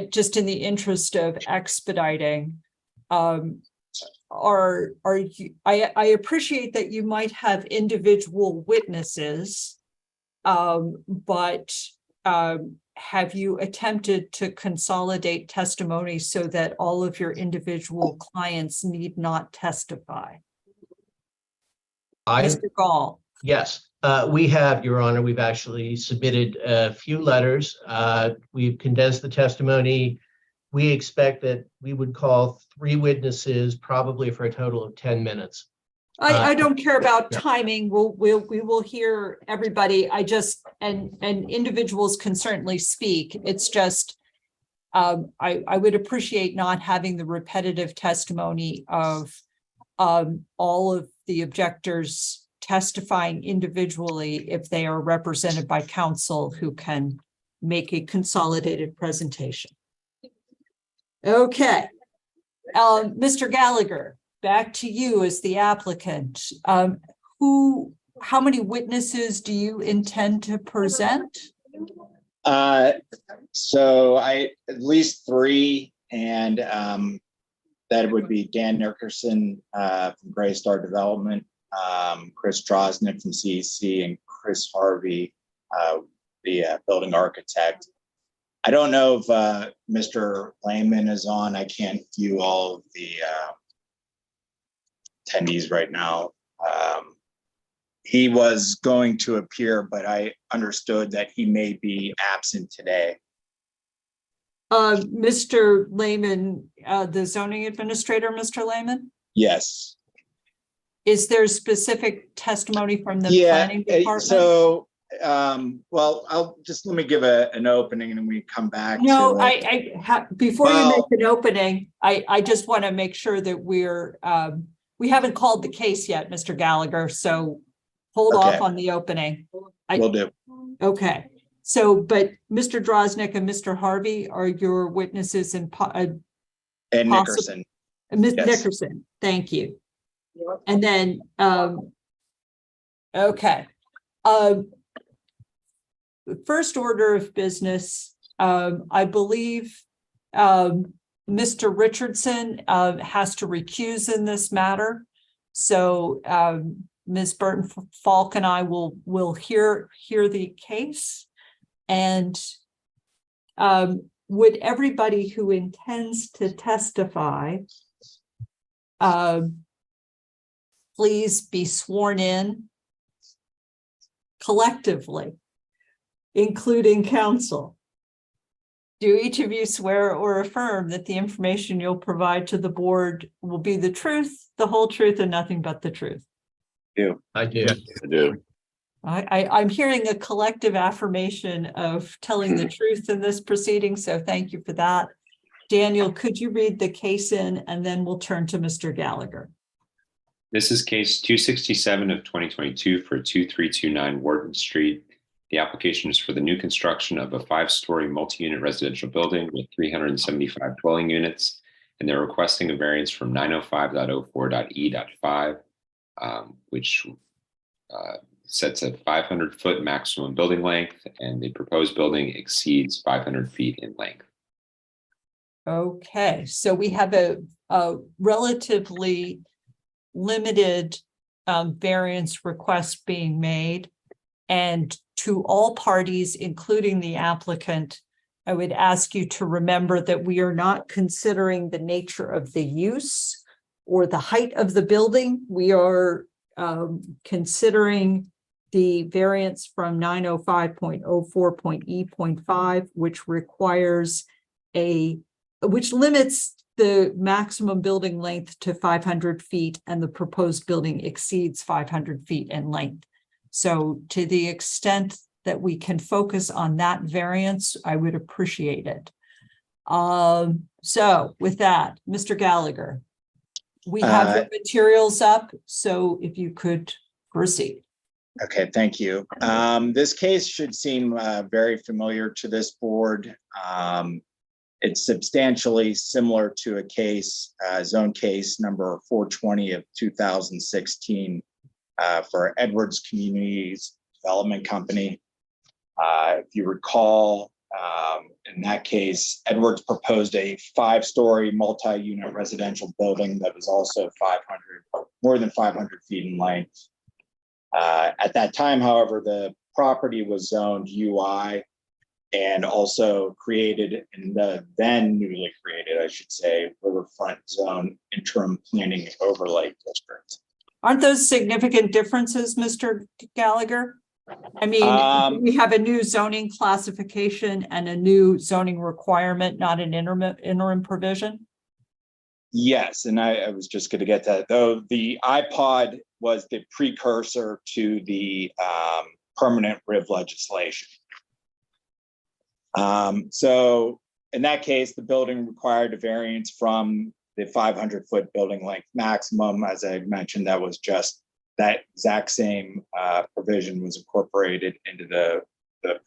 Speaker 1: just in the interest of expediting. Are you? I appreciate that you might have individual witnesses, but have you attempted to consolidate testimony so that all of your individual clients need not testify? Mr. Gall.
Speaker 8: Yes, we have, Your Honor. We've actually submitted a few letters. We've condensed the testimony. We expect that we would call 3 witnesses, probably for a total of 10 minutes.
Speaker 1: I don't care about timing. We will hear everybody. And individuals can certainly speak. It's just I would appreciate not having the repetitive testimony of all of the objectors testifying individually if they are represented by counsel who can make a consolidated presentation. Okay, Mr. Gallagher, back to you as the applicant. How many witnesses do you intend to present?
Speaker 3: So at least 3, and that would be Dan Nickerson from Gray Star Development, Chris Droznick from CEC, and Chris Harvey, the building architect. I don't know if Mr. Lehman is on. I can't view all of the attendees right now. He was going to appear, but I understood that he may be absent today.
Speaker 1: Mr. Lehman, the zoning administrator, Mr. Lehman?
Speaker 3: Yes.
Speaker 1: Is there specific testimony from the planning department?
Speaker 3: So, well, let me give an opening and then we come back.
Speaker 1: No, before you make an opening, I just want to make sure that we haven't called the case yet, Mr. Gallagher, so hold off on the opening.
Speaker 3: Will do.
Speaker 1: Okay, so, but Mr. Droznick and Mr. Harvey are your witnesses and
Speaker 3: Nickerson.
Speaker 1: Ms. Nickerson, thank you. And then, okay. First order of business, I believe Mr. Richardson has to recuse in this matter. So Ms. Burton Falk and I will hear the case. And would everybody who intends to testify please be sworn in collectively, including counsel. Do each of you swear or affirm that the information you'll provide to the board will be the truth, the whole truth, and nothing but the truth?
Speaker 8: I do.
Speaker 3: I do.
Speaker 1: I'm hearing a collective affirmation of telling the truth in this proceeding, so thank you for that. Daniel, could you read the case in, and then we'll turn to Mr. Gallagher.
Speaker 6: This is case 267 of 2022 for 2329 Wharton Street. The application is for the new construction of a 5-story multi-unit residential building with 375 dwelling units, and they're requesting a variance from 905.04.e.5, which sets a 500-foot maximum building length, and the proposed building exceeds 500 feet in length.
Speaker 1: Okay, so we have a relatively limited variance request being made, and to all parties, including the applicant, I would ask you to remember that we are not considering the nature of the use or the height of the building. We are considering the variance from 905.04.E.5, which requires which limits the maximum building length to 500 feet, and the proposed building exceeds 500 feet in length. So to the extent that we can focus on that variance, I would appreciate it. So with that, Mr. Gallagher, we have your materials up, so if you could proceed.
Speaker 3: Okay, thank you. This case should seem very familiar to this board. It's substantially similar to a case, zone case number 420 of 2016 for Edwards Communities Development Company. If you recall, in that case, Edwards proposed a 5-story multi-unit residential building that was also more than 500 feet in length. At that time, however, the property was zoned UI and also created in the then newly created, I should say, Riverfront Zone Interim Planning Overlay District.
Speaker 1: Aren't those significant differences, Mr. Gallagher? I mean, we have a new zoning classification and a new zoning requirement, not an interim provision.
Speaker 3: Yes, and I was just going to get that, though the iPod was the precursor to the permanent RIV legislation. So in that case, the building required a variance from the 500-foot building length maximum. As I mentioned, that was just that exact same provision was incorporated into the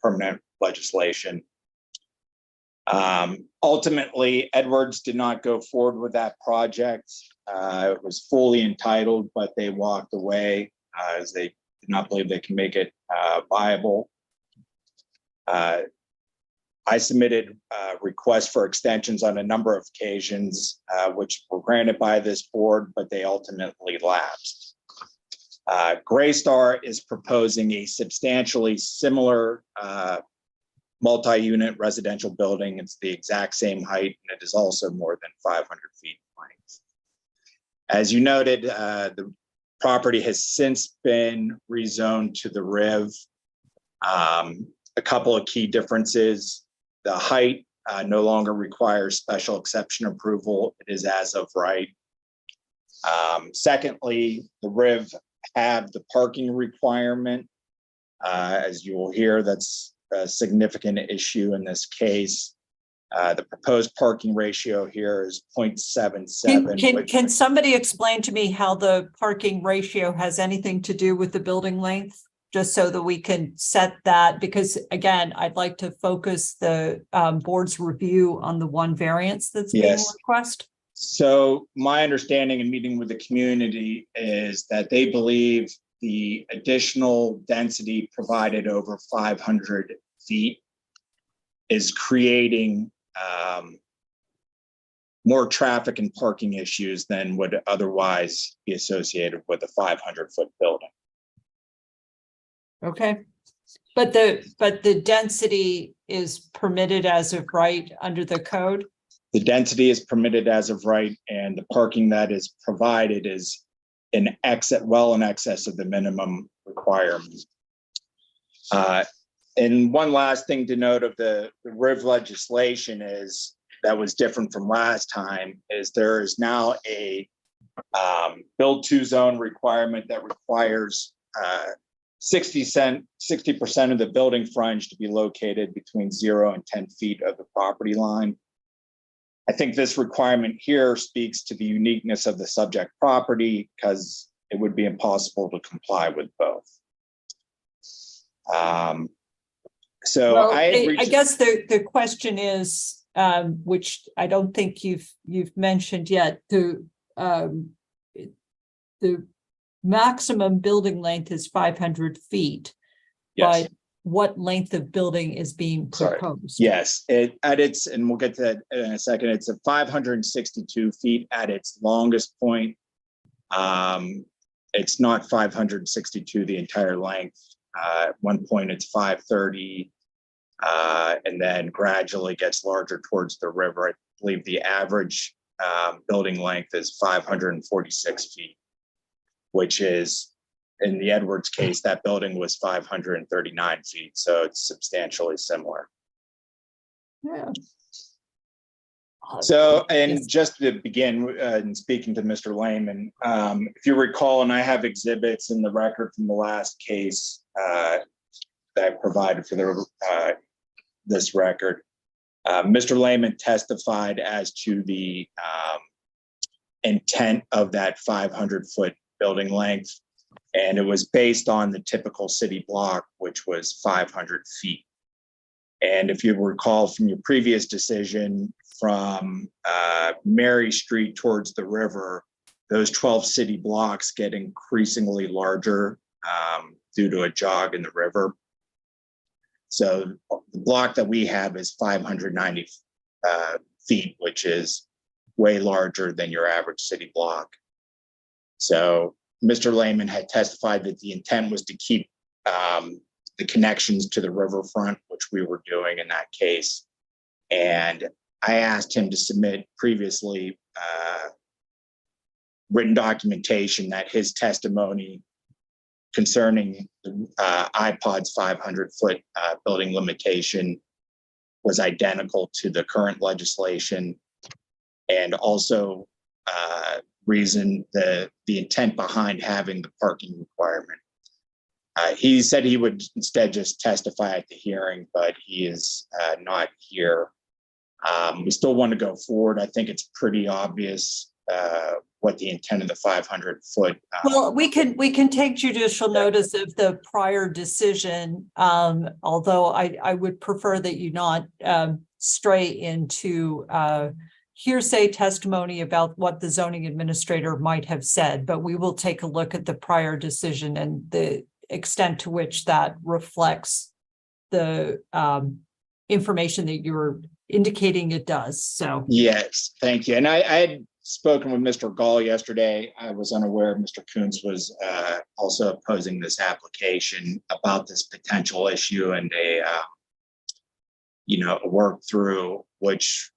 Speaker 3: permanent legislation. Ultimately, Edwards did not go forward with that project. It was fully entitled, but they walked away as they did not believe they can make it viable. I submitted requests for extensions on a number of occasions, which were granted by this board, but they ultimately lapsed. Greystar is proposing a substantially similar multi-unit residential building. It's the exact same height, and it is also more than 500 feet in length. As you noted, the property has since been rezoned to the RIV. A couple of key differences: the height no longer requires special exception approval. It is as of right. Secondly, the RIV have the parking requirement. As you will hear, that's a significant issue in this case. The proposed parking ratio here is 0.77.
Speaker 1: Can somebody explain to me how the parking ratio has anything to do with the building length? Just so that we can set that, because again, I'd like to focus the board's review on the one variance that's being requested.
Speaker 3: So my understanding in meeting with the community is that they believe the additional density provided over 500 feet is creating more traffic and parking issues than would otherwise be associated with a 500-foot building.
Speaker 1: Okay, but the density is permitted as of right under the code?
Speaker 3: The density is permitted as of right, and the parking that is provided is well in excess of the minimum requirement. And one last thing to note of the RIV legislation is that was different from last time is there is now a build to zone requirement that requires 60% of the building frontage to be located between 0 and 10 feet of the property line. I think this requirement here speaks to the uniqueness of the subject property because it would be impossible to comply with both.
Speaker 1: Well, I guess the question is, which I don't think you've mentioned yet, the maximum building length is 500 feet.
Speaker 3: Yes.
Speaker 1: But what length of building is being proposed?
Speaker 3: Yes, and we'll get to that in a second. It's a 562 feet at its longest point. It's not 562 the entire length. At one point it's 530, and then gradually gets larger towards the river. I believe the average building length is 546 feet, which is in the Edwards case, that building was 539 feet, so it's substantially similar.
Speaker 1: Yeah.
Speaker 3: So, and just to begin, in speaking to Mr. Lehman, if you recall, and I have exhibits in the record from the last case that I provided for this record, Mr. Lehman testified as to the intent of that 500-foot building length, and it was based on the typical city block, which was 500 feet. And if you recall from your previous decision from Mary Street towards the river, those 12 city blocks get increasingly larger due to a jog in the river. So the block that we have is 590 feet, which is way larger than your average city block. So Mr. Lehman had testified that the intent was to keep the connections to the riverfront, which we were doing in that case. And I asked him to submit previously written documentation that his testimony concerning the iPod's 500-foot building limitation was identical to the current legislation, and also reason the intent behind having the parking requirement. He said he would instead just testify at the hearing, but he is not here. We still want to go forward. I think it's pretty obvious what the intent of the 500-foot.
Speaker 1: Well, we can take judicial notice of the prior decision, although I would prefer that you not stray into hearsay testimony about what the zoning administrator might have said, but we will take a look at the prior decision and the extent to which that reflects the information that you're indicating it does. So
Speaker 3: yes, thank you. And I had spoken with Mr. Gall yesterday. I was unaware Mr. Coons was also opposing this application about this potential issue, and a work through, which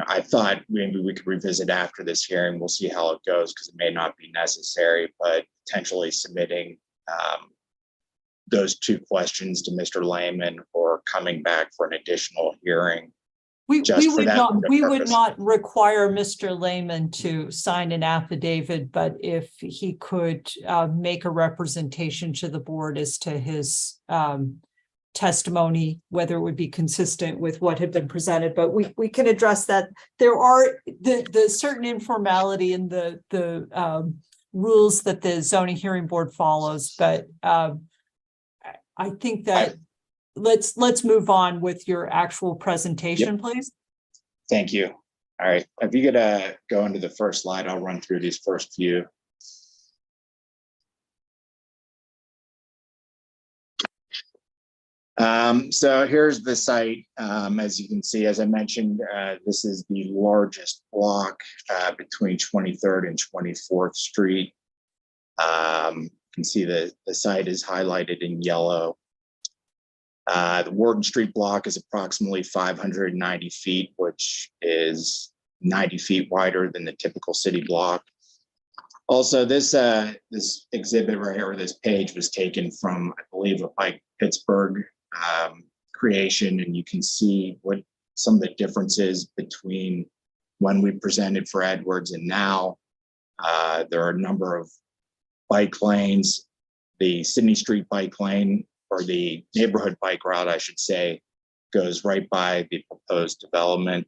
Speaker 3: I thought maybe we could revisit after this hearing. We'll see how it goes, because it may not be necessary, but potentially submitting those two questions to Mr. Lehman or coming back for an additional hearing.
Speaker 1: we would
Speaker 3: purpose.
Speaker 1: not require Mr. Lehman to sign an affidavit, but if he could make a representation to the board as to his testimony, whether it would be consistent with what had been presented, but we can address that. There are the certain informality in the rules that the zoning hearing board follows, but I think that let's move on with your actual presentation, please.
Speaker 3: Thank you. All right, if you could go into the first slide, I'll run through these first few. So here's the site. As you can see, as I mentioned, this is the largest block between 23rd and 24th Street. You can see the site is highlighted in yellow. The Warden Street block is approximately 590 feet, which is 90 feet wider than the typical city block. Also, this exhibit right here, or this page, was taken from, I believe, a Pike Pittsburgh creation, and you can see what some of the differences between when we presented for Edwards and now. There are a number of bike lanes. The Sydney Street bike lane, or the neighborhood bike route, I should say, goes right by the proposed development.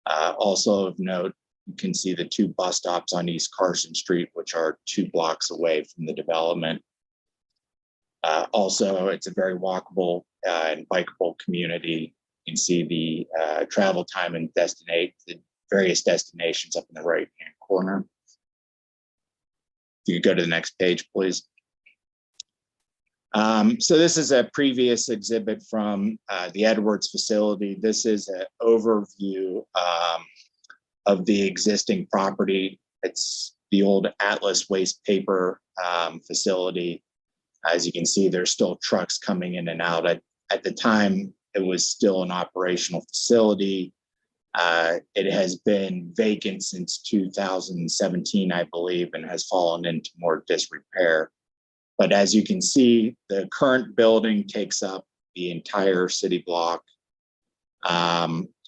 Speaker 3: Also of note, you can see the two bus stops on East Carson Street, which are 2 blocks away from the development. Also, it's a very walkable and bikeable community. You can see the travel time and the various destinations up in the right-hand corner. If you could go to the next page, please. So this is a previous exhibit from the Edwards facility. This is an overview of the existing property. It's the old Atlas waste paper facility. As you can see, there's still trucks coming in and out. At the time, it was still an operational facility. It has been vacant since 2017, I believe, and has fallen into more disrepair. But as you can see, the current building takes up the entire city block.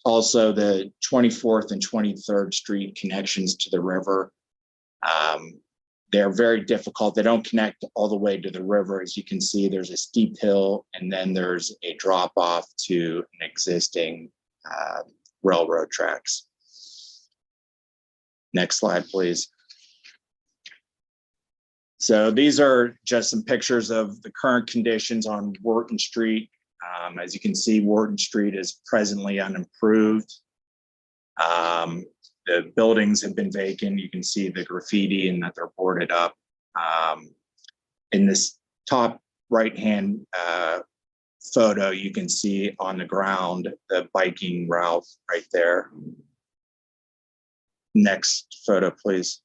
Speaker 3: Also, the 24th and 23rd Street connections to the river, they're very difficult. They don't connect all the way to the river. As you can see, there's a steep hill, and then there's a drop off to an existing railroad tracks. Next slide, please. So these are just some pictures of the current conditions on Wharton Street. As you can see, Wharton Street is presently unimproved. The buildings have been vacant. You can see the graffiti and that they're boarded up. In this top right-hand photo, you can see on the ground the biking route right there. Next photo, please.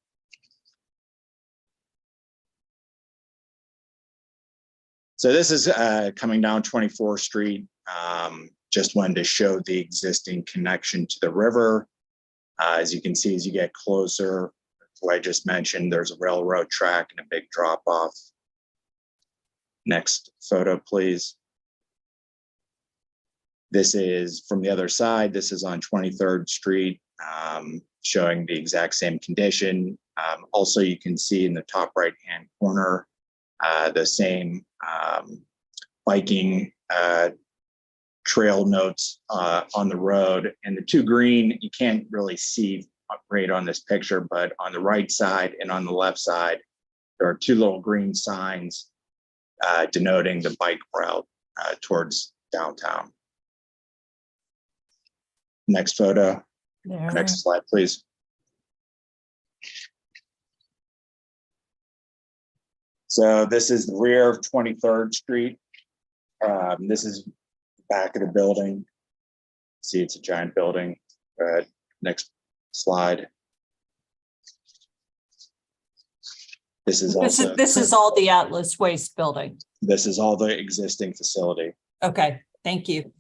Speaker 3: So this is coming down 24th Street. Just wanted to show the existing connection to the river. As you can see, as you get closer, what I just mentioned, there's a railroad track and a big drop off. Next photo, please. This is from the other side. This is on 23rd Street, showing the exact same condition. Also, you can see in the top right-hand corner, the same biking trail notes on the road. And the two green, you can't really see great on this picture, but on the right side and on the left side, there are two little green signs denoting the bike route towards downtown. Next photo.
Speaker 1: There.
Speaker 3: Next slide, please. So this is the rear of 23rd Street. This is the back of the building. See, it's a giant building. Next slide. This is also
Speaker 1: This is all the Atlas Waste building.
Speaker 3: this is all the existing facility.
Speaker 1: Okay, thank you.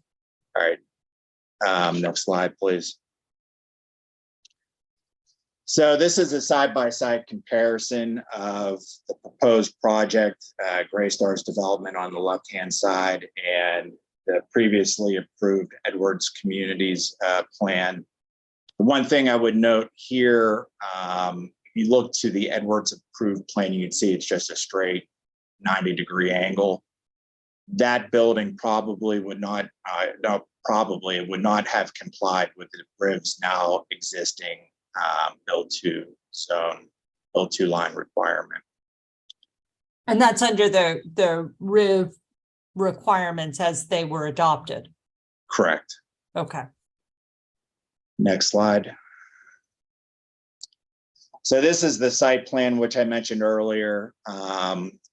Speaker 3: All right. Next slide, please. So this is a side-by-side comparison of the proposed project, Graystar's development on the left-hand side, and the previously approved Edwards Communities plan. The one thing I would note here, if you look to the Edwards approved plan, you can see it's just a straight 90-degree angle. That building probably would not, it would not have complied with the RIV's now existing build to zone, build to line requirement.
Speaker 1: And that's under the RIV requirements as they were adopted.
Speaker 3: Correct.
Speaker 1: Okay.
Speaker 3: Next slide. So this is the site plan, which I mentioned earlier.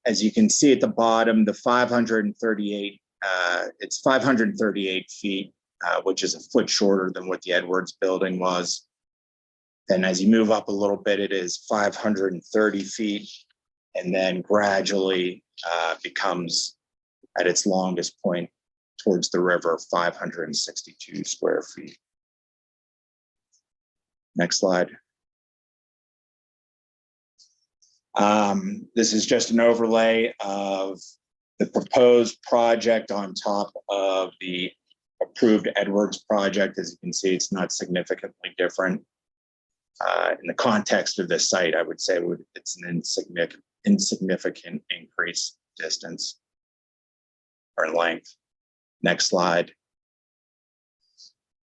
Speaker 3: As you can see at the bottom, the 538, it's 538 feet, which is a foot shorter than what the Edwards building was. And as you move up a little bit, it is 530 feet, and then gradually becomes at its longest point towards the river, 562 square feet. Next slide. This is just an overlay of the proposed project on top of the approved Edwards project. As you can see, it's not significantly different. In the context of this site, I would say it's an insignificant increase distance or length. Next slide.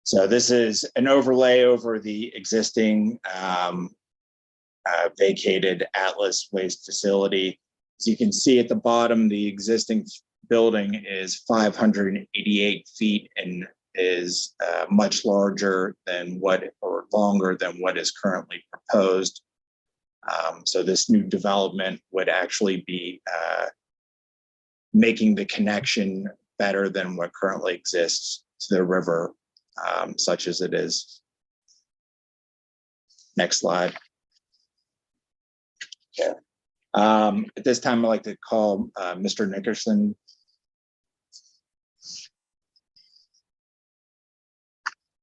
Speaker 3: So this is an overlay over the existing vacated Atlas Waste facility. As you can see at the bottom, the existing building is 588 feet and is much larger than or longer than what is currently proposed. So this new development would actually be making the connection better than what currently exists to the river, such as it is. Next slide. Yeah. At this time, I'd like to call Mr. Nickerson.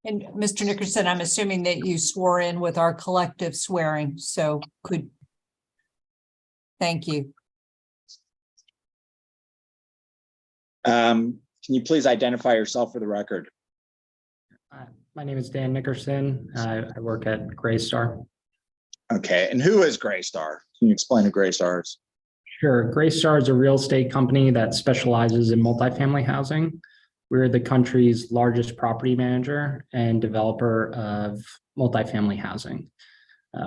Speaker 1: And Mr. Nickerson, I'm assuming that you swore in with our collective swearing, so thank you.
Speaker 3: Can you please identify yourself for the record?
Speaker 9: My name is Dan Nickerson. I work at Greystar.
Speaker 3: Okay, and who is Greystar? Can you explain who Greystar is?
Speaker 9: Sure. Greystar is a real estate company that specializes in multifamily housing. We're the country's largest property manager and developer of multifamily housing.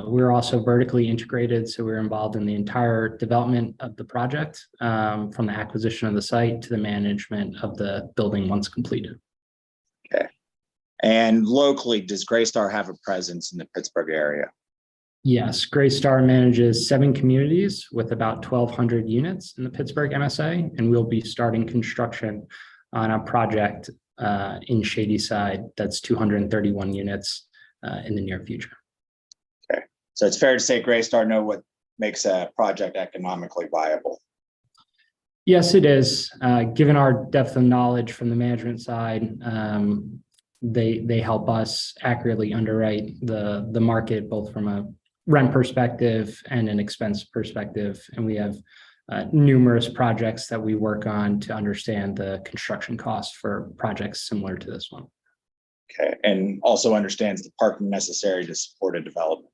Speaker 9: We're also vertically integrated, so we're involved in the entire development of the project, from the acquisition of the site to the management of the building once completed.
Speaker 3: Okay. And locally, does Greystar have a presence in the Pittsburgh area?
Speaker 9: Yes, Greystar manages 7 communities with about 1,200 units in the Pittsburgh MSA, and we'll be starting construction on a project in Shadyside that's 231 units in the near future.
Speaker 3: Okay, so it's fair to say Greystar know what makes a project economically viable.
Speaker 9: Yes, it is. Given our depth of knowledge from the management side, they help us accurately underwrite the market, both from a rent perspective and an expense perspective. And we have numerous projects that we work on to understand the construction costs for projects similar to this one.
Speaker 3: Okay, and also understands the parking necessary to support a development.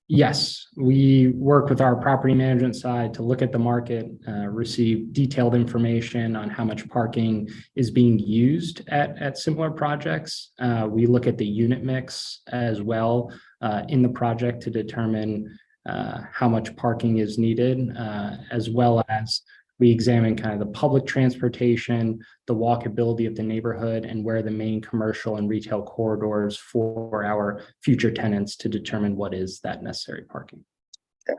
Speaker 9: Yes, we work with our property management side to look at the market, receive detailed information on how much parking is being used at similar projects. We look at the unit mix as well in the project to determine how much parking is needed, as well as we examine kind of the public transportation, the walkability of the neighborhood, and where the main commercial and retail corridors for our future tenants to determine what is that necessary parking.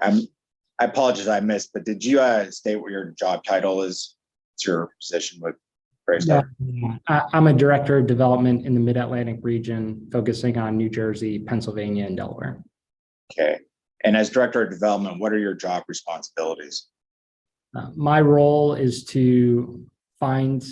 Speaker 3: I apologize, I missed, but did you state what your job title is? It's your position with Greystar?
Speaker 9: I'm a director of development in the Mid-Atlantic region, focusing on New Jersey, Pennsylvania, and Delaware.
Speaker 3: Okay, and as director of development, what are your job responsibilities?
Speaker 9: My role is to find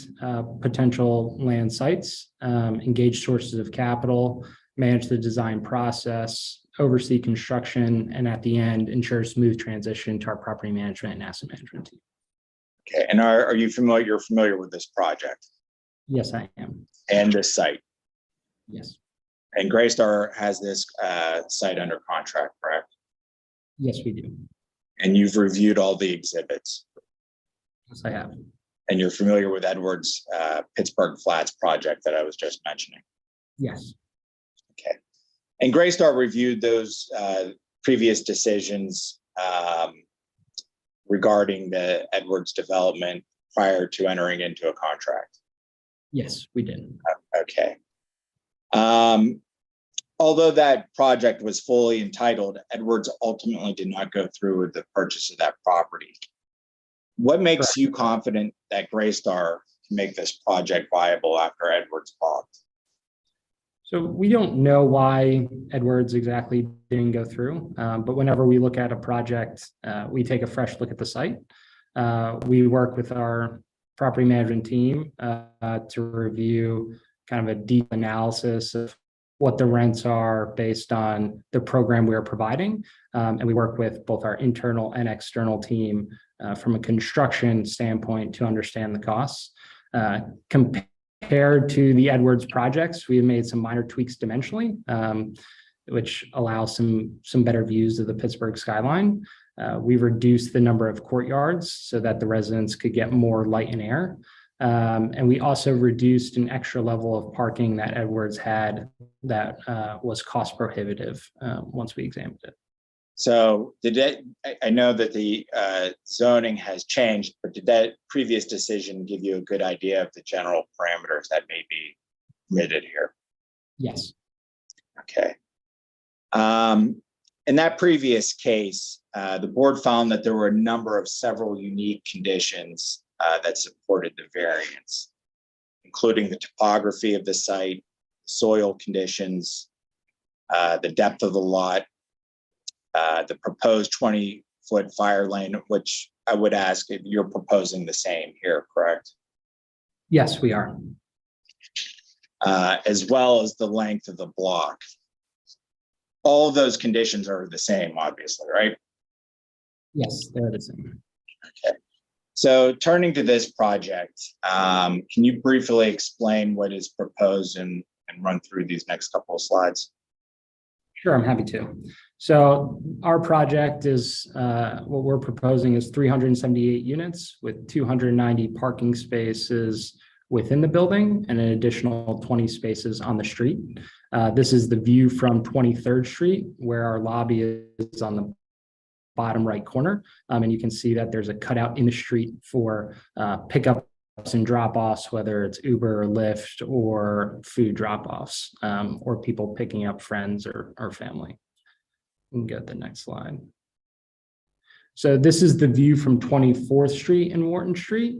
Speaker 9: potential land sites, engage sources of capital, manage the design process, oversee construction, and at the end, ensure smooth transition to our property management and asset management team.
Speaker 3: Okay, and are you familiar? You're familiar with this project?
Speaker 9: Yes, I am.
Speaker 3: And this site?
Speaker 9: Yes.
Speaker 3: And Greystar has this site under contract, correct?
Speaker 9: Yes, we do.
Speaker 3: And you've reviewed all the exhibits?
Speaker 9: Yes, I have.
Speaker 3: And you're familiar with Edwards Pittsburgh Flats project that I was just mentioning?
Speaker 9: Yes.
Speaker 3: Okay. And Greystar reviewed those previous decisions regarding the Edwards development prior to entering into a contract?
Speaker 9: Yes, we did.
Speaker 3: Okay. Although that project was fully entitled, Edwards ultimately did not go through with the purchase of that property. What makes you confident that Greystar can make this project viable after Edwards bought?
Speaker 9: So we don't know why Edwards exactly didn't go through, but whenever we look at a project, we take a fresh look at the site. We work with our property management team to review kind of a deep analysis of what the rents are based on the program we are providing. And we work with both our internal and external team from a construction standpoint to understand the costs. Compared to the Edwards projects, we have made some minor tweaks dimensionally, which allow some better views of the Pittsburgh skyline. We've reduced the number of courtyards so that the residents could get more light and air. And we also reduced an extra level of parking that Edwards had that was cost prohibitive once we examined it.
Speaker 3: So I know that the zoning has changed, but did that previous decision give you a good idea of the general parameters that may be permitted here?
Speaker 9: Yes.
Speaker 3: Okay. In that previous case, the board found that there were a number of several unique conditions that supported the variance, including the topography of the site, soil conditions, the depth of the lot, the proposed 20-foot fire lane, which I would ask if you're proposing the same here, correct?
Speaker 9: Yes, we are.
Speaker 3: As well as the length of the block. All of those conditions are the same, obviously, right?
Speaker 9: Yes, they're the same.
Speaker 3: Okay. So turning to this project, can you briefly explain what is proposed and run through these next couple of slides?
Speaker 9: Sure, I'm happy to. So our project is, what we're proposing is 378 units with 290 parking spaces within the building and an additional 20 spaces on the street. This is the view from 23rd Street, where our lobby is on the bottom right corner. And you can see that there's a cutout in the street for pickups and drop-offs, whether it's Uber or Lyft or food drop-offs, or people picking up friends or family. We can go to the next slide. So this is the view from 24th Street and Wharton Street.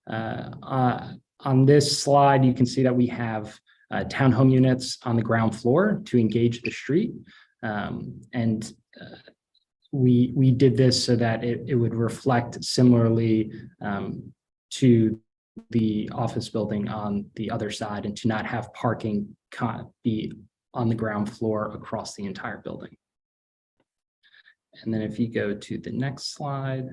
Speaker 9: On this slide, you can see that we have townhome units on the ground floor to engage the street. We did this so that it would reflect similarly to the office building on the other side, and to not have parking be on the ground floor across the entire building. And then if you go to the next slide,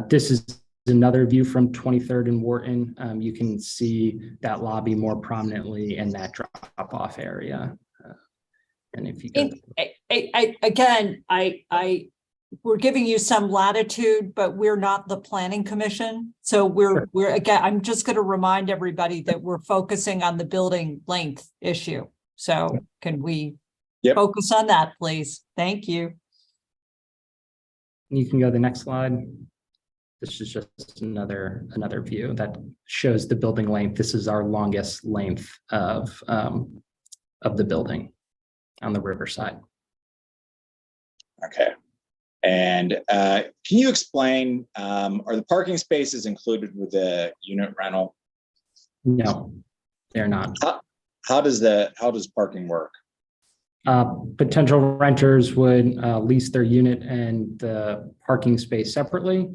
Speaker 9: this is another view from 23rd and Wharton. You can see that lobby more prominently in that drop-off area. And if you go,
Speaker 1: we're giving you some latitude, but we're not the planning commission. So we're again, I'm just going to remind everybody that we're focusing on the building length issue. So can we focus on that, please? Thank you.
Speaker 9: you can go to the next slide. This is just another view that shows the building length. This is our longest length of the building on the riverside.
Speaker 3: Okay. And can you explain, are the parking spaces included with the unit rental?
Speaker 9: No, they're not.
Speaker 3: How does parking work?
Speaker 9: Potential renters would lease their unit and the parking space separately.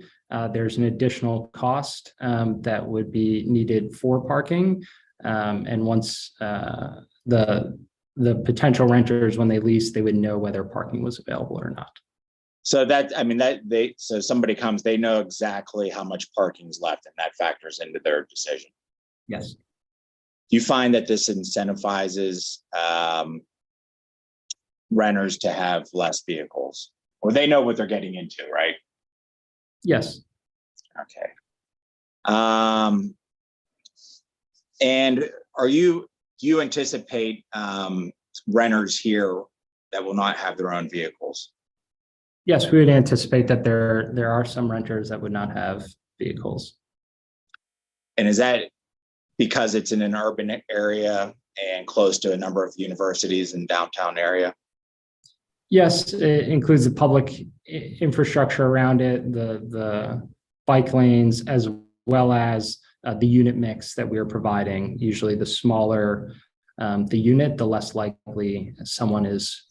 Speaker 9: There's an additional cost that would be needed for parking. And once the potential renters, when they lease, they would know whether parking was available or not.
Speaker 3: So so somebody comes, they know exactly how much parking is left, and that factors into their decision.
Speaker 9: Yes.
Speaker 3: Do you find that this incentivizes renters to have less vehicles, or they know what they're getting into, right?
Speaker 9: Yes.
Speaker 3: Okay. And do you anticipate renters here that will not have their own vehicles?
Speaker 9: Yes, we would anticipate that there are some renters that would not have vehicles.
Speaker 3: And is that because it's in an urban area and close to a number of universities in downtown area?
Speaker 9: Yes, it includes the public infrastructure around it, the bike lanes, as well as the unit mix that we're providing. Usually the smaller the unit, the less likely someone is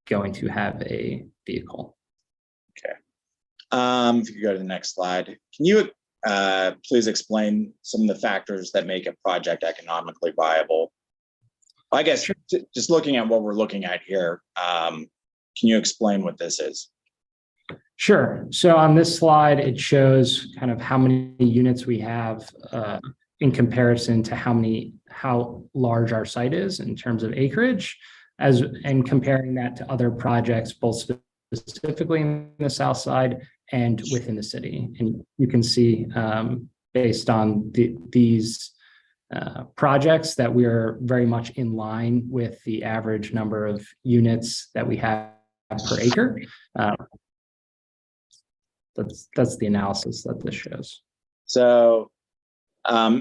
Speaker 9: going to have a vehicle.
Speaker 3: Okay. If you could go to the next slide, can you please explain some of the factors that make a project economically viable? I guess just looking at what we're looking at here, can you explain what this is?
Speaker 9: Sure. So on this slide, it shows kind of how many units we have in comparison to how large our site is in terms of acreage, and comparing that to other projects, both specifically in the south side and within the city. And you can see based on these projects that we are very much in line with the average number of units that we have per acre. That's the analysis that this shows.
Speaker 3: So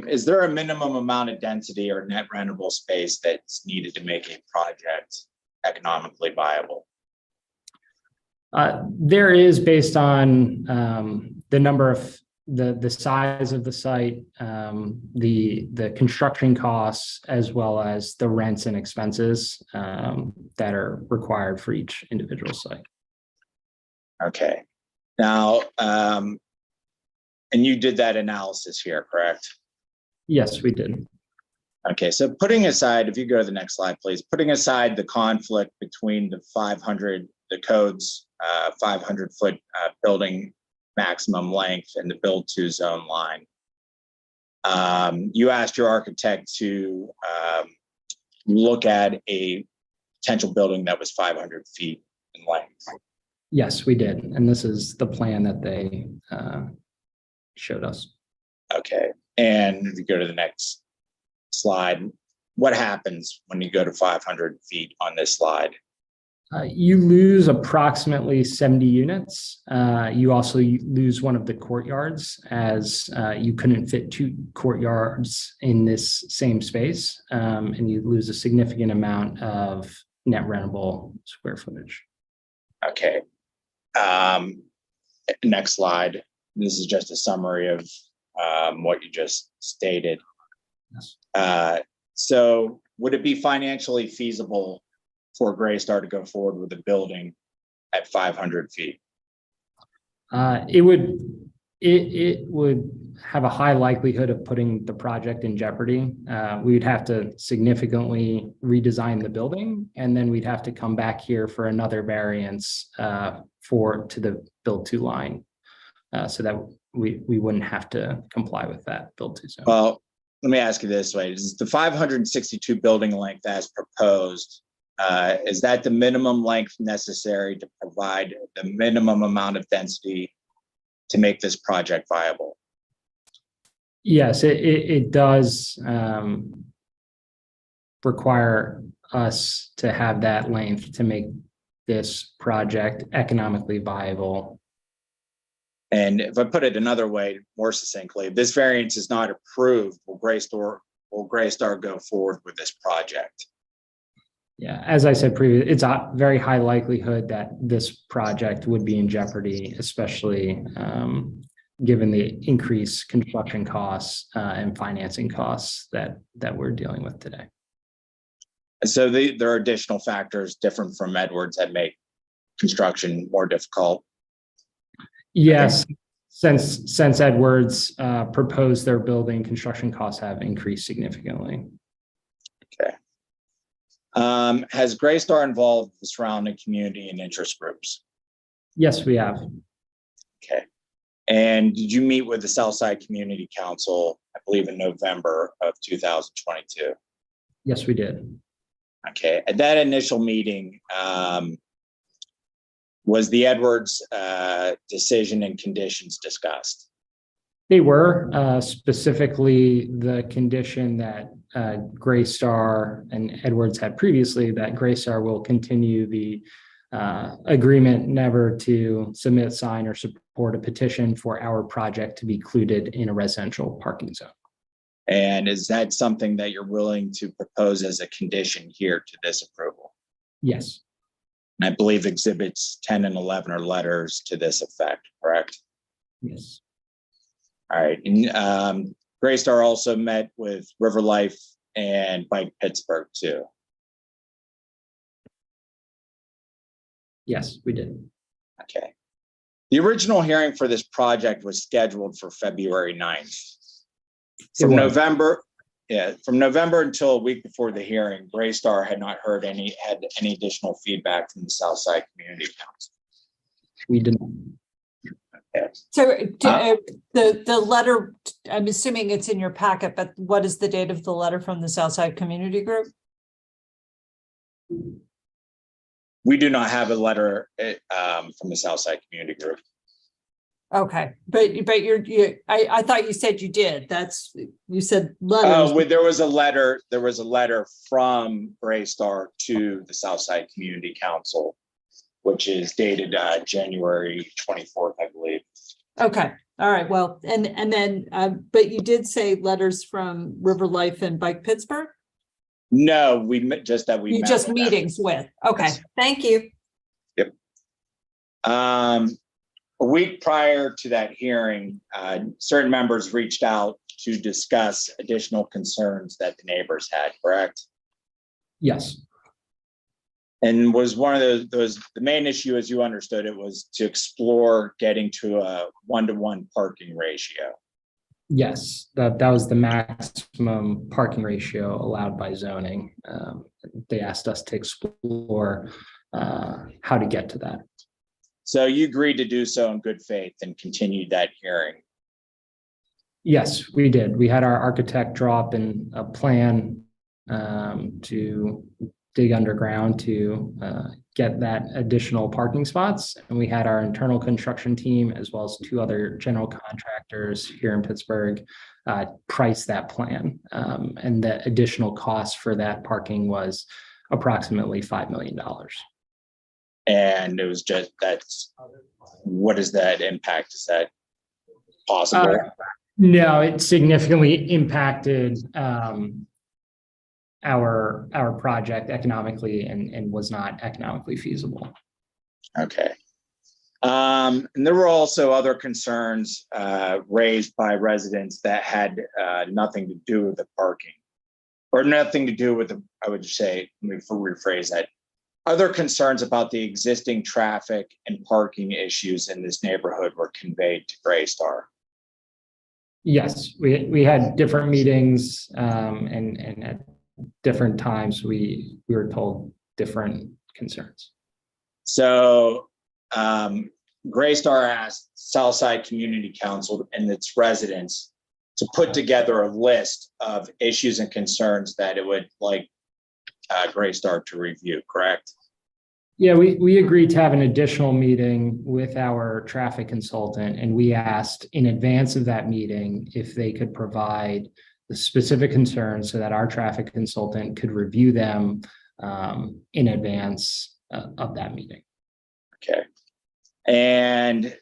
Speaker 3: is there a minimum amount of density or net rentable space that's needed to make a project economically viable?
Speaker 9: There is, based on the number of the size of the site, the construction costs, as well as the rents and expenses that are required for each individual site.
Speaker 3: Okay. Now, and you did that analysis here, correct?
Speaker 9: Yes, we did.
Speaker 3: Okay, so putting aside, if you go to the next slide, please, putting aside the conflict between the code's 500-foot building maximum length and the build to zone line. You asked your architect to look at a potential building that was 500 feet in length.
Speaker 9: Yes, we did. And this is the plan that they showed us.
Speaker 3: Okay, and if you go to the next slide, what happens when you go to 500 feet on this slide?
Speaker 9: You lose approximately 70 units. You also lose one of the courtyards, as you couldn't fit 2 courtyards in this same space, and you lose a significant amount of net rentable square footage.
Speaker 3: Okay. Next slide. This is just a summary of what you just stated.
Speaker 9: Yes.
Speaker 3: So would it be financially feasible for Greystar to go forward with a building at 500 feet?
Speaker 9: It would have a high likelihood of putting the project in jeopardy. We would have to significantly redesign the building, and then we'd have to come back here for another variance to the build to line, so that we wouldn't have to comply with that build to zone.
Speaker 3: Well, let me ask you this way: is the 562 building length as proposed? Is that the minimum length necessary to provide the minimum amount of density to make this project viable?
Speaker 9: Yes, it does require us to have that length to make this project economically viable.
Speaker 3: And if I put it another way, more succinctly, if this variance is not approved, will Greystar go forward with this project?
Speaker 9: Yeah, as I said previously, it's a very high likelihood that this project would be in jeopardy, especially given the increased construction costs and financing costs that we're dealing with today.
Speaker 3: So there are additional factors different from Edwards that make construction more difficult.
Speaker 9: Yes, since Edwards proposed their building, construction costs have increased significantly.
Speaker 3: Okay. Has Greystar involved the surrounding community and interest groups?
Speaker 9: Yes, we have.
Speaker 3: Okay. And did you meet with the Southside Community Council, I believe in November of 2022?
Speaker 9: Yes, we did.
Speaker 3: Okay. At that initial meeting, was the Edwards decision and conditions discussed?
Speaker 9: They were specifically the condition that Greystar and Edwards had previously, that Greystar will continue the agreement never to submit, sign, or support a petition for our project to be included in a residential parking zone.
Speaker 3: And is that something that you're willing to propose as a condition here to this approval?
Speaker 9: Yes.
Speaker 3: And I believe exhibits 10 and 11 are letters to this effect, correct?
Speaker 9: Yes.
Speaker 3: All right. And Greystar also met with River Life and Bike Pittsburgh too.
Speaker 9: Yes, we did.
Speaker 3: Okay. The original hearing for this project was scheduled for February 9th. From November until a week before the hearing, Greystar had not heard any additional feedback from the Southside Community Council.
Speaker 9: We didn't.
Speaker 3: Okay.
Speaker 1: So the letter, I'm assuming it's in your packet, but what is the date of the letter from the Southside Community Group?
Speaker 3: We do not have a letter from the Southside Community Group.
Speaker 1: Okay, but I thought you said you did. You said letters.
Speaker 3: Oh, there was a letter. There was a letter from Greystar to the Southside Community Council, which is dated January 24th, I believe.
Speaker 1: Okay, all right. Well, and then, but you did say letters from River Life and Bike Pittsburgh?
Speaker 3: No, we met just that we
Speaker 1: You
Speaker 3: met
Speaker 1: just
Speaker 3: with
Speaker 1: meetings
Speaker 3: them.
Speaker 1: with. Okay,
Speaker 3: Yes.
Speaker 1: thank you.
Speaker 3: Yep. A week prior to that hearing, certain members reached out to discuss additional concerns that the neighbors had, correct?
Speaker 9: Yes.
Speaker 3: And was one of the main issue, as you understood it, was to explore getting to a 1-to-1 parking ratio.
Speaker 9: Yes, that was the maximum parking ratio allowed by zoning. They asked us to explore how to get to that.
Speaker 3: So you agreed to do so in good faith and continued that hearing.
Speaker 9: Yes, we did. We had our architect draw up in a plan to dig underground to get that additional parking spots. And we had our internal construction team, as well as 2 other general contractors here in Pittsburgh, price that plan. And the additional cost for that parking was approximately $5 million.
Speaker 3: And it was just, what is that impact? Is that possible?
Speaker 9: No, it significantly impacted our project economically and was not economically feasible.
Speaker 3: Okay. And there were also other concerns raised by residents that had nothing to do with the parking, or nothing to do with the, I would say, let me rephrase that. Other concerns about the existing traffic and parking issues in this neighborhood were conveyed to Greystar.
Speaker 9: Yes, we had different meetings and at different times we were told different concerns.
Speaker 3: So Greystar asked Southside Community Council and its residents to put together a list of issues and concerns that it would like Greystar to review, correct?
Speaker 9: Yeah, we agreed to have an additional meeting with our traffic consultant, and we asked in advance of that meeting if they could provide the specific concerns so that our traffic consultant could review them in advance of that meeting.
Speaker 3: Okay. And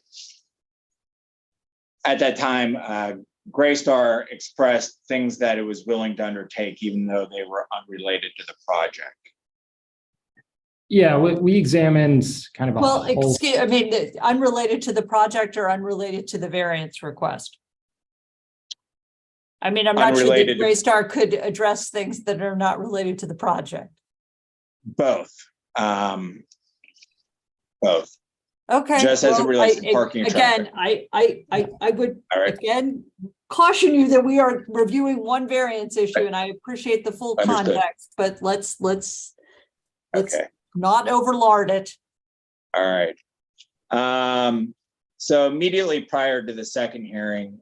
Speaker 3: at that time, Greystar expressed things that it was willing to undertake, even though they were unrelated to the project.
Speaker 9: Yeah, we examined kind of a
Speaker 1: Well,
Speaker 9: whole.
Speaker 1: I mean, unrelated to the project or unrelated to the variance request? I mean, I'm not sure that
Speaker 3: Unrelated to-
Speaker 1: Greystar could address things that are not related to the project.
Speaker 3: Both. Both.
Speaker 1: Okay.
Speaker 3: Just as it
Speaker 1: well,
Speaker 3: relates to parking and
Speaker 1: again,
Speaker 3: traffic.
Speaker 1: I would
Speaker 3: All right.
Speaker 1: again caution you that we are reviewing one variance issue, and I appreciate the full
Speaker 3: Understood.
Speaker 1: context, but let's
Speaker 3: Okay.
Speaker 1: not overlord it.
Speaker 3: All right. So immediately prior to the second hearing,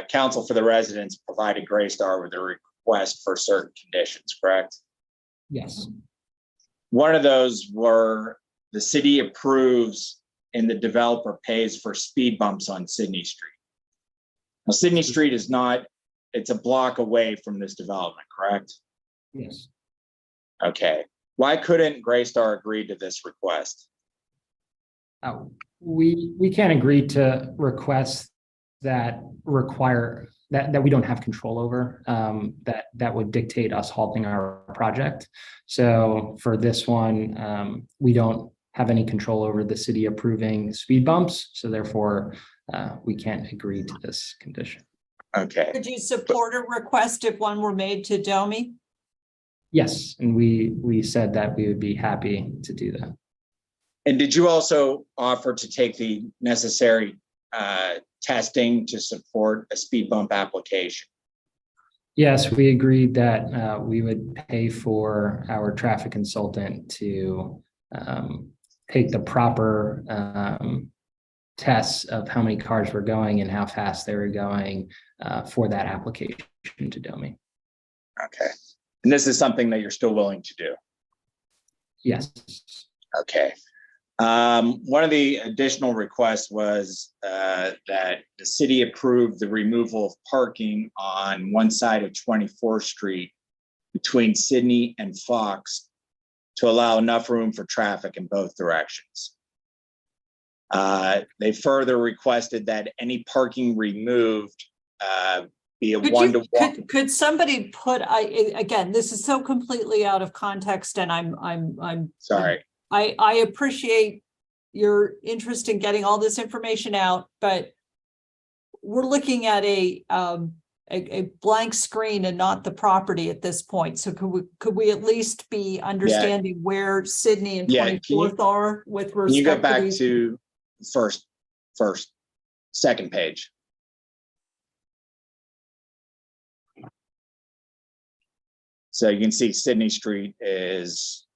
Speaker 3: counsel for the residents provided Greystar with a request for certain conditions, correct?
Speaker 9: Yes.
Speaker 3: One of those were the city approves and the developer pays for speed bumps on Sydney Street. Now, Sydney Street is not, it's a block away from this development, correct?
Speaker 9: Yes.
Speaker 3: Okay. Why couldn't Greystar agree to this request?
Speaker 9: We can't agree to requests that require that we don't have control over, that would dictate us halting our project. So for this one, we don't have any control over the city approving speed bumps. So therefore, we can't agree to this condition.
Speaker 3: Okay.
Speaker 1: Could you support a request if one were made to Domi?
Speaker 9: Yes, and we said that we would be happy to do that.
Speaker 3: And did you also offer to take the necessary testing to support a speed bump application?
Speaker 9: Yes, we agreed that we would pay for our traffic consultant to take the proper tests of how many cars were going and how fast they were going for that application to Domi.
Speaker 3: Okay. And this is something that you're still willing to do?
Speaker 9: Yes.
Speaker 3: Okay. One of the additional requests was that the city approved the removal of parking on one side of 24th Street between Sydney and Fox to allow enough room for traffic in both directions. They further requested that any parking removed be a one-to-one.
Speaker 1: Could somebody put, again, this is so completely out of context, and I'm
Speaker 3: Sorry.
Speaker 1: I appreciate your interest in getting all this information out, but we're looking at a blank screen and not the property at this point. So could we at least be understanding where Sydney and 24th are with respect to
Speaker 3: Can you go back
Speaker 1: these?
Speaker 3: to second page? So you can see Sydney Street is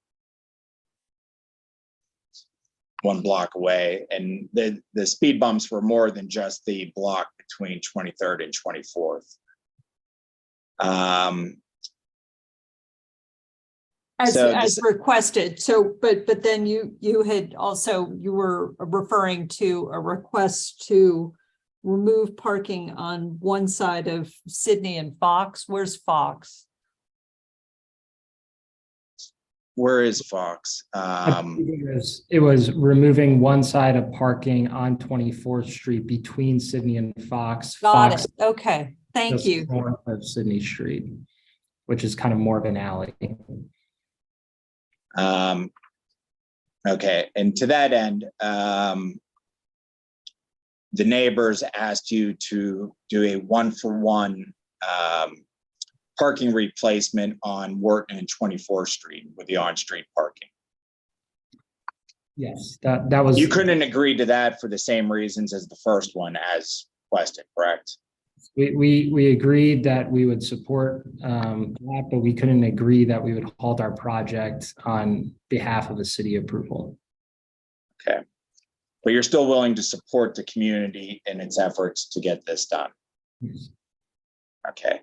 Speaker 3: one block away. And the speed bumps were more than just the block between 23rd and 24th.
Speaker 1: As requested. So, but then you were referring to a request to remove parking on one side of Sydney and Fox. Where's Fox?
Speaker 3: Where is Fox?
Speaker 9: It was removing one side of parking on 24th Street between Sydney and Fox.
Speaker 1: Got
Speaker 9: Fox
Speaker 1: it. Okay, thank
Speaker 9: just
Speaker 1: you.
Speaker 9: north of Sydney Street, which is kind of more of an alley.
Speaker 3: Okay, and to that end, the neighbors asked you to do a 1-for-1 parking replacement on Wharton and 24th Street with the on-street parking.
Speaker 9: Yes, that was.
Speaker 3: You couldn't agree to that for the same reasons as the first one as requested, correct?
Speaker 9: We agreed that we would support that, but we couldn't agree that we would halt our project on behalf of the city approval.
Speaker 3: Okay, but you're still willing to support the community in its efforts to get this done?
Speaker 9: Yes.
Speaker 3: Okay.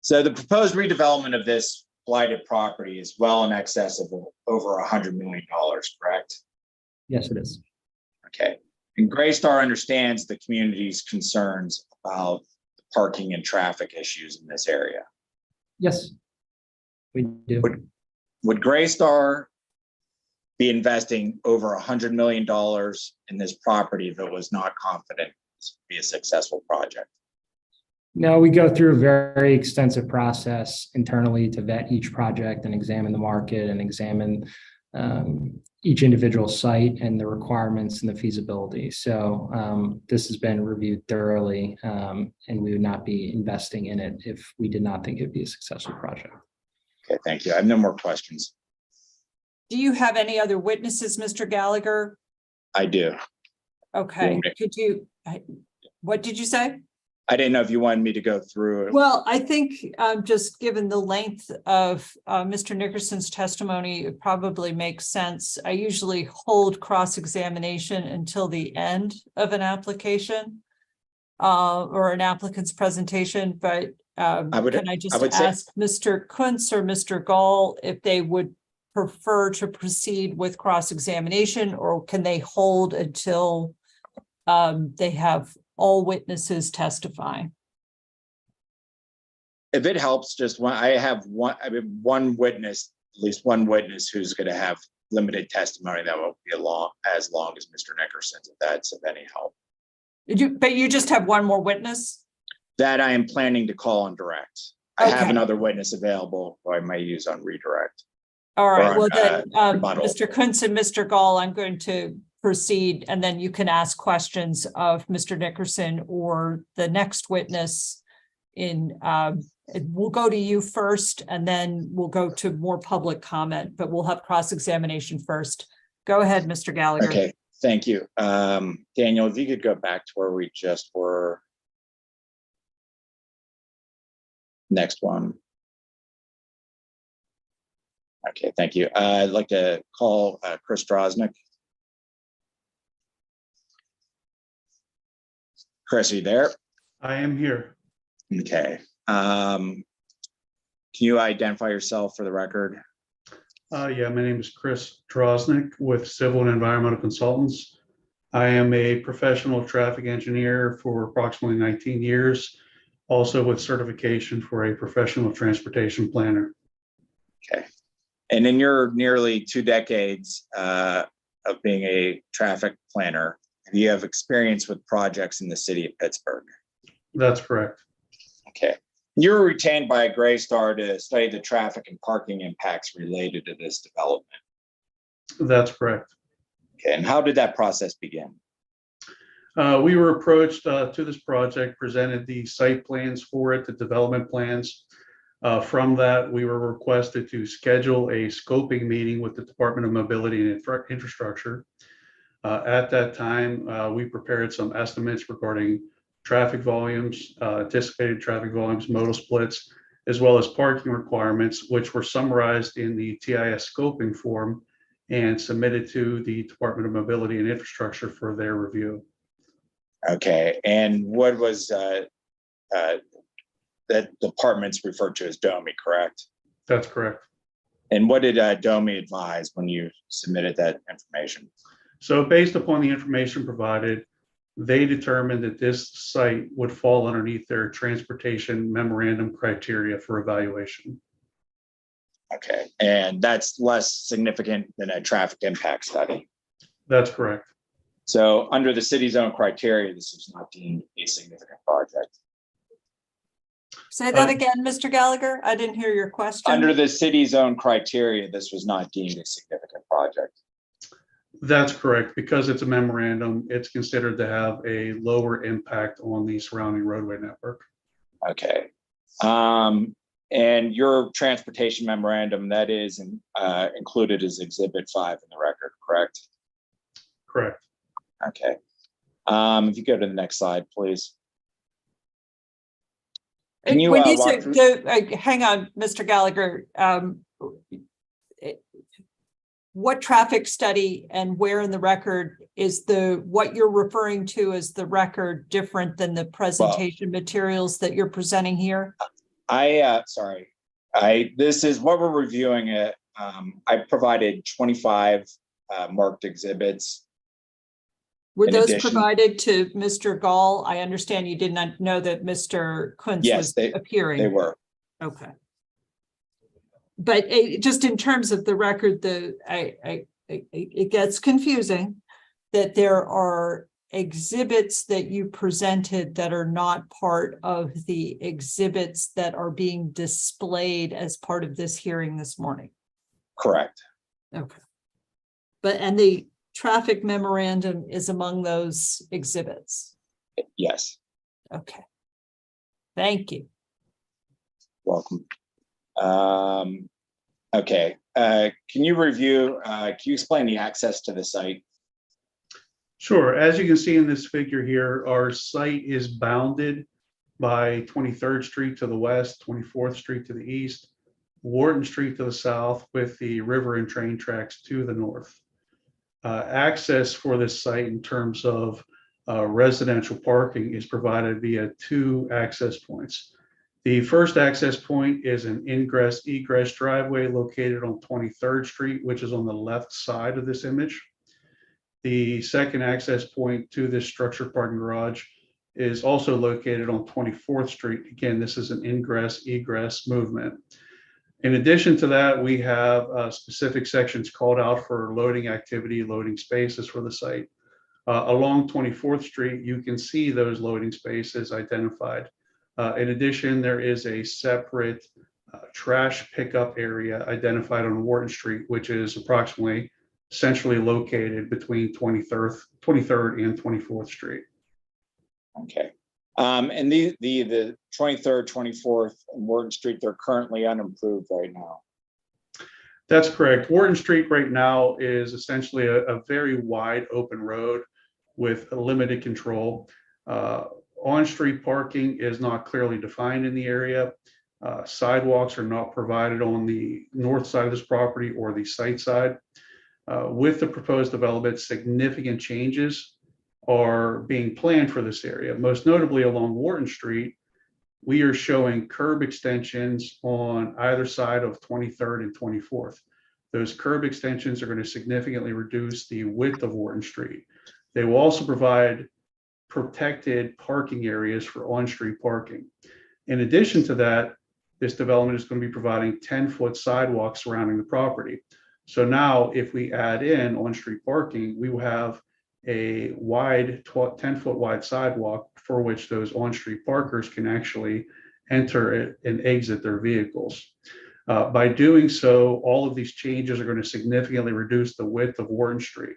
Speaker 3: So the proposed redevelopment of this blighted property is well in excess of over $100 million, correct?
Speaker 9: Yes, it is.
Speaker 3: Okay. And Greystar understands the community's concerns about the parking and traffic issues in this area.
Speaker 9: Yes, we do.
Speaker 3: Would Greystar be investing over $100 million in this property if it was not confident this would be a successful project?
Speaker 9: No, we go through a very extensive process internally to vet each project and examine the market and examine each individual site and the requirements and the feasibility. So this has been reviewed thoroughly, and we would not be investing in it if we did not think it'd be a successful project.
Speaker 3: Okay, thank you. I have no more questions.
Speaker 1: Do you have any other witnesses, Mr. Gallagher?
Speaker 3: I do.
Speaker 1: Okay, could you, what did you say?
Speaker 3: I didn't know if you wanted me to go through it.
Speaker 1: Well, I think just given the length of Mr. Nickerson's testimony, it probably makes sense. I usually hold cross-examination until the end of an application or an applicant's presentation, but can I just ask Mr. Kuntz or Mr. Gall if they would prefer to proceed with cross-examination, or can they hold until they have all witnesses testify?
Speaker 3: If it helps, just one, I have one witness, at least one witness who's going to have limited testimony that won't be as long as Mr. Nickerson's, if that's of any help.
Speaker 1: But you just have one more witness?
Speaker 3: That I am planning to call on direct. I have another witness available who I may use on redirect.
Speaker 1: All right, well then,
Speaker 3: rebuttal.
Speaker 1: Mr. Kuntz and Mr. Gall, I'm going to proceed, and then you can ask questions of Mr. Nickerson or the next witness. We'll go to you first, and then we'll go to more public comment, but we'll have cross-examination first. Go ahead, Mr. Gallagher.
Speaker 3: Okay, thank you. Daniel, if you could go back to where we just were. Next one. Okay, thank you. I'd like to call Chris Drozniak. Chris, are you there?
Speaker 11: I am here.
Speaker 3: Okay. Can you identify yourself for the record?
Speaker 11: Yeah, my name is Chris Drozniak with Civil and Environmental Consultants. I am a professional traffic engineer for approximately 19 years, also with certification for a professional transportation planner.
Speaker 3: Okay. And in your nearly 2 decades of being a traffic planner, you have experience with projects in the city of Pittsburgh.
Speaker 11: That's correct.
Speaker 3: Okay. You were retained by Greystar to study the traffic and parking impacts related to this development.
Speaker 11: That's correct.
Speaker 3: Okay. And how did that process begin?
Speaker 11: We were approached to this project, presented the site plans for it, the development plans. From that, we were requested to schedule a scoping meeting with the Department of Mobility and Infrastructure. At that time, we prepared some estimates regarding traffic volumes, anticipated traffic volumes, modal splits, as well as parking requirements, which were summarized in the TIS scoping form and submitted to the Department of Mobility and Infrastructure for their review.
Speaker 3: Okay, and what was that department's referred to as DOMI, correct?
Speaker 11: That's correct.
Speaker 3: And what did DOMI advise when you submitted that information?
Speaker 11: So based upon the information provided, they determined that this site would fall underneath their transportation memorandum criteria for evaluation.
Speaker 3: Okay, and that's less significant than a traffic impact study.
Speaker 11: That's correct.
Speaker 3: So under the city's own criteria, this is not deemed a significant project.
Speaker 1: Say that again, Mr. Gallagher. I didn't hear your question.
Speaker 3: Under the city's own criteria, this was not deemed a significant project.
Speaker 11: That's correct. Because it's a memorandum, it's considered to have a lower impact on the surrounding roadway network.
Speaker 3: Okay. And your transportation memorandum, that is included as Exhibit 5 in the record, correct?
Speaker 11: Correct.
Speaker 3: Okay. If you go to the next slide, please. Can you
Speaker 1: When you
Speaker 3: walk
Speaker 1: say,
Speaker 3: through-
Speaker 1: hang on, Mr. Gallagher. What traffic study and where in the record is what you're referring to as the record different than the presentation materials that you're presenting here?
Speaker 3: This is what we're reviewing. I provided 25 marked exhibits.
Speaker 1: Were
Speaker 3: In
Speaker 1: those
Speaker 3: addition-
Speaker 1: provided to Mr. Gall? I understand you did not know that Mr. Kuntz
Speaker 3: Yes,
Speaker 1: was appearing.
Speaker 3: They were.
Speaker 1: Okay. But just in terms of the record, it gets confusing that there are exhibits that you presented that are not part of the exhibits that are being displayed as part of this hearing this morning.
Speaker 3: Correct.
Speaker 1: Okay. And the traffic memorandum is among those exhibits.
Speaker 3: Yes.
Speaker 1: Okay. Thank you.
Speaker 3: Welcome. Okay. Can you review, can you explain the access to the site?
Speaker 11: Sure. As you can see in this figure here, our site is bounded by 23rd Street to the west, 24th Street to the east, Wharton Street to the south, with the river and train tracks to the north. Access for this site in terms of residential parking is provided via 2 access points. The first access point is an ingress-egress driveway located on 23rd Street, which is on the left side of this image. The second access point to this structured parking garage is also located on 24th Street. Again, this is an ingress-egress movement. In addition to that, we have specific sections called out for loading activity, loading spaces for the site. Along 24th Street, you can see those loading spaces identified. In addition, there is a separate trash pickup area identified on Wharton Street, which is approximately centrally located between 23rd and 24th Street.
Speaker 3: Okay. And the 23rd, 24th, and Wharton Street, they're currently unimproved right now.
Speaker 11: That's correct. Wharton Street right now is essentially a very wide open road with a limited control. On-street parking is not clearly defined in the area. Sidewalks are not provided on the north side of this property or the site side. With the proposed development, significant changes are being planned for this area. Most notably along Wharton Street, we are showing curb extensions on either side of 23rd and 24th. Those curb extensions are going to significantly reduce the width of Wharton Street. They will also provide protected parking areas for on-street parking. In addition to that, this development is going to be providing 10-foot sidewalks surrounding the property. So now if we add in on-street parking, we will have a wide 10-foot wide sidewalk for which those on-street parkers can actually enter and exit their vehicles. By doing so, all of these changes are going to significantly reduce the width of Wharton Street.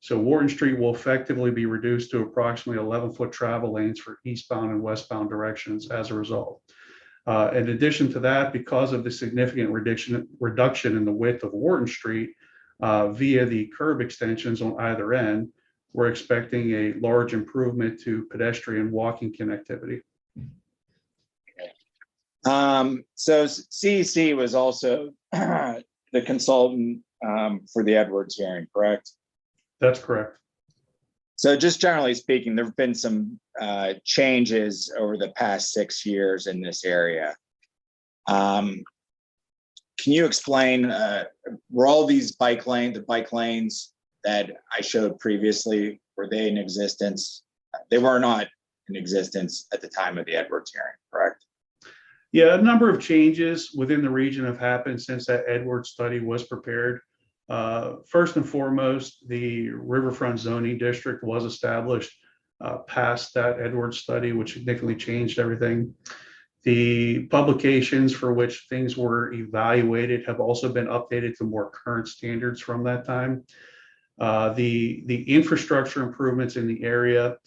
Speaker 11: So Wharton Street will effectively be reduced to approximately 11-foot travel lanes for eastbound and westbound directions as a result. In addition to that, because of the significant reduction in the width of Wharton Street via the curb extensions on either end, we're expecting a large improvement to pedestrian walking connectivity.
Speaker 3: So CEC was also the consultant for the Edwards hearing, correct?
Speaker 11: That's correct.
Speaker 3: So just generally speaking, there've been some changes over the past 6 years in this area. Can you explain, were all these the bike lanes that I showed previously, were they in existence? They were not in existence at the time of the Edwards hearing, correct?
Speaker 11: Yeah, a number of changes within the region have happened since that Edwards study was prepared. First and foremost, the Riverfront Zoning District was established past that Edwards study, which significantly changed everything. The publications for which things were evaluated have also been updated to more current standards from that time. The infrastructure improvements in the area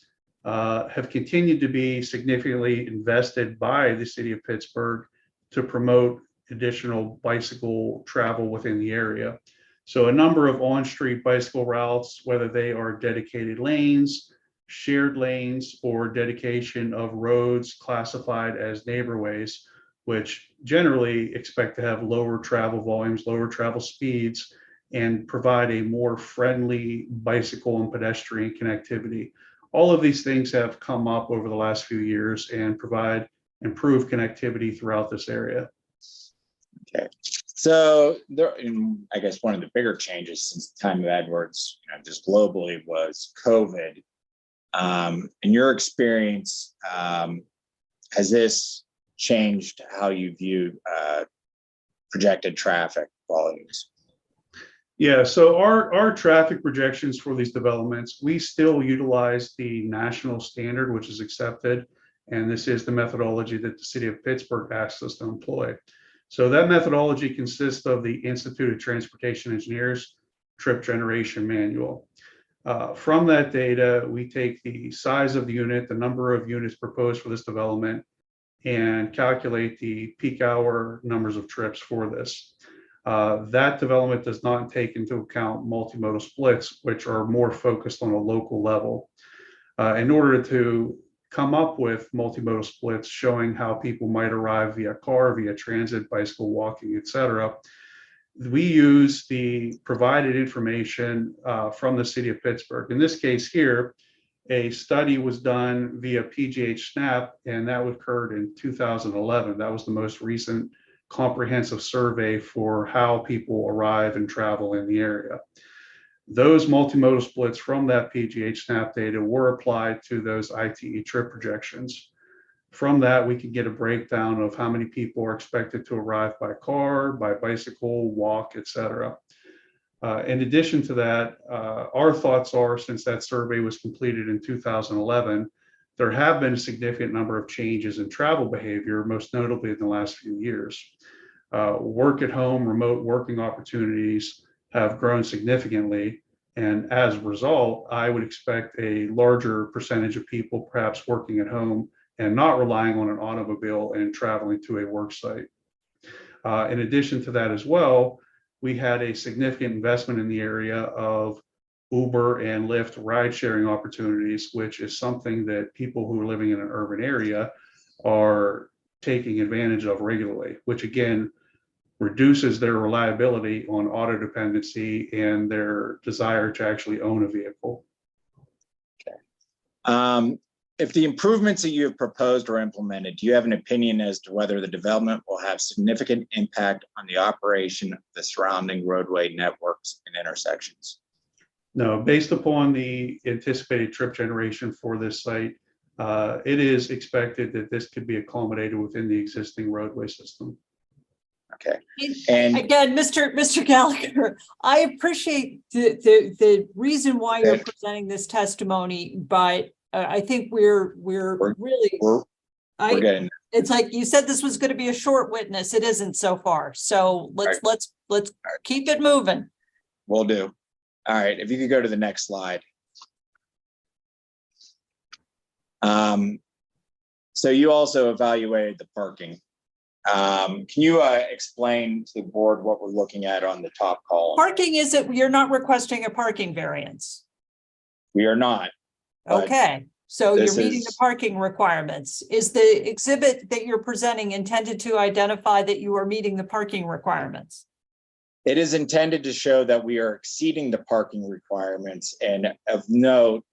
Speaker 11: have continued to be significantly invested by the city of Pittsburgh to promote additional bicycle travel within the area. So a number of on-street bicycle routes, whether they are dedicated lanes, shared lanes, or dedication of roads classified as neighborways, which generally expect to have lower travel volumes, lower travel speeds, and provide a more friendly bicycle and pedestrian connectivity. All of these things have come up over the last few years and provide improved connectivity throughout this area.
Speaker 3: Okay, so there, I guess one of the bigger changes since the time of Edwards, just globally, was COVID. In your experience, has this changed how you view projected traffic volumes?
Speaker 11: Yeah, so our traffic projections for these developments, we still utilize the national standard, which is accepted. And this is the methodology that the city of Pittsburgh asks us to employ. So that methodology consists of the Institute of Transportation Engineers Trip Generation Manual. From that data, we take the size of the unit, the number of units proposed for this development, and calculate the peak hour numbers of trips for this. That development does not take into account multimodal splits, which are more focused on a local level. In order to come up with multimodal splits showing how people might arrive via car, via transit, bicycle, walking, etc., we use the provided information from the city of Pittsburgh. In this case here, a study was done via PGH SNAP, and that occurred in 2011. That was the most recent comprehensive survey for how people arrive and travel in the area. Those multimodal splits from that PGH SNAP data were applied to those ITE trip projections. From that, we can get a breakdown of how many people are expected to arrive by car, by bicycle, walk, etc. In addition to that, our thoughts are, since that survey was completed in 2011, there have been a significant number of changes in travel behavior, most notably in the last few years. Work at home, remote working opportunities have grown significantly. And as a result, I would expect a larger percentage of people perhaps working at home and not relying on an automobile and traveling to a work site. In addition to that as well, we had a significant investment in the area of Uber and Lyft ride sharing opportunities, which is something that people who are living in an urban area are taking advantage of regularly, which again reduces their reliability on auto dependency and their desire to actually own a vehicle.
Speaker 3: Okay. If the improvements that you have proposed are implemented, do you have an opinion as to whether the development will have significant impact on the operation of the surrounding roadway networks and intersections?
Speaker 11: No, based upon the anticipated trip generation for this site, it is expected that this could be accommodated within the existing roadway system.
Speaker 3: Okay.
Speaker 1: And again, Mr. Gallagher, I appreciate the reason why you're presenting this testimony, but I think we're really, it's like you said this was going to be a short witness. It isn't so far. So let's keep it moving.
Speaker 3: Will do. All right, if you could go to the next slide. So you also evaluated the parking. Can you explain to the board what we're looking at on the top column?
Speaker 1: Parking is that you're not requesting a parking variance.
Speaker 3: We are not.
Speaker 1: Okay, so you're meeting the parking requirements. Is the exhibit that you're presenting intended to identify that you are meeting the parking requirements?
Speaker 3: It is intended to show that we are exceeding the parking requirements, and of note,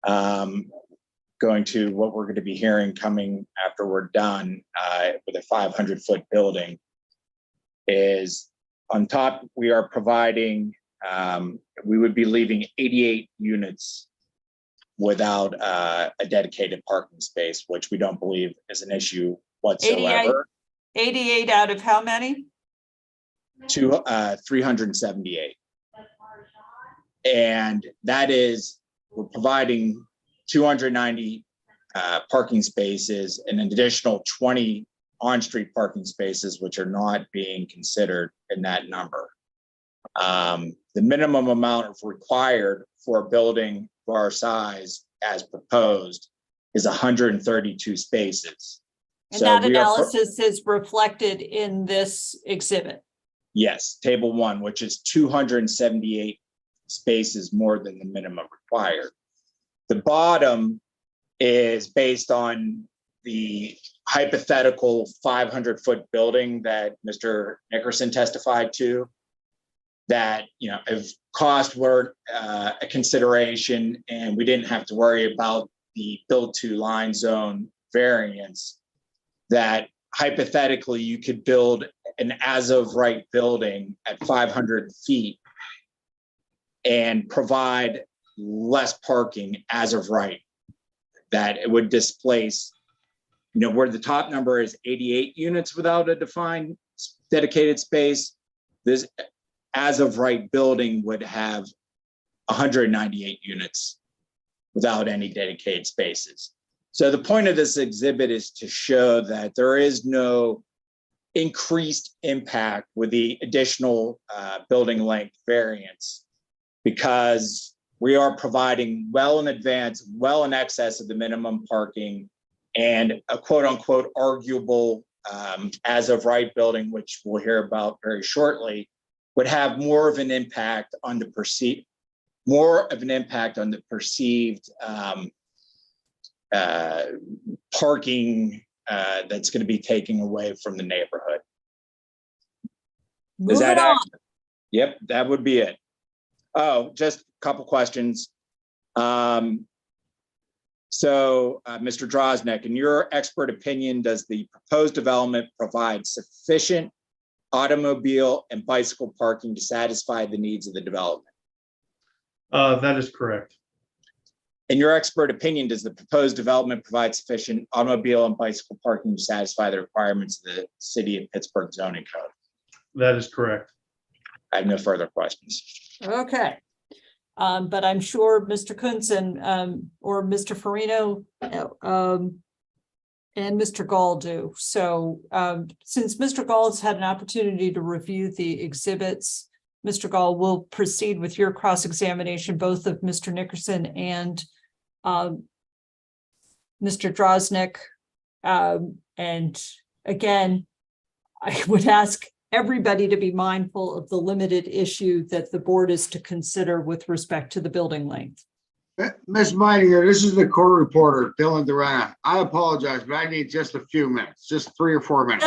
Speaker 3: going to what we're going to be hearing coming after we're done with a 500-foot building is on top, we are providing, we would be leaving 88 units without a dedicated parking space, which we don't believe is an issue whatsoever.
Speaker 1: 88 out of how many?
Speaker 3: To 378. And that is, we're providing 290 parking spaces and an additional 20 on-street parking spaces, which are not being considered in that number. The minimum amount of required for a building for our size as proposed is 132 spaces.
Speaker 1: And
Speaker 3: So
Speaker 1: that
Speaker 3: we are
Speaker 1: analysis is reflected in this exhibit.
Speaker 3: Yes, table 1, which is 278 spaces more than the minimum required. The bottom is based on the hypothetical 500-foot building that Mr. Nickerson testified to, that, you know, if cost were a consideration and we didn't have to worry about the build to line zone variance, that hypothetically you could build an as of right building at 500 feet and provide less parking as of right, that it would displace, you know, where the top number is 88 units without a defined dedicated space, this as of right building would have 198 units without any dedicated spaces. So the point of this exhibit is to show that there is no increased impact with the additional building length variance, because we are providing well in advance, well in excess of the minimum parking, and a quote unquote arguable as of right building, which we'll hear about very shortly, would have more of an impact on the perceived parking that's going to be taking away from the neighborhood. Is that
Speaker 1: Moving on.
Speaker 3: accurate? Yep, that would be it. Oh, just a couple questions. So, Mr. Drosnick, in your expert opinion, does the proposed development provide sufficient automobile and bicycle parking to satisfy the needs of the development?
Speaker 11: That is correct.
Speaker 3: In your expert opinion, does the proposed development provide sufficient automobile and bicycle parking to satisfy the requirements of the City of Pittsburgh zoning code?
Speaker 11: That is correct.
Speaker 3: I have no further questions.
Speaker 1: Okay. But I'm sure Mr. Kuntz and or Mr. Farino and Mr. Gall do. So since Mr. Gall has had an opportunity to review the exhibits, Mr. Gall will proceed with your cross-examination, both of Mr. Nickerson and Mr. Drosnick. And again, I would ask everybody to be mindful of the limited issue that the board is to consider with respect to the building length.
Speaker 13: Ms. Meidinger, this is the court reporter, Dylan Durana. I apologize, but I need just a few minutes, just 3 or 4 minutes.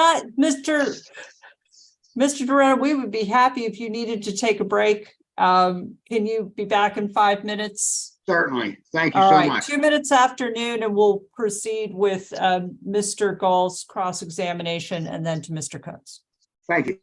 Speaker 1: Mr. Durana, we would be happy if you needed to take a break. Can you be back in 5 minutes?
Speaker 13: Certainly. Thank you
Speaker 1: All
Speaker 13: so
Speaker 1: right,
Speaker 13: much.
Speaker 1: 2 minutes after noon, and we'll proceed with Mr. Gall's cross-examination and then to Mr. Kuntz.
Speaker 13: Thank you.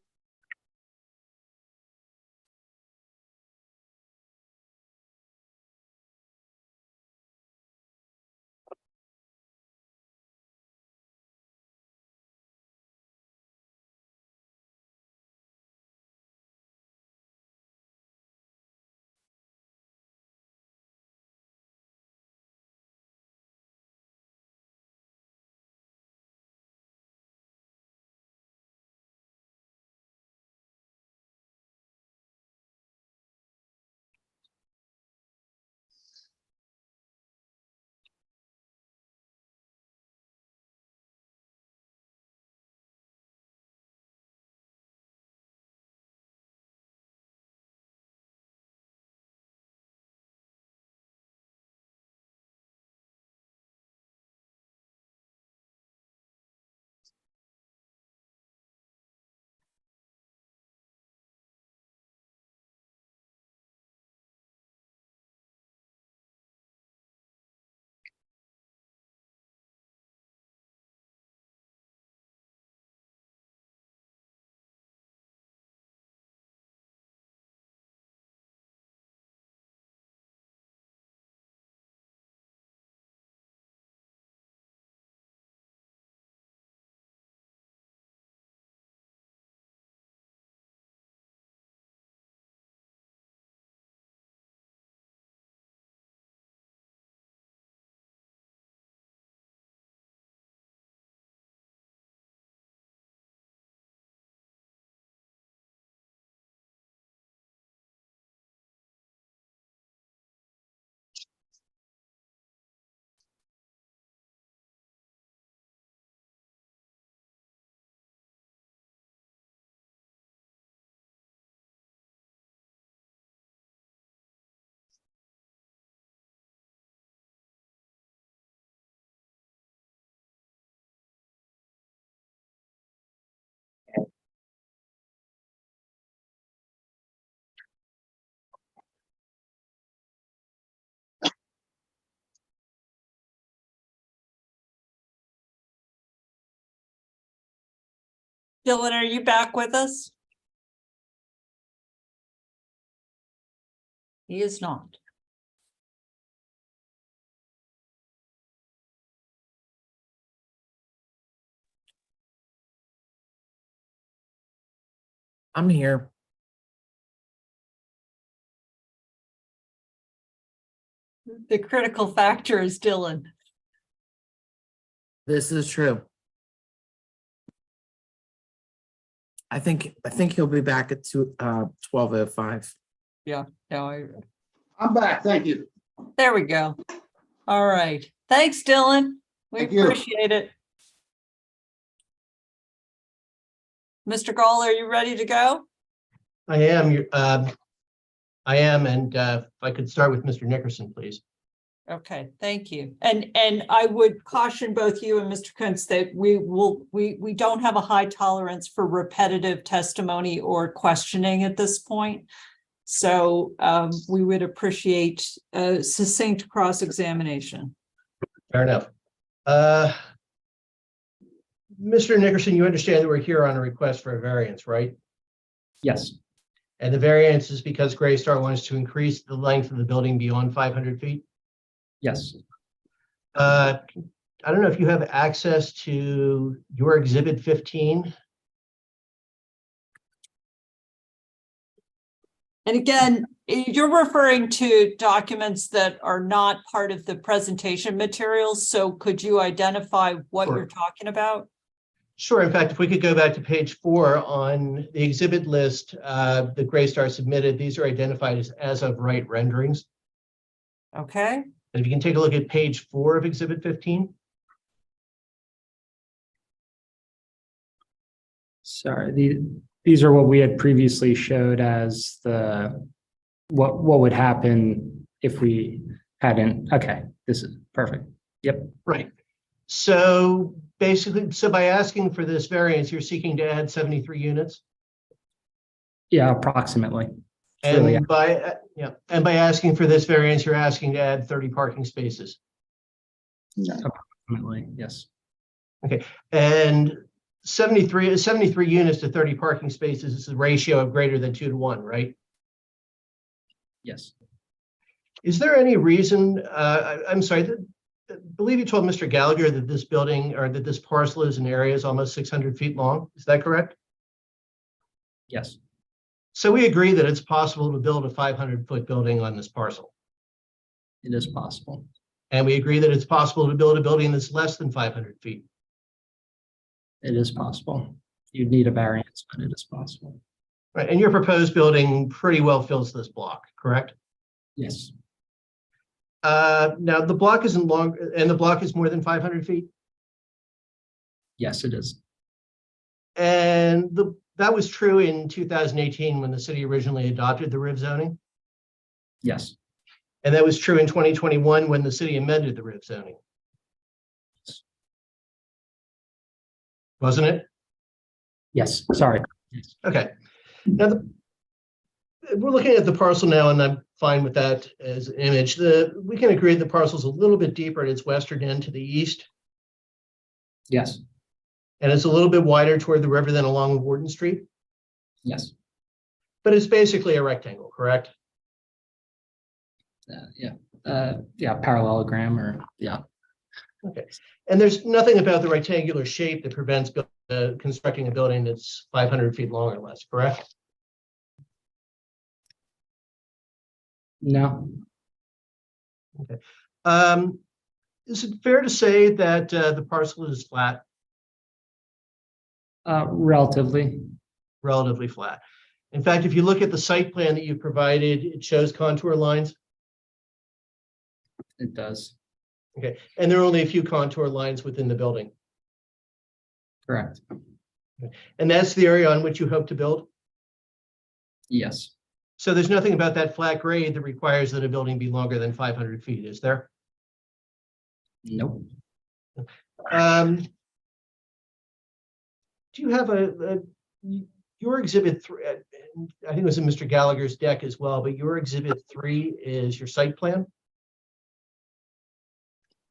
Speaker 1: Dylan, are you back with us? He is not.
Speaker 5: I'm here.
Speaker 1: The critical factor is Dylan.
Speaker 5: This is true. I think he'll be back at 12:05.
Speaker 1: Yeah, no,
Speaker 13: I'm back. Thank you.
Speaker 1: there we go. All right. Thanks, Dylan. We
Speaker 13: Thank you.
Speaker 1: appreciate it. Mr. Gall, are you ready to go?
Speaker 8: I am, and if I could start with Mr. Nickerson, please.
Speaker 1: Okay, thank you. And I would caution both you and Mr. Kuntz that we don't have a high tolerance for repetitive testimony or questioning at this point. So we would appreciate succinct cross-examination.
Speaker 8: Fair enough. Mr. Nickerson, you understand that we're here on a request for a variance, right?
Speaker 9: Yes,
Speaker 8: And the variance is because Greystar wants to increase the length of the building beyond 500 feet?
Speaker 9: yes.
Speaker 8: I don't know if you have access to your Exhibit 15.
Speaker 1: And again, you're referring to documents that are not part of the presentation materials. So could you identify what
Speaker 8: Sure.
Speaker 1: you're talking about?
Speaker 8: Sure. In fact, if we could go back to page 4 on the exhibit list that Greystar submitted, these are identified as of right renderings.
Speaker 1: Okay.
Speaker 8: And if you can take a look at page 4 of Exhibit 15.
Speaker 9: Sorry, these are what we had previously showed as what would happen if we hadn't. Okay, this is perfect. Yep.
Speaker 8: Right. So basically, by asking for this variance, you're seeking to add 73 units?
Speaker 9: Yeah, approximately.
Speaker 8: And by asking for this variance, you're asking to add 30 parking spaces.
Speaker 9: Approximately, yes.
Speaker 8: Okay, and 73 units to 30 parking spaces is a ratio of greater than 2 to 1, right?
Speaker 9: Yes.
Speaker 8: Is there any reason, I'm sorry, I believe you told Mr. Gallagher that this building or that this parcel is an area is almost 600 feet long. Is that correct?
Speaker 9: Yes.
Speaker 8: So we agree that it's possible to build a 500-foot building on this parcel.
Speaker 9: It is possible.
Speaker 8: And we agree that it's possible to build a building that's less than 500 feet.
Speaker 9: It is possible. You'd need a variance, but it is possible.
Speaker 8: Right, and your proposed building pretty well fills this block, correct?
Speaker 9: Yes.
Speaker 8: Now the block isn't long, and the block is more than 500 feet.
Speaker 9: Yes, it is.
Speaker 8: And that was true in 2018 when the city originally adopted the RIV zoning.
Speaker 9: Yes.
Speaker 8: And that was true in 2021 when the city amended the RIV zoning. Wasn't it?
Speaker 9: Yes, sorry. Yes.
Speaker 8: Okay. Now, we're looking at the parcel now, and I'm fine with that as an image. We can agree the parcel's a little bit deeper at its western end to the east.
Speaker 9: Yes.
Speaker 8: And it's a little bit wider toward the river than along Warden Street.
Speaker 9: Yes.
Speaker 8: But it's basically a rectangle, correct?
Speaker 9: Yeah, parallelogram or yeah.
Speaker 8: Okay. And there's nothing about the rectangular shape that prevents constructing a building that's 500 feet long or less, correct?
Speaker 9: No.
Speaker 8: Okay. Is it fair to say that the parcel is flat?
Speaker 9: Relatively.
Speaker 8: Relatively flat. In fact, if you look at the site plan that you provided, it shows contour lines.
Speaker 9: It does.
Speaker 8: Okay, and there are only a few contour lines within the building.
Speaker 9: Correct.
Speaker 8: And that's the area on which you hope to build?
Speaker 9: Yes.
Speaker 8: So there's nothing about that flat grade that requires that a building be longer than 500 feet, is there?
Speaker 9: Nope.
Speaker 8: Do you have your exhibit 3, I think it was in Mr. Gallagher's deck as well, but your exhibit 3 is your site plan?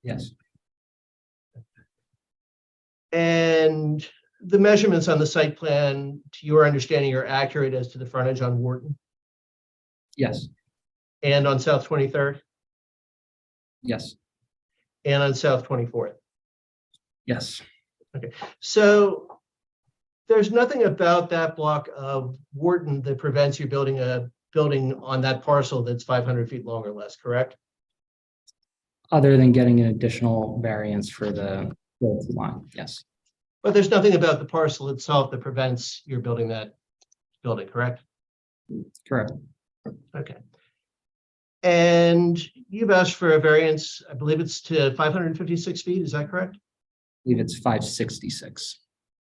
Speaker 9: Yes.
Speaker 8: And the measurements on the site plan, to your understanding, are accurate as to the frontage on Wharton
Speaker 9: Yes,
Speaker 8: and on South 23rd
Speaker 9: yes,
Speaker 8: and on South 24th.
Speaker 9: yes.
Speaker 8: Okay, so there's nothing about that block of Wharton that prevents you building a building on that parcel that's 500 feet long or less, correct?
Speaker 9: Other than getting an additional variance for the royalty line, yes,
Speaker 8: But there's nothing about the parcel itself that prevents your building that building, correct?
Speaker 9: correct.
Speaker 8: Okay. And you've asked for a variance, I believe it's to 556 feet, is that correct?
Speaker 9: I believe it's 566.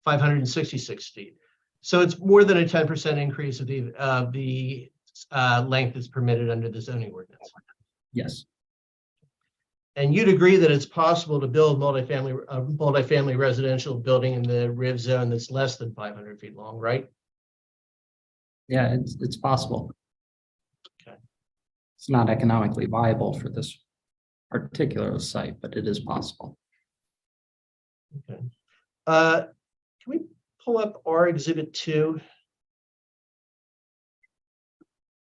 Speaker 8: 566 feet. So it's more than a 10% increase of the length that's permitted under the zoning ordinance.
Speaker 9: Yes,
Speaker 8: And you'd agree that it's possible to build multifamily residential building in the RIV zone that's less than 500 feet long, right?
Speaker 9: yeah, it's possible.
Speaker 8: Okay.
Speaker 9: It's not economically viable for this particular site, but it is possible.
Speaker 8: Okay. Can we pull up our exhibit 2?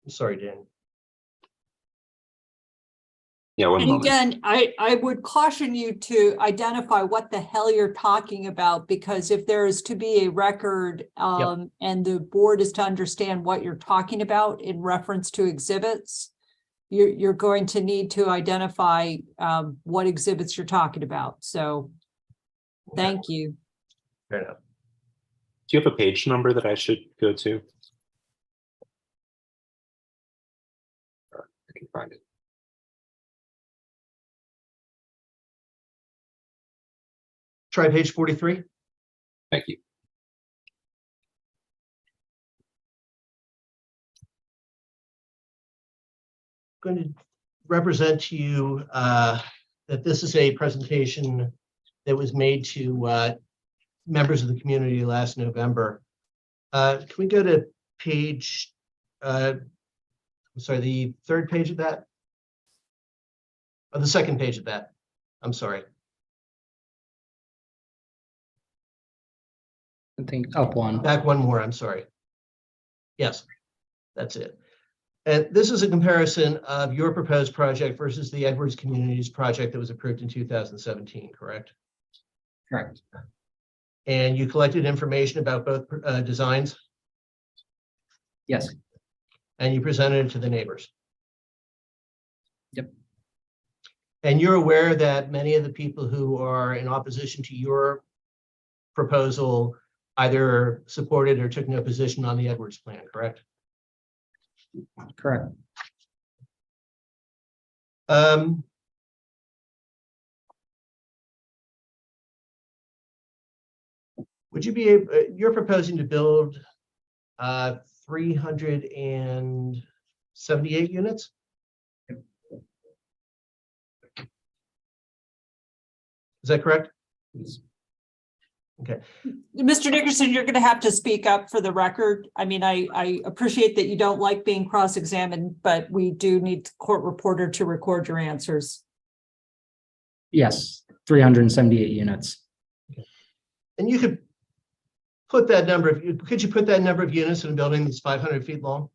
Speaker 8: I'm sorry, Dan.
Speaker 6: Yeah, one
Speaker 1: And
Speaker 6: moment.
Speaker 1: again, I would caution you to identify what the hell you're talking about, because if there is to be a record and the board is to understand what you're talking about in reference to exhibits, you're going to need to identify what exhibits you're talking about. So thank you.
Speaker 8: Fair enough.
Speaker 6: Do you have a page number that I should go to? I can find it.
Speaker 8: Try page 43.
Speaker 6: Thank you.
Speaker 8: Going to represent to you that this is a presentation that was made to members of the community last November. Can we go to page, I'm sorry, the third page of that? Or the second page of that? I'm sorry.
Speaker 9: I think up one.
Speaker 8: Back one more, I'm sorry. Yes, that's it. And this is a comparison of your proposed project versus the Edwards Communities project that was approved in 2017, correct?
Speaker 9: Correct.
Speaker 8: And you collected information about both designs?
Speaker 9: Yes.
Speaker 8: And you presented it to the neighbors?
Speaker 9: Yep.
Speaker 8: And you're aware that many of the people who are in opposition to your proposal either supported or took no position on the Edwards plan, correct?
Speaker 9: Correct.
Speaker 8: Would you be able, you're proposing to build 378 units? Is that correct?
Speaker 9: Yes.
Speaker 8: Okay.
Speaker 1: Mr. Dickerson, you're going to have to speak up for the record. I mean, I appreciate that you don't like being cross-examined, but we do need the court reporter to record your answers.
Speaker 9: Yes, 378 units.
Speaker 8: And you could put that number of, could you put that number of units in a building that's 500 feet long?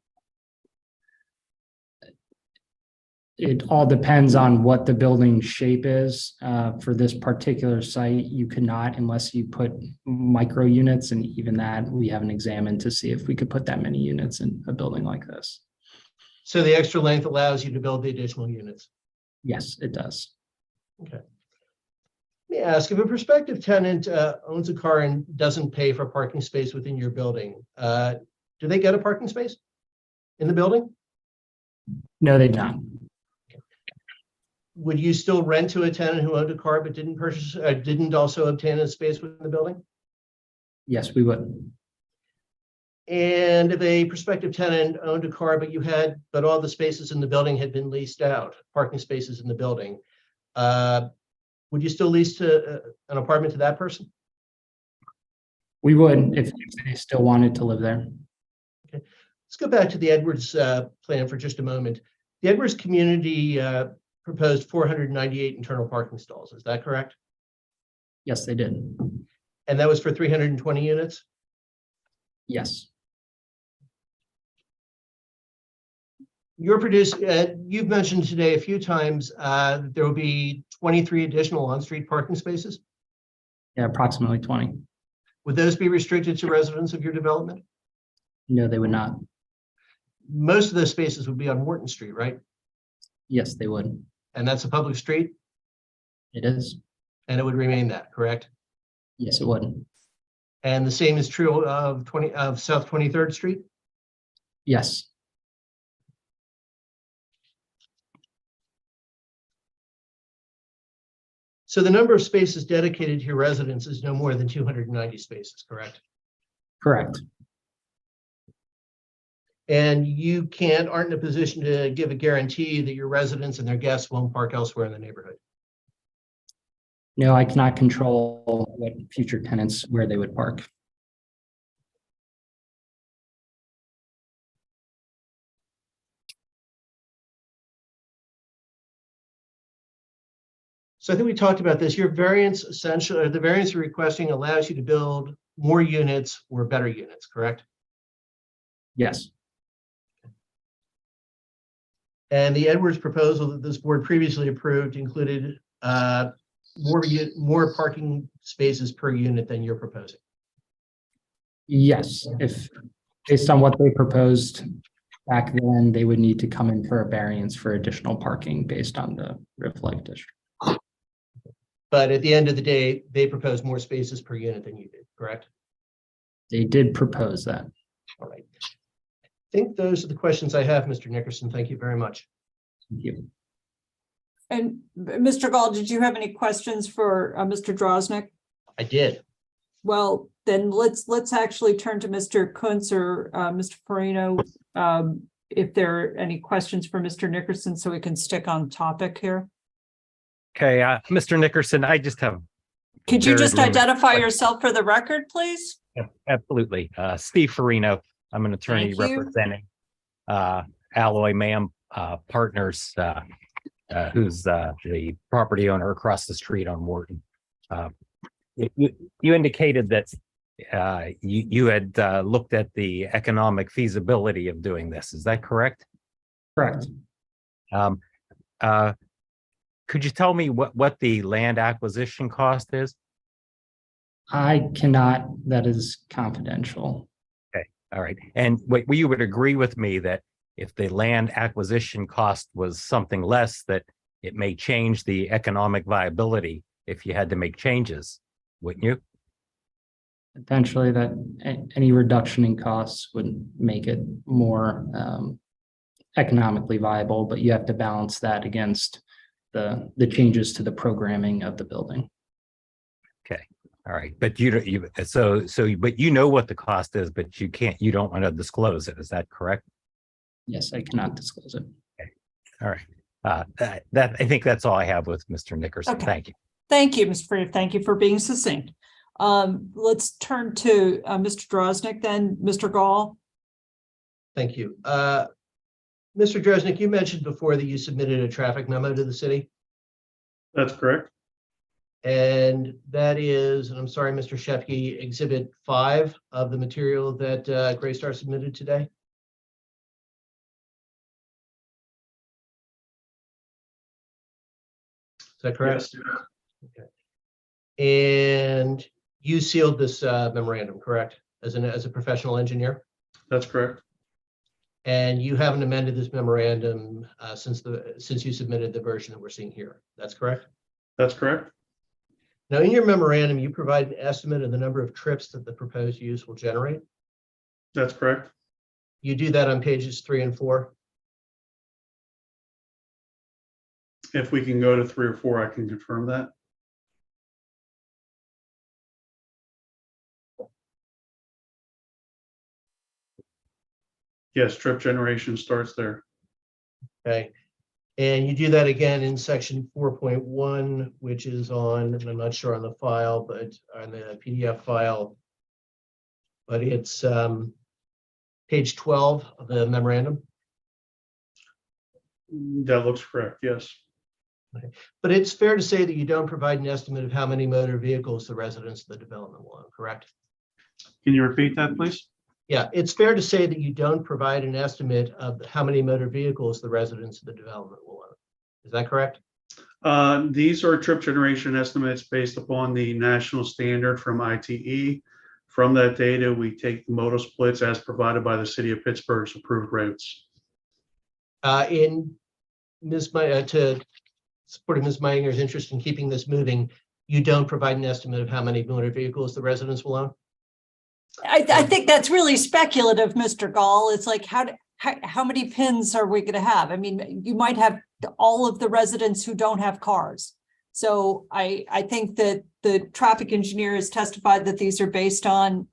Speaker 9: It all depends on what the building shape is. For this particular site, you could not unless you put micro units, and even that we haven't examined to see if we could put that many units in a building like this.
Speaker 8: So the extra length allows you to build the additional units?
Speaker 9: Yes, it does.
Speaker 8: Okay. Let me ask, if a prospective tenant owns a car and doesn't pay for a parking space within your building, do they get a parking space in the building?
Speaker 9: No, they don't.
Speaker 8: Would you still rent to a tenant who owned a car but didn't purchase, didn't also obtain a space within the building?
Speaker 9: Yes, we would.
Speaker 8: And if a prospective tenant owned a car, but all the spaces in the building had been leased out, parking spaces in the building, would you still lease to an apartment to that person?
Speaker 9: We would if they still wanted to live there.
Speaker 8: Okay, let's go back to the Edwards plan for just a moment. The Edwards community proposed 498 internal parking stalls. Is that correct?
Speaker 9: Yes, they did.
Speaker 8: And that was for 320 units?
Speaker 9: Yes,
Speaker 8: You've mentioned today a few times that there will be 23 additional on-street parking spaces.
Speaker 9: yeah, approximately 20.
Speaker 8: Would those be restricted to residents of your development?
Speaker 9: No, they would not.
Speaker 8: Most of those spaces would be on Wharton Street, right?
Speaker 9: Yes, they would.
Speaker 8: And that's a public street,
Speaker 9: It is.
Speaker 8: and it would remain that, correct?
Speaker 9: Yes, it would.
Speaker 8: And the same is true of South 23rd Street?
Speaker 9: Yes,
Speaker 8: So the number of spaces dedicated to your residents is no more than 290 spaces, correct?
Speaker 9: correct.
Speaker 8: And you aren't in a position to give a guarantee that your residents and their guests won't park elsewhere in the neighborhood.
Speaker 9: No, I cannot control what future tenants, where they would park.
Speaker 8: So I think we talked about this. Your variance essentially, or the variance you're requesting allows you to build more units or better units, correct?
Speaker 9: Yes,
Speaker 8: And the Edwards proposal that this board previously approved included more parking spaces per unit than you're proposing.
Speaker 9: yes. If, based on what they proposed back then, they would need to come in for a variance for additional parking based on the RIF Light District.
Speaker 8: But at the end of the day, they proposed more spaces per unit than you did, correct?
Speaker 9: They did propose that.
Speaker 8: All right. I think those are the questions I have, Mr. Nickerson. Thank you very much.
Speaker 9: Thank you.
Speaker 1: And Mr. Gall, did you have any questions for Mr. Drosnick?
Speaker 8: I did.
Speaker 1: Well, then let's actually turn to Mr. Kuntz or Mr. Farino. If there are any questions for Mr. Nickerson, so we can stick on topic here.
Speaker 23: Okay, Mr. Nickerson, I just have.
Speaker 1: Could you
Speaker 23: very
Speaker 1: just
Speaker 23: limited
Speaker 1: identify
Speaker 23: questions.
Speaker 1: yourself for the record, please?
Speaker 23: Yeah, absolutely. Steve Farino, I'm an attorney
Speaker 1: Thank you.
Speaker 23: representing Alloy Mam Partners, who's the property owner across the street on Wharton. You indicated that you had looked at the economic feasibility of doing this. Is that correct?
Speaker 9: Correct.
Speaker 23: Could you tell me what the land acquisition cost is?
Speaker 9: I cannot, that is confidential.
Speaker 23: Okay, all right. And you would agree with me that if the land acquisition cost was something less, that it may change the economic viability if you had to make changes, wouldn't you?
Speaker 9: Potentially that any reduction in costs would make it more economically viable, but you have to balance that against the changes to the programming of the building.
Speaker 23: Okay, all right. But but you know what the cost is, but you don't want to disclose it. Is that correct?
Speaker 9: Yes, I cannot disclose it.
Speaker 23: Okay, all right. I think that's all I have with Mr. Nickerson.
Speaker 1: Okay.
Speaker 23: Thank you.
Speaker 1: Thank you, Mr. Farino. Thank you for being succinct. Let's turn to Mr. Drosnick then, Mr. Gall.
Speaker 8: Thank you. Mr. Drosnick, you mentioned before that you submitted a traffic memo to the city.
Speaker 11: That's correct.
Speaker 8: And that is, and I'm sorry, Mr. Shefke, Exhibit 5 of the material that Greystar submitted today. Is that correct?
Speaker 11: Yes.
Speaker 8: Okay. And you sealed this memorandum, correct? As a professional engineer?
Speaker 11: That's correct.
Speaker 8: And you haven't amended this memorandum since you submitted the version that we're seeing here. That's correct?
Speaker 11: That's correct.
Speaker 8: Now, in your memorandum, you provide an estimate of the number of trips that the proposed use will generate.
Speaker 11: That's correct.
Speaker 8: You do that on pages 3 and 4.
Speaker 11: If we can go to 3 or 4, I can confirm that. Yes, trip generation starts there.
Speaker 8: Okay. And you do that again in section 4.1, which is on, and I'm not sure on the file, but on the PDF file, but it's page 12 of the memorandum.
Speaker 11: That looks correct, yes.
Speaker 8: But it's fair to say that you don't provide an estimate of how many motor vehicles the residents of the development will own, correct?
Speaker 11: Can you repeat that, please?
Speaker 8: Yeah, it's fair to say that you don't provide an estimate of how many motor vehicles the residents of the development will own. Is that correct?
Speaker 11: These are trip generation estimates based upon the national standard from ITE. From that data, we take the modal splits as provided by the city of Pittsburgh's approved routes.
Speaker 8: In to supporting Ms. Meyer's interest in keeping this moving, you don't provide an estimate of how many motor vehicles the residents will own?
Speaker 1: I think that's really speculative, Mr. Gall. It's like, how many pins are we going to have? I mean, you might have all of the residents who don't have cars. So I think that the traffic engineer has testified that these are based on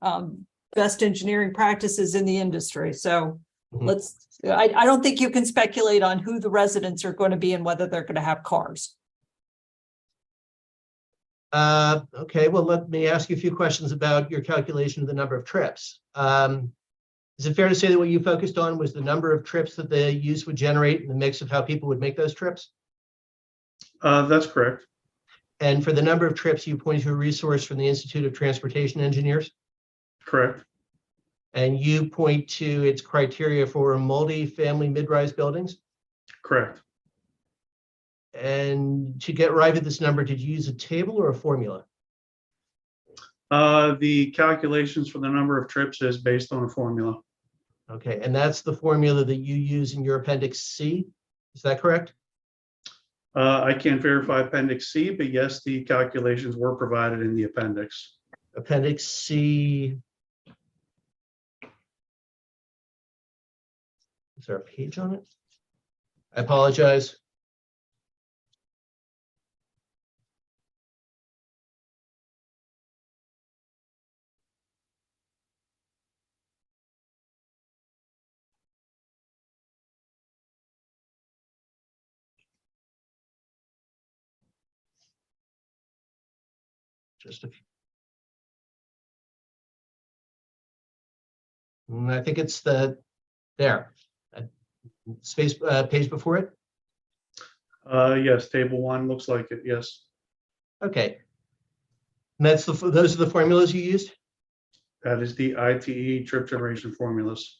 Speaker 1: best engineering practices in the industry. So I don't think you can speculate on who the residents are going to be and whether they're going to have cars.
Speaker 8: Okay, well, let me ask you a few questions about your calculation of the number of trips. Is it fair to say that what you focused on was the number of trips that the use would generate and the mix of how people would make those trips?
Speaker 11: That's correct.
Speaker 8: And for the number of trips, you point to a resource from the Institute of Transportation Engineers?
Speaker 11: Correct.
Speaker 8: And you point to its criteria for multi-family mid-rise buildings?
Speaker 11: Correct.
Speaker 8: And to arrive at this number, did you use a table or a formula?
Speaker 11: The calculations for the number of trips is based on a formula.
Speaker 8: Okay, and that's the formula that you use in your Appendix C, is that correct?
Speaker 11: I can't verify Appendix C, but yes, the calculations were provided in the appendix.
Speaker 8: Appendix C. Is there a page on it? I apologize. Just a few. I think it's there. Space page before it.
Speaker 11: Yes, table 1 looks like it. Yes.
Speaker 8: Okay. And that's those are the formulas you used?
Speaker 11: That is the ITE trip generation formulas.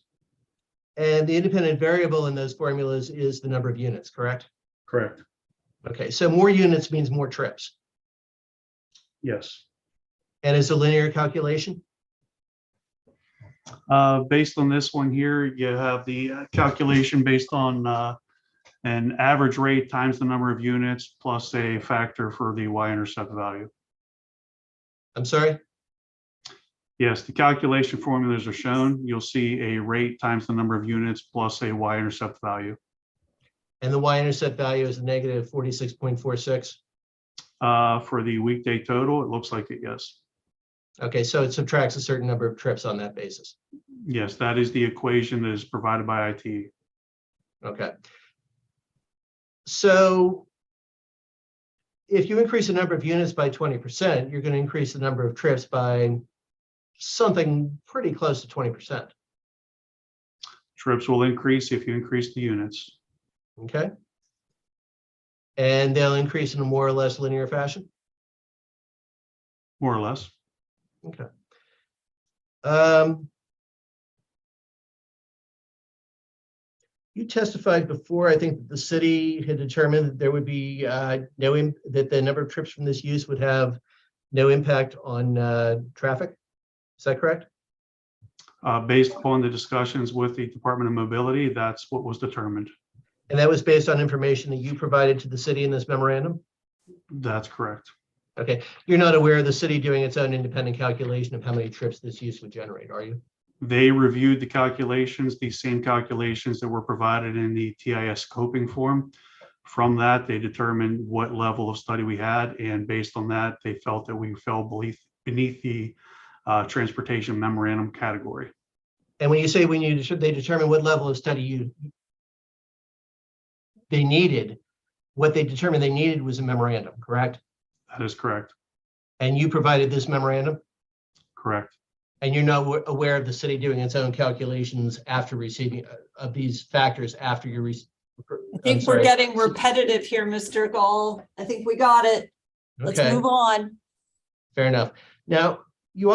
Speaker 8: And the independent variable in those formulas is the number of units, correct?
Speaker 11: Correct.
Speaker 8: Okay, so more units means more trips.
Speaker 11: Yes.
Speaker 8: And it's a linear calculation?
Speaker 11: Based on this one here, you have the calculation based on an average rate times the number of units plus a factor for the y-intercept value.
Speaker 8: I'm sorry?
Speaker 11: Yes, the calculation formulas are shown. You'll see a rate times the number of units plus a y-intercept value.
Speaker 8: And the y-intercept value is a negative 46.46?
Speaker 11: For the weekday total, it looks like it, yes.
Speaker 8: Okay, so it subtracts a certain number of trips on that basis.
Speaker 11: Yes, that is the equation that is provided by IT.
Speaker 8: Okay. So if you increase the number of units by 20%, you're going to increase the number of trips by something pretty close to 20%.
Speaker 11: Trips will increase if you increase the units.
Speaker 8: Okay. And they'll increase in a more or less linear fashion?
Speaker 11: More or less.
Speaker 8: Okay. You testified before, I think, that the city had determined that there would be that the number of trips from this use would have no impact on traffic. Is that correct?
Speaker 11: Based upon the discussions with the Department of Mobility, that's what was determined.
Speaker 8: And that was based on information that you provided to the city in this memorandum?
Speaker 11: That's correct.
Speaker 8: Okay, you're not aware of the city doing its own independent calculation of how many trips this use would generate, are you?
Speaker 11: They reviewed the calculations, the same calculations that were provided in the TIS scoping form. From that, they determined what level of study we had, and based on that, they felt that we fell beneath the transportation memorandum category.
Speaker 8: And when you say they determined what level of study they needed, what they determined they needed was a memorandum, correct?
Speaker 11: That is correct.
Speaker 8: And you provided this memorandum?
Speaker 11: Correct.
Speaker 8: And you're not aware of the city doing its own calculations after receiving of these factors after you
Speaker 1: I think we're getting repetitive here, Mr. Gall. I think we got it. Let's
Speaker 8: Okay.
Speaker 1: move on.
Speaker 8: Fair enough. Now, you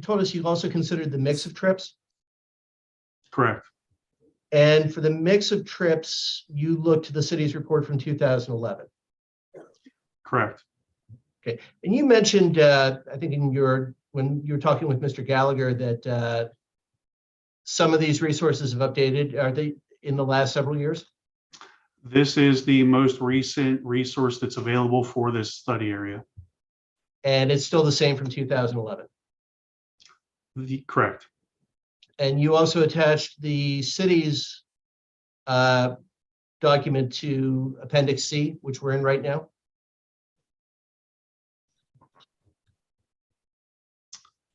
Speaker 8: told us you also considered the mix of trips.
Speaker 11: Correct.
Speaker 8: And for the mix of trips, you looked to the city's report from 2011.
Speaker 11: Correct.
Speaker 8: Okay. And you mentioned, I think when you were talking with Mr. Gallagher, that some of these resources have updated. Are they in the last several years?
Speaker 11: This is the most recent resource that's available for this study area.
Speaker 8: And it's still the same from 2011.
Speaker 11: Correct.
Speaker 8: And you also attached the city's document to Appendix C, which we're in right now.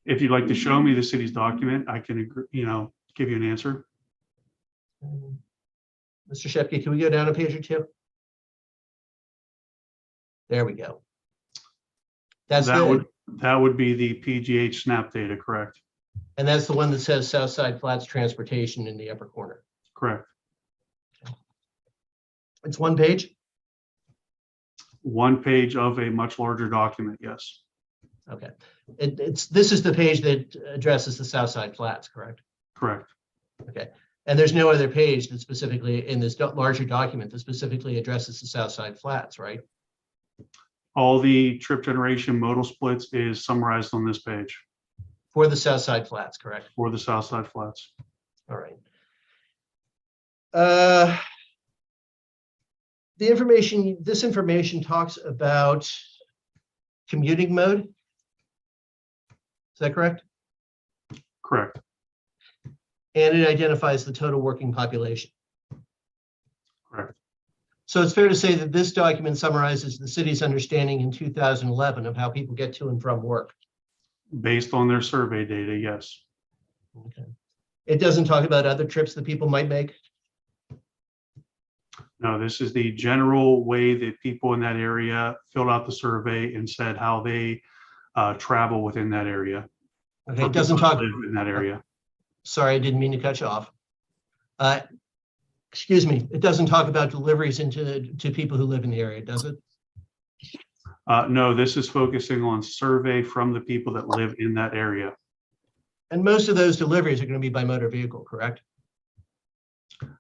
Speaker 11: If you'd like to show me the city's document, I can, give you an answer.
Speaker 8: Mr. Shepke, can we go down a page or two? There we go.
Speaker 11: That would be the PGH SNAP data, correct?
Speaker 8: And that's the one that says Southside Flats Transportation in the upper corner.
Speaker 11: Correct.
Speaker 8: It's one page?
Speaker 11: One page of a much larger document, yes.
Speaker 8: Okay. This is the page that addresses the Southside Flats, correct?
Speaker 11: Correct.
Speaker 8: Okay. And there's no other page that specifically in this larger document that specifically addresses the Southside Flats, right?
Speaker 11: All the trip generation modal splits is summarized on this page.
Speaker 8: For the Southside Flats, correct?
Speaker 11: For the Southside Flats.
Speaker 8: All right. This information talks about commuting mode. Is that correct?
Speaker 11: Correct.
Speaker 8: And it identifies the total working population.
Speaker 11: Correct.
Speaker 8: So it's fair to say that this document summarizes the city's understanding in 2011 of how people get to and from work.
Speaker 11: Based on their survey data, yes.
Speaker 8: Okay. It doesn't talk about other trips that people might make?
Speaker 11: No, this is the general way that people in that area filled out the survey and said how they travel within that area.
Speaker 8: Okay, it doesn't talk
Speaker 11: in that area.
Speaker 8: Sorry, I didn't mean to cut you off. Excuse me, it doesn't talk about deliveries to people who live in the area, does it?
Speaker 11: No, this is focusing on survey from the people that live in that area.
Speaker 8: And most of those deliveries are going to be by motor vehicle, correct?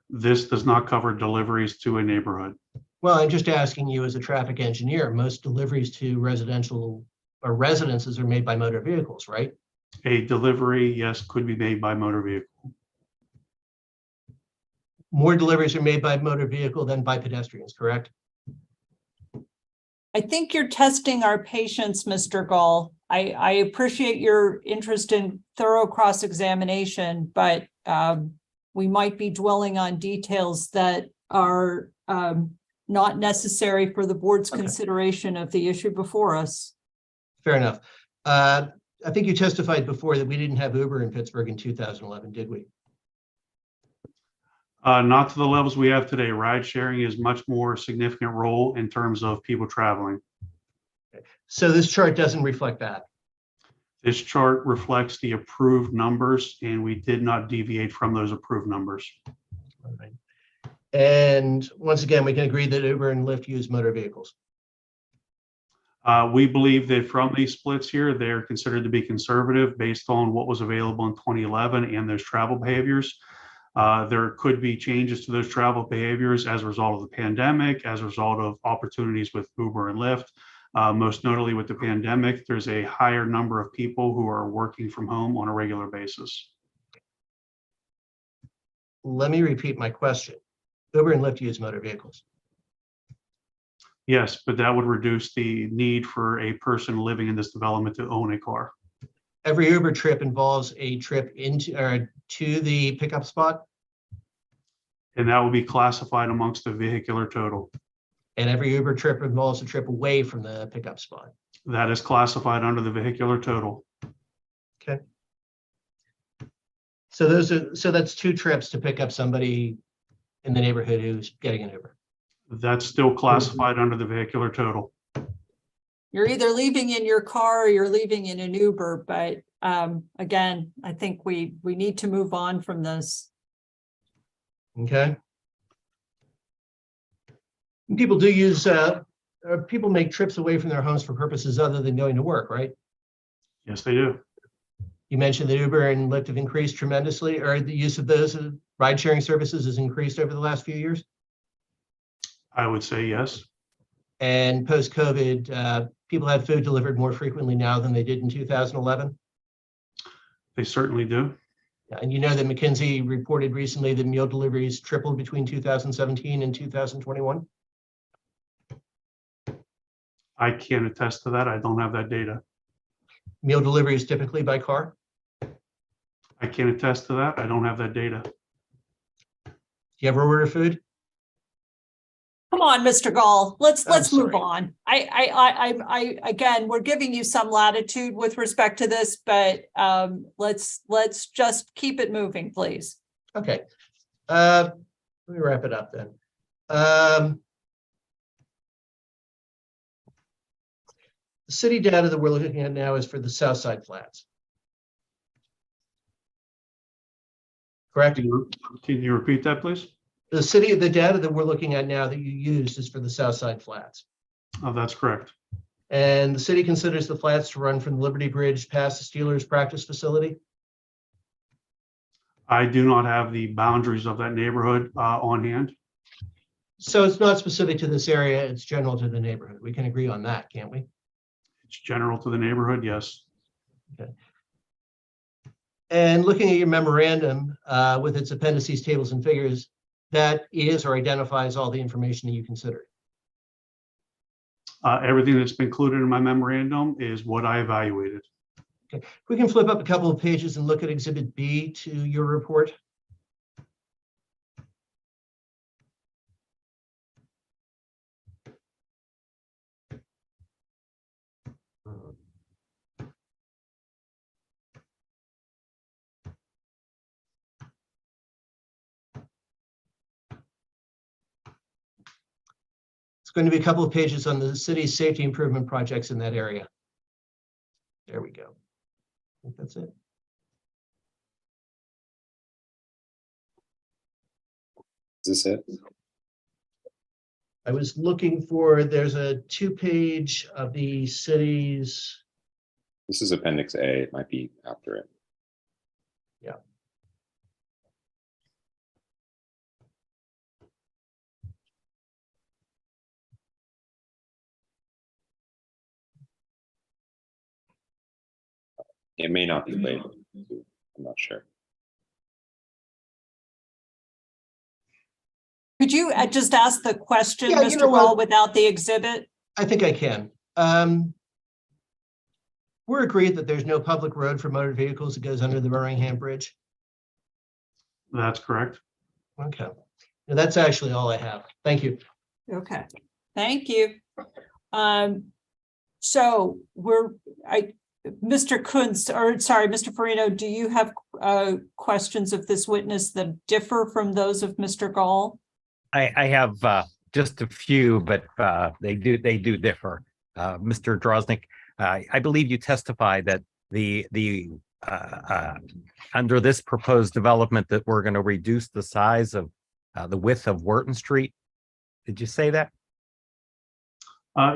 Speaker 11: This does not cover deliveries to a neighborhood.
Speaker 8: Well, I'm just asking you as a traffic engineer, most deliveries to residential or residences are made by motor vehicles, right?
Speaker 11: A delivery, yes, could be made by motor vehicle.
Speaker 8: More deliveries are made by motor vehicle than by pedestrians, correct?
Speaker 1: I think you're testing our patience, Mr. Gall. I appreciate your interest in thorough cross-examination, but we might be dwelling on details that are not necessary for the board's consideration of the issue before us.
Speaker 8: Fair enough. I think you testified before that we didn't have Uber in Pittsburgh in 2011, did we?
Speaker 11: Not to the levels we have today. Ride sharing is much more significant role in terms of people traveling.
Speaker 8: So this chart doesn't reflect that.
Speaker 11: This chart reflects the approved numbers, and we did not deviate from those approved numbers.
Speaker 8: All right. And once again, we can agree that Uber and Lyft use motor vehicles.
Speaker 11: We believe that from these splits here, they're considered to be conservative based on what was available in 2011 and those travel behaviors. There could be changes to those travel behaviors as a result of the pandemic, as a result of opportunities with Uber and Lyft. Most notably with the pandemic, there's a higher number of people who are working from home on a regular basis.
Speaker 8: Let me repeat my question. Uber and Lyft use motor vehicles.
Speaker 11: Yes, but that would reduce the need for a person living in this development to own a car.
Speaker 8: Every Uber trip involves a trip into or to the pickup spot?
Speaker 11: And that will be classified amongst the vehicular total.
Speaker 8: And every Uber trip involves a trip away from the pickup spot?
Speaker 11: That is classified under the vehicular total.
Speaker 8: Okay. So that's 2 trips to pick up somebody in the neighborhood who's getting an Uber.
Speaker 11: That's still classified under the vehicular total.
Speaker 1: You're either leaving in your car or you're leaving in an Uber, but again, I think we need to move on from this.
Speaker 8: Okay. People do use, people make trips away from their homes for purposes other than going to work, right?
Speaker 11: Yes, they do.
Speaker 8: You mentioned that Uber and Lyft have increased tremendously, or the use of those ride-sharing services has increased over the last few years?
Speaker 11: I would say yes.
Speaker 8: And post-COVID, people have food delivered more frequently now than they did in 2011?
Speaker 11: They certainly do.
Speaker 8: And you know that McKinsey reported recently that meal deliveries tripled between 2017 and 2021?
Speaker 11: I can't attest to that. I don't have that data.
Speaker 8: Meal deliveries typically by car?
Speaker 11: I can't attest to that. I don't have that data.
Speaker 8: Do you ever order food?
Speaker 1: Come on, Mr. Gall, let's move
Speaker 8: sorry.
Speaker 1: on. I again, we're giving you some latitude with respect to this, but let's just keep it moving, please.
Speaker 8: Okay. Let me wrap it up then. The city data that we're looking at now is for the South Side Flats. Correct?
Speaker 11: Can you repeat that, please?
Speaker 8: The data that we're looking at now that you used is for the South Side Flats.
Speaker 11: Oh, that's correct.
Speaker 8: And the city considers the flats to run from the Liberty Bridge past the Steelers practice facility?
Speaker 11: I do not have the boundaries of that neighborhood on hand.
Speaker 8: So it's not specific to this area, it's general to the neighborhood. We can agree on that, can't we?
Speaker 11: It's general to the neighborhood, yes.
Speaker 8: Okay. And looking at your memorandum with its appendices, tables, and figures, that is or identifies all the information that you considered.
Speaker 11: Everything that's been included in my memorandum is what I evaluated.
Speaker 8: Okay. We can flip up a couple of pages and look at Exhibit B to your report. It's going to be a couple of pages on the city's safety improvement projects in that area. There we go. I think that's it.
Speaker 6: Is this it?
Speaker 8: I was looking for, there's a 2-page of the city's.
Speaker 6: This is Appendix A. It might be after it.
Speaker 8: Yeah.
Speaker 6: It may not be labeled. I'm not sure.
Speaker 1: Could you just ask the question,
Speaker 8: Yeah, you
Speaker 1: Mr.
Speaker 8: know what?
Speaker 1: Gall, without the exhibit?
Speaker 8: I think I can. We're agreed that there's no public road for motor vehicles that goes under the Birmingham Bridge.
Speaker 11: That's correct.
Speaker 8: Okay. Now, that's actually all I have. Thank you.
Speaker 1: Okay, thank you. So Mr. Kuntz, or sorry, Mr. Farino, do you have questions of this witness that differ from those of Mr. Gall?
Speaker 23: I have just a few, but they do differ. Mr. Droznik, I believe you testified that the under this proposed development that we're going to reduce the size of the width of Wharton Street. Did you say that?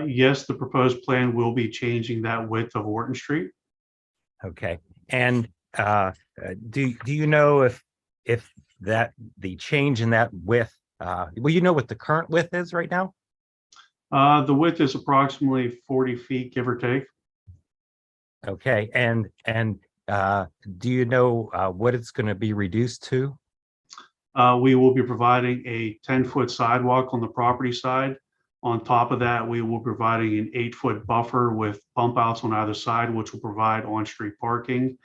Speaker 11: Yes, the proposed plan will be changing that width of Wharton Street.
Speaker 23: Okay. And do you know if that the change in that width, well, you know what the current width is right now?
Speaker 11: The width is approximately 40 feet, give or take.
Speaker 23: Okay. And do you know what it's going to be reduced to?
Speaker 11: We will be providing a 10-foot sidewalk on the property side. On top of that, we will be providing an 8-foot buffer with bump outs on either side, which will provide on-street parking.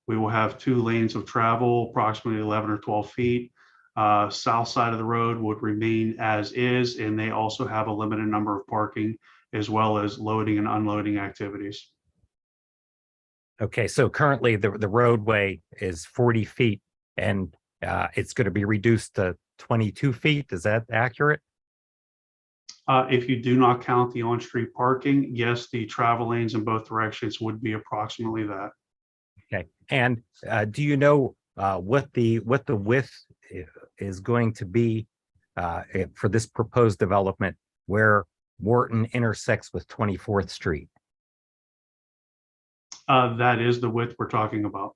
Speaker 11: We will have 2 lanes of travel, approximately 11 or 12 feet. South side of the road would remain as is, and they also have a limited number of parking as well as loading and unloading activities.
Speaker 23: Okay, so currently the roadway is 40 feet and it's going to be reduced to 22 feet. Is that accurate?
Speaker 11: If you do not count the on-street parking, yes, the travel lanes in both directions would be approximately that.
Speaker 23: Okay, and do you know what the width is going to be for this proposed development where Wharton intersects with 24th Street?
Speaker 11: That is the width we're talking about.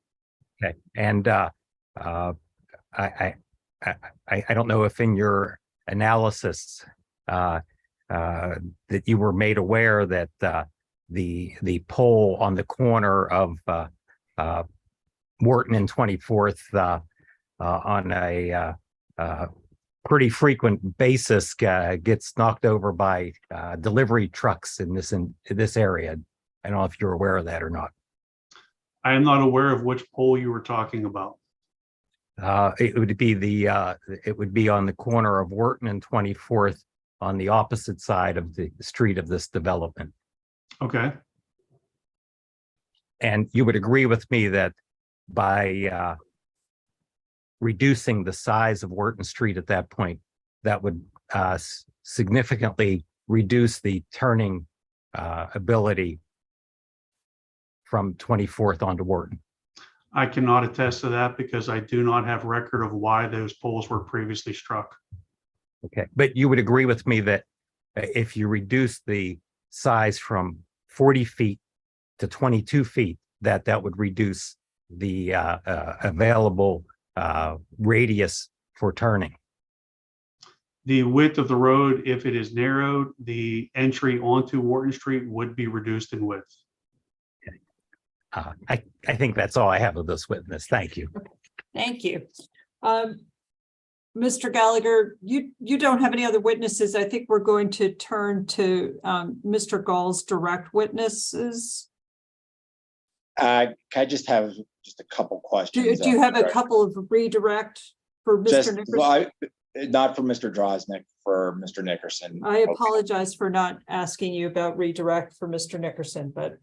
Speaker 23: Okay, and I don't know if in your analysis that you were made aware that the pole on the corner of Wharton and 24th on a pretty frequent basis gets knocked over by delivery trucks in this area. I don't know if you're aware of that or not.
Speaker 11: I am not aware of which pole you were talking about.
Speaker 23: It would be on the corner of Wharton and 24th on the opposite side of the street of this development.
Speaker 11: Okay.
Speaker 23: And you would agree with me that by reducing the size of Wharton Street at that point, that would significantly reduce the turning ability from 24th onto Wharton.
Speaker 11: I cannot attest to that because I do not have record of why those poles were previously struck.
Speaker 23: Okay, but you would agree with me that if you reduce the size from 40 feet to 22 feet, that would reduce the available radius for turning.
Speaker 11: The width of the road, if it is narrowed, the entry onto Wharton Street would be reduced in width.
Speaker 23: I think that's all I have of this witness. Thank you.
Speaker 1: Thank you. Mr. Gallagher, you don't have any other witnesses. I think we're going to turn to Mr. Gall's direct witnesses.
Speaker 3: Can I just have a couple questions?
Speaker 1: Do you have a couple of redirect for Mr. Nickerson?
Speaker 3: Not for Mr. Drosnick, for Mr. Nickerson.
Speaker 1: I apologize for not asking you about redirect for Mr. Nickerson, but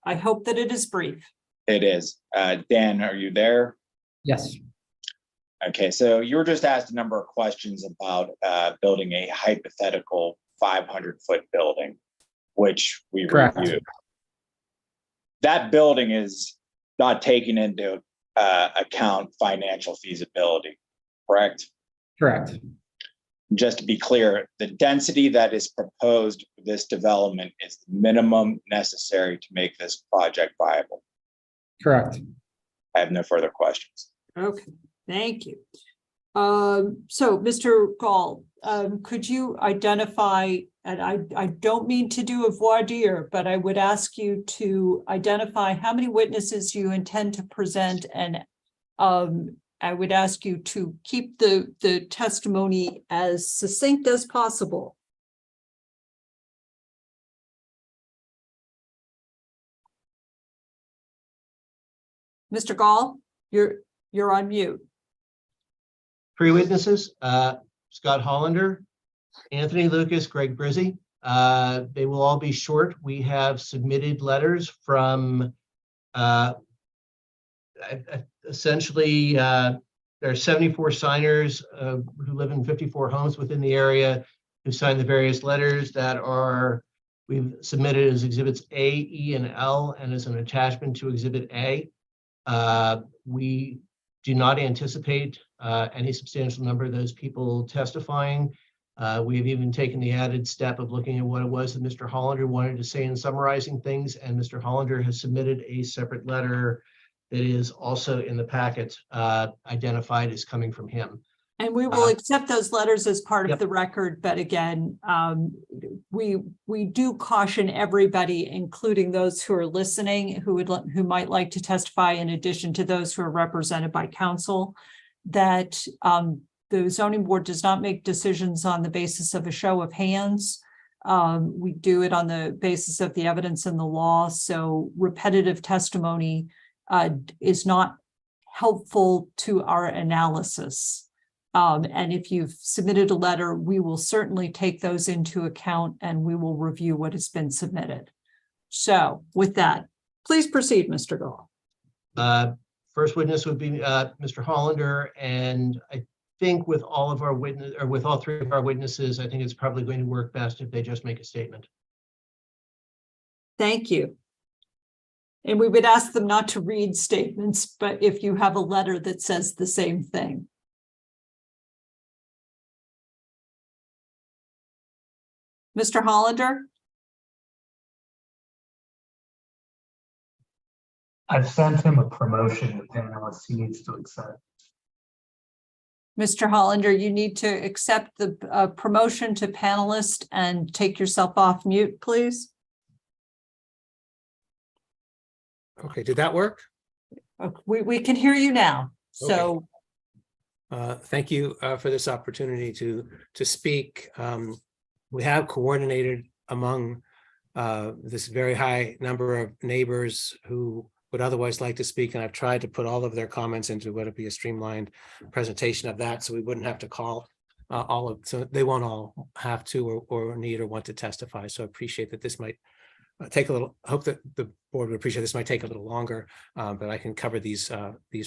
Speaker 1: I hope that it is brief.
Speaker 3: It is. Dan, are you there?
Speaker 9: Yes.
Speaker 3: Okay, so you were just asked a number of questions about building a hypothetical 500-foot building, which we reviewed. That building is not taking into account financial feasibility, correct?
Speaker 9: Correct.
Speaker 3: Just to be clear, the density that is proposed for this development is the minimum necessary to make this project viable.
Speaker 9: Correct.
Speaker 3: I have no further questions.
Speaker 1: Okay, thank you. So Mr. Gall, could you identify, and I don't mean to do a voir dire, but I would ask you to identify how many witnesses you intend to present, and I would ask you to keep the testimony as succinct as possible. Mr. Gall, you're on mute.
Speaker 8: 3 witnesses, Scott Hollander, Anthony Lucas, Greg Brizzi. They will all be short. We have submitted letters from essentially, there are 74 signers who live in 54 homes within the area who signed the various letters that we've submitted as exhibits A, E, and L, and as an attachment to exhibit A. We do not anticipate any substantial number of those people testifying. We have even taken the added step of looking at what it was that Mr. Hollander wanted to say in summarizing things, and Mr. Hollander has submitted a separate letter that is also in the packet, identified as coming from him.
Speaker 1: And we will accept those letters as part of the record, but again, we do caution everybody, including those who are listening, who might like to testify in addition to those who are represented by counsel, that the zoning board does not make decisions on the basis of a show of hands. We do it on the basis of the evidence in the law, so repetitive testimony is not helpful to our analysis. And if you've submitted a letter, we will certainly take those into account and we will review what has been submitted. So with that, please proceed, Mr. Gall.
Speaker 8: First witness would be Mr. Hollander, and I think with all of our witness, or with all 3 of our witnesses, I think it's probably going to work best if they just make a statement.
Speaker 1: Thank you. And we would ask them not to read statements, but if you have a letter that says the same thing. Mr. Hollander?
Speaker 10: I've sent him a promotion to panelist he needs to accept.
Speaker 1: Mr. Hollander, you need to accept the promotion to panelist and take yourself off mute, please.
Speaker 15: Okay, did that work?
Speaker 1: We can hear you now. So
Speaker 15: Thank you for this opportunity to speak. We have coordinated among this very high number of neighbors who would otherwise like to speak, and I've tried to put all of their comments into what would be a streamlined presentation of that, so we wouldn't have to call so they won't all have to or need or want to testify. So I appreciate that this might take a little, I hope that the board would appreciate this might take a little longer, but I can cover these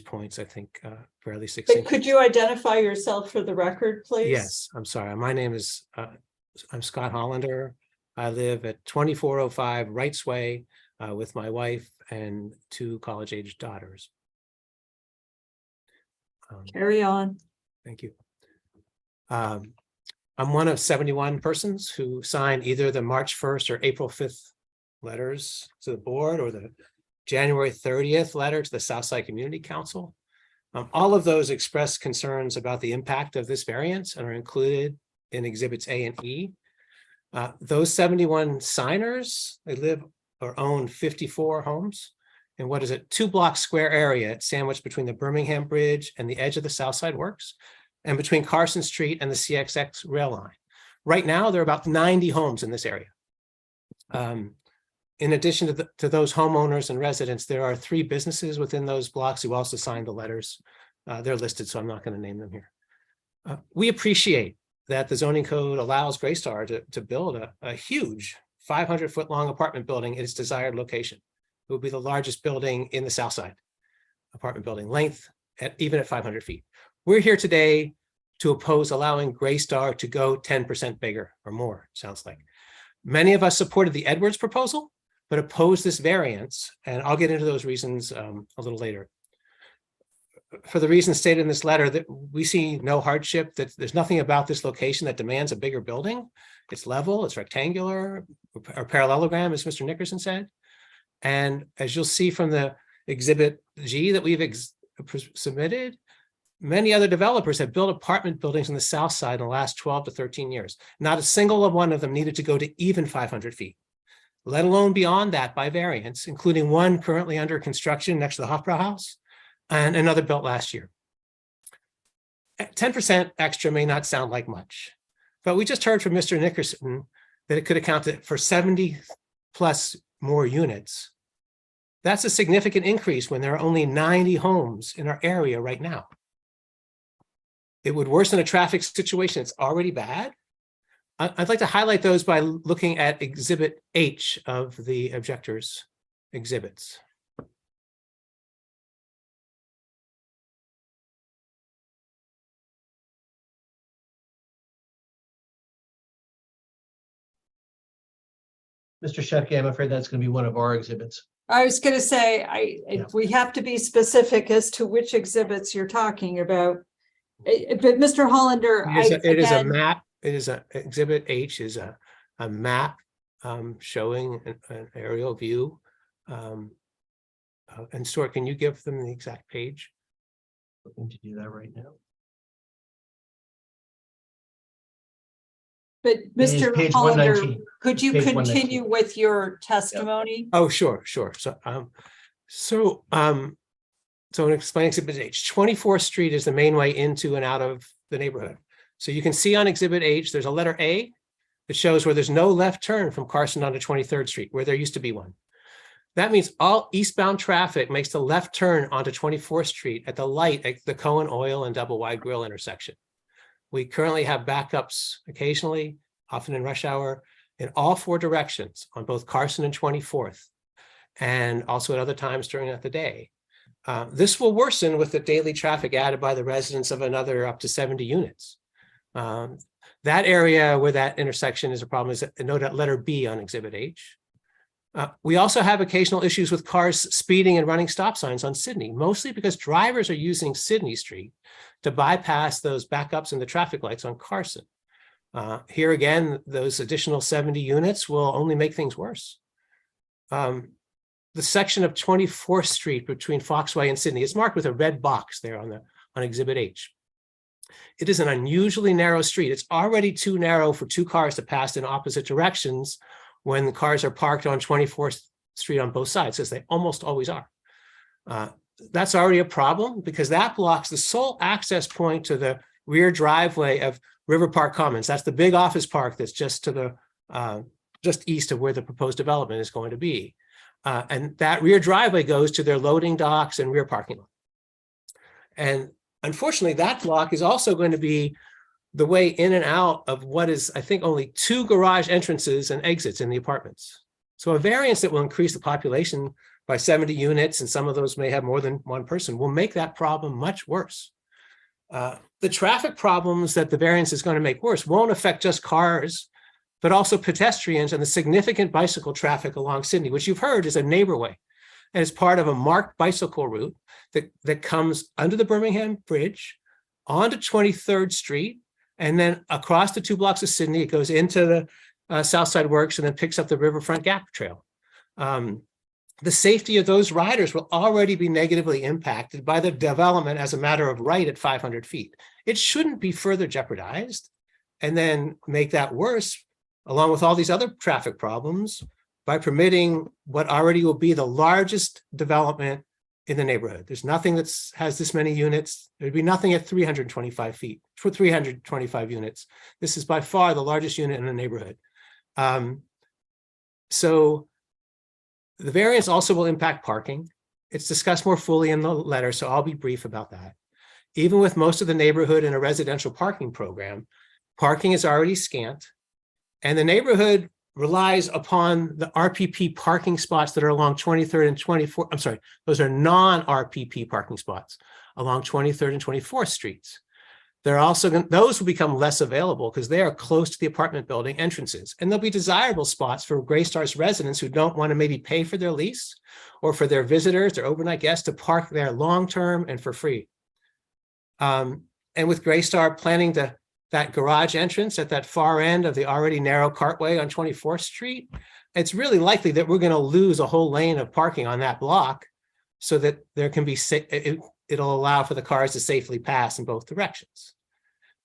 Speaker 15: points, I think, fairly succinctly.
Speaker 1: could you identify yourself for the record, please?
Speaker 15: Yes, I'm sorry. My name is, I'm Scott Hollander. I live at 2405 Wrights Way with my wife and 2 college-age daughters.
Speaker 1: Carry on.
Speaker 15: Thank you. I'm one of 71 persons who signed either the March 1st or April 5th letters to the board, or the January 30th letter to the Southside Community Council. All of those expressed concerns about the impact of this variance and are included in exhibits A and E. Those 71 signers, they live or own 54 homes in what is a 2-block square area sandwiched between the Birmingham Bridge and the edge of the Southside Works, and between Carson Street and the CXX rail line. Right now, there are about 90 homes in this area. In addition to those homeowners and residents, there are 3 businesses within those blocks who also signed the letters. They're listed, so I'm not going to name them here. We appreciate that the zoning code allows Greystar to build a huge 500-foot long apartment building in its desired location. It will be the largest building in the South Side, apartment building length, even at 500 feet. We're here today to oppose allowing Greystar to go 10% bigger or more, sounds like. Many of us supported the Edwards proposal, but opposed this variance, and I'll get into those reasons a little later. For the reasons stated in this letter, that we see no hardship, that there's nothing about this location that demands a bigger building. It's level, it's rectangular, or parallelogram, as Mr. Nickerson said. And as you'll see from the exhibit G that we've submitted, many other developers have built apartment buildings in the South Side in the last 12 to 13 years. Not a single one of them needed to go to even 500 feet, let alone beyond that by variance, including one currently under construction next to the Hofbrauhaus and another built last year. 10% extra may not sound like much, but we just heard from Mr. Nickerson that it could account for 70 plus more units. That's a significant increase when there are only 90 homes in our area right now. It would worsen a traffic situation that's already bad. I'd like to highlight those by looking at Exhibit H of the objectors' exhibits.
Speaker 8: Mr. Shefke, I'm afraid that's going to be one of our exhibits.
Speaker 1: I was going to say, we have to be specific as to which exhibits you're talking about. But Mr. Hollander,
Speaker 15: it is a map. It is Exhibit H is a map showing an aerial view. And Stuart, can you give them the exact page?
Speaker 8: Looking to do that right now.
Speaker 1: But Mr.
Speaker 8: Page
Speaker 1: Hollander,
Speaker 8: 119.
Speaker 1: could you
Speaker 8: Page
Speaker 1: continue with your testimony?
Speaker 15: Oh, sure. So in explaining Exhibit H, 24th Street is the main way into and out of the neighborhood. So you can see on Exhibit H, there's a letter A that shows where there's no left turn from Carson onto 23rd Street, where there used to be one. That means all eastbound traffic makes the left turn onto 24th Street at the light at the Cohen Oil and Double Wide Grill intersection. We currently have backups occasionally, often in rush hour, in all 4 directions on both Carson and 24th, and also at other times during the day. This will worsen with the daily traffic added by the residents of another up to 70 units. That area where that intersection is a problem is noted letter B on Exhibit H. We also have occasional issues with cars speeding and running stop signs on Sydney, mostly because drivers are using Sydney Street to bypass those backups in the traffic lights on Carson. Here again, those additional 70 units will only make things worse. The section of 24th Street between Foxway and Sydney is marked with a red box there on Exhibit H. It is an unusually narrow street. It's already too narrow for two cars to pass in opposite directions when the cars are parked on 24th Street on both sides, as they almost always are. That's already a problem because that blocks the sole access point to the rear driveway of River Park Commons. That's the big office park that's just to the just east of where the proposed development is going to be. And that rear driveway goes to their loading docks and rear parking lot. And unfortunately, that block is also going to be the way in and out of what is, I think, only 2 garage entrances and exits in the apartments. So a variance that will increase the population by 70 units, and some of those may have more than one person, will make that problem much worse. The traffic problems that the variance is going to make worse won't affect just cars, but also pedestrians and the significant bicycle traffic along Sydney, which you've heard is a neighborway and is part of a marked bicycle route that comes under the Birmingham Bridge onto 23rd Street, and then across the 2 blocks of Sydney. It goes into the Southside Works and then picks up the Riverfront Gap Trail. The safety of those riders will already be negatively impacted by the development as a matter of right at 500 feet. It shouldn't be further jeopardized and then make that worse, along with all these other traffic problems, by permitting what already will be the largest development in the neighborhood. There's nothing that has this many units. There'd be nothing at 325 feet for 325 units. This is by far the largest unit in the neighborhood. So the variance also will impact parking. It's discussed more fully in the letter, so I'll be brief about that. Even with most of the neighborhood in a residential parking program, parking is already scant, and the neighborhood relies upon the RPP parking spots that are along 23rd and 24th. I'm sorry, those are non-RPP parking spots along 23rd and 24th Streets. They're also those will become less available because they are close to the apartment building entrances, and they'll be desirable spots for Greystar's residents who don't want to maybe pay for their lease, or for their visitors, their overnight guests, to park there long-term and for free. And with Greystar planning that garage entrance at that far end of the already narrow cartway on 24th Street, it's really likely that we're going to lose a whole lane of parking on that block, so that there can be it'll allow for the cars to safely pass in both directions.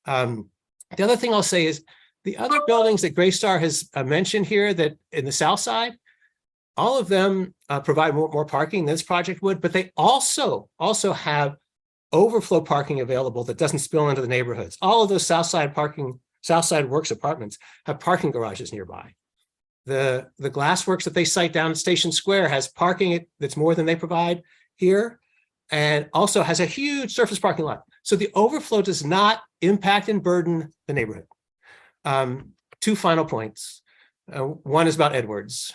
Speaker 15: The other thing I'll say is the other buildings that Greystar has mentioned here that in the south side, all of them provide more parking than this project would, but they also have overflow parking available that doesn't spill into the neighborhoods. All of those Southside Works apartments have parking garages nearby. The Glassworks that they cite down at Station Square has parking that's more than they provide here, and also has a huge surface parking lot. So the overflow does not impact and burden the neighborhood. 2 final points. One is about Edwards.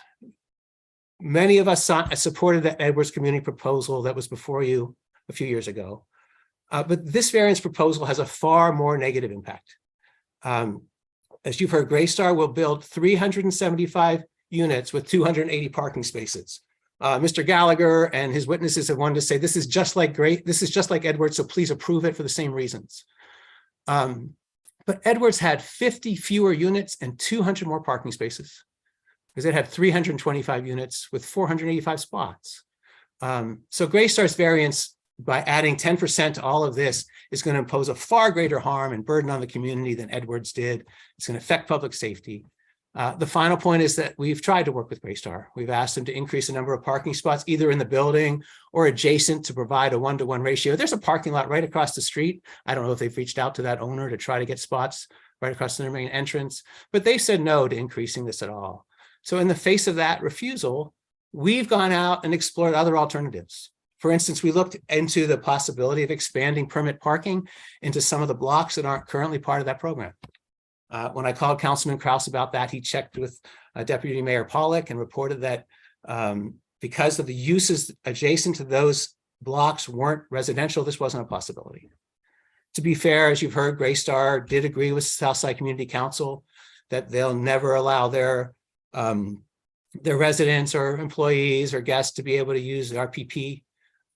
Speaker 15: Many of us supported the Edwards community proposal that was before you a few years ago. But this variance proposal has a far more negative impact. As you've heard, Greystar will build 375 units with 280 parking spaces. Mr. Gallagher and his witnesses have wanted to say this is just like Edwards, so please approve it for the same reasons. But Edwards had 50 fewer units and 200 more parking spaces, because it had 325 units with 485 spots. So Greystar's variance, by adding 10% to all of this, is going to impose a far greater harm and burden on the community than Edwards did. It's going to affect public safety. The final point is that we've tried to work with Greystar. We've asked them to increase the number of parking spots either in the building or adjacent to provide a 1-to-1 ratio. There's a parking lot right across the street. I don't know if they've reached out to that owner to try to get spots right across their main entrance, but they said no to increasing this at all. So in the face of that refusal, we've gone out and explored other alternatives. For instance, we looked into the possibility of expanding permit parking into some of the blocks that aren't currently part of that program. When I called Councilman Kraus about that, he checked with Deputy Mayor Pollock and reported that because of the uses adjacent to those blocks weren't residential, this wasn't a possibility. To be fair, as you've heard, Greystar did agree with Southside Community Council that they'll never allow their residents or employees or guests to be able to use the RPP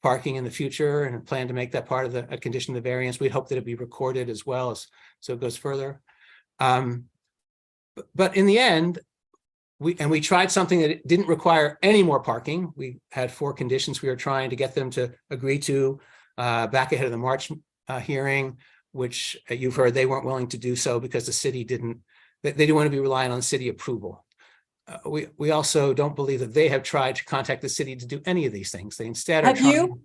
Speaker 15: parking in the future, and plan to make that part of a condition of the variance. We'd hope that it be recorded as well, so it goes further. But in the end, we tried something that didn't require any more parking. We had 4 conditions we were trying to get them to agree to back ahead of the March hearing, which you've heard they weren't willing to do so because the city they didn't want to be relying on city approval. We also don't believe that they have tried to contact the city to do any of these things. They instead are
Speaker 1: Have you,